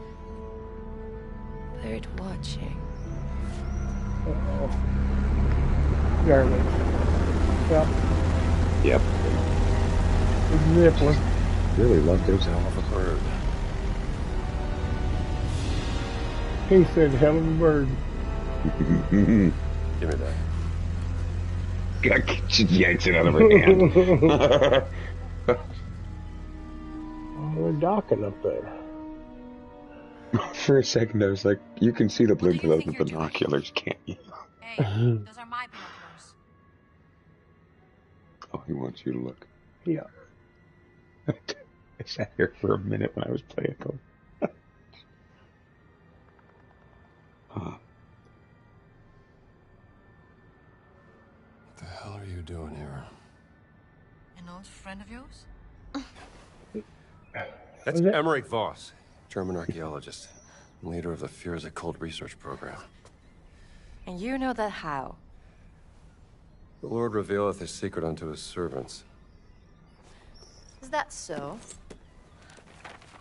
Speaker 8: bird watching.
Speaker 1: Uh-oh. There it is. Yep.
Speaker 6: Yep.
Speaker 1: Nippling.
Speaker 6: Really love those
Speaker 2: Hell of a
Speaker 6: outfits.
Speaker 2: bird.
Speaker 1: He said, hell of a bird.
Speaker 2: Give me that.
Speaker 6: She yanks it out of her hand.
Speaker 1: Oh, they're docking up there.
Speaker 6: For a second, I was like, you can see the
Speaker 4: What do
Speaker 6: blink
Speaker 4: you
Speaker 6: of
Speaker 4: think
Speaker 6: the
Speaker 4: you're doing?
Speaker 6: binoculars, can't you?
Speaker 4: Hey, those are my binoculars.
Speaker 6: Oh, he wants you to look.
Speaker 1: Yeah.
Speaker 6: I sat here for a minute when I was playing. Going, huh.
Speaker 2: What the hell are you doing here?
Speaker 4: An old friend of yours?
Speaker 2: That's
Speaker 1: Was it-
Speaker 2: Emmerich Voss, German archaeologist, and leader of the Führer's Occult Research Program.
Speaker 8: And you know that how?
Speaker 2: The Lord revealeth his secret unto his servants.
Speaker 8: Is that so?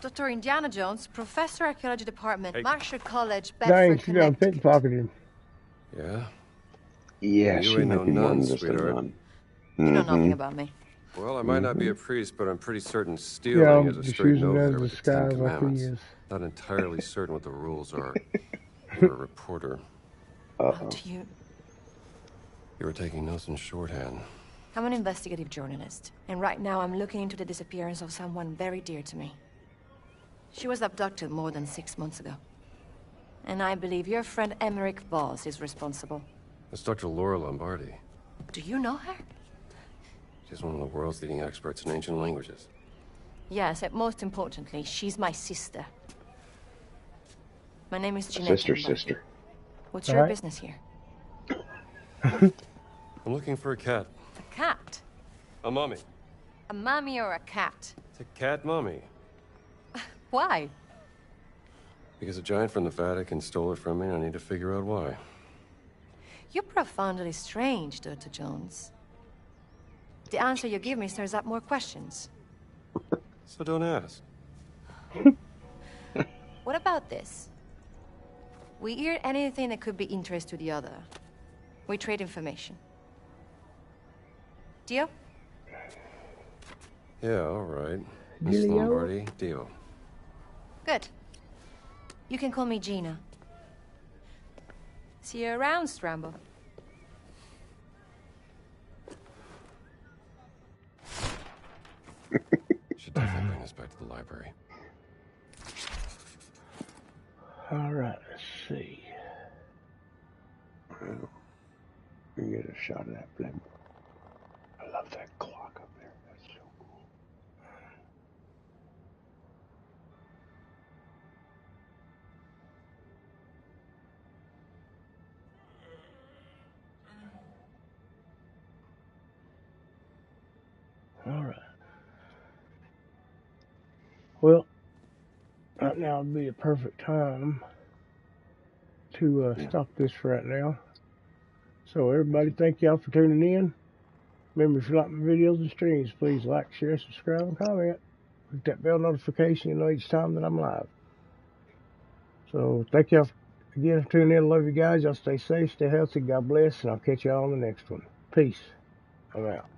Speaker 8: Dr. Indiana Jones, Professor Archaeology Department,
Speaker 2: Hey.
Speaker 8: Marshall College,
Speaker 1: Dang,
Speaker 8: Bedford,
Speaker 1: she done
Speaker 8: Connecticut.
Speaker 1: pickpocketed him.
Speaker 2: Yeah?
Speaker 6: Yeah,
Speaker 2: You
Speaker 6: she
Speaker 2: ain't
Speaker 6: might
Speaker 2: no
Speaker 6: be more
Speaker 2: nun,
Speaker 6: than just a
Speaker 2: sweetheart.
Speaker 6: nun.
Speaker 8: You know
Speaker 6: Mhm.
Speaker 8: nothing about me.
Speaker 2: Well, I might not be a priest, but I'm pretty certain
Speaker 1: Yeah,
Speaker 2: stealing is a
Speaker 1: just
Speaker 2: straight
Speaker 1: using
Speaker 2: no
Speaker 1: that
Speaker 2: hitter
Speaker 1: as a
Speaker 2: with the Ten
Speaker 1: disguise like he
Speaker 2: Commandments.
Speaker 1: is.
Speaker 2: Not entirely certain what the rules are. You're a reporter.
Speaker 8: How
Speaker 6: Uh-oh.
Speaker 8: do you...
Speaker 2: You were taking notes in shorthand.
Speaker 8: I'm an investigative journalist, and right now I'm looking into the disappearance of someone very dear to me. She was abducted more than 6 months ago. And I believe your friend Emmerich Voss is responsible.
Speaker 2: That's Dr. Laura Lombardi.
Speaker 8: Do you know her?
Speaker 2: She's one of the world's leading experts in ancient languages.
Speaker 8: Yes, and most importantly, she's my sister. My name is Jeanette.
Speaker 6: Sister,
Speaker 8: Lombardi.
Speaker 6: sister.
Speaker 8: What's your
Speaker 1: Alright.
Speaker 8: business here?
Speaker 2: I'm looking for a cat.
Speaker 8: A cat?
Speaker 2: A mummy.
Speaker 8: A mommy or a cat?
Speaker 2: It's a cat mummy.
Speaker 8: Why?
Speaker 2: Because a giant from the Vatican stole it from me, and I need to figure out why.
Speaker 8: You're profoundly strange, Dr. Jones. The answer you give me stirs up more questions.
Speaker 2: So don't ask.
Speaker 8: What about this? We hear anything that could be interest to the other. We trade information. Deal?
Speaker 2: Yeah, all right. Miss
Speaker 1: Dealio?
Speaker 2: Lombardi, deal.
Speaker 8: Good. You can call me Gina. See you around, Strambo.
Speaker 2: Should definitely bring this back to the library.
Speaker 1: Alright, let's see.
Speaker 6: Well, we get a shot of that blimp. I love that clock up there. That's so cool.
Speaker 1: Alright. Well, right now would be a perfect time to stop this right now. So everybody, thank y'all for tuning in. Remember, if you like my videos and streams, please like, share, subscribe, and comment. Click that bell notification, you know, each time that I'm live. So thank y'all again for tuning in. Love you guys. Y'all stay safe, stay healthy. God bless, and I'll catch y'all on the next one. Peace. I'm out.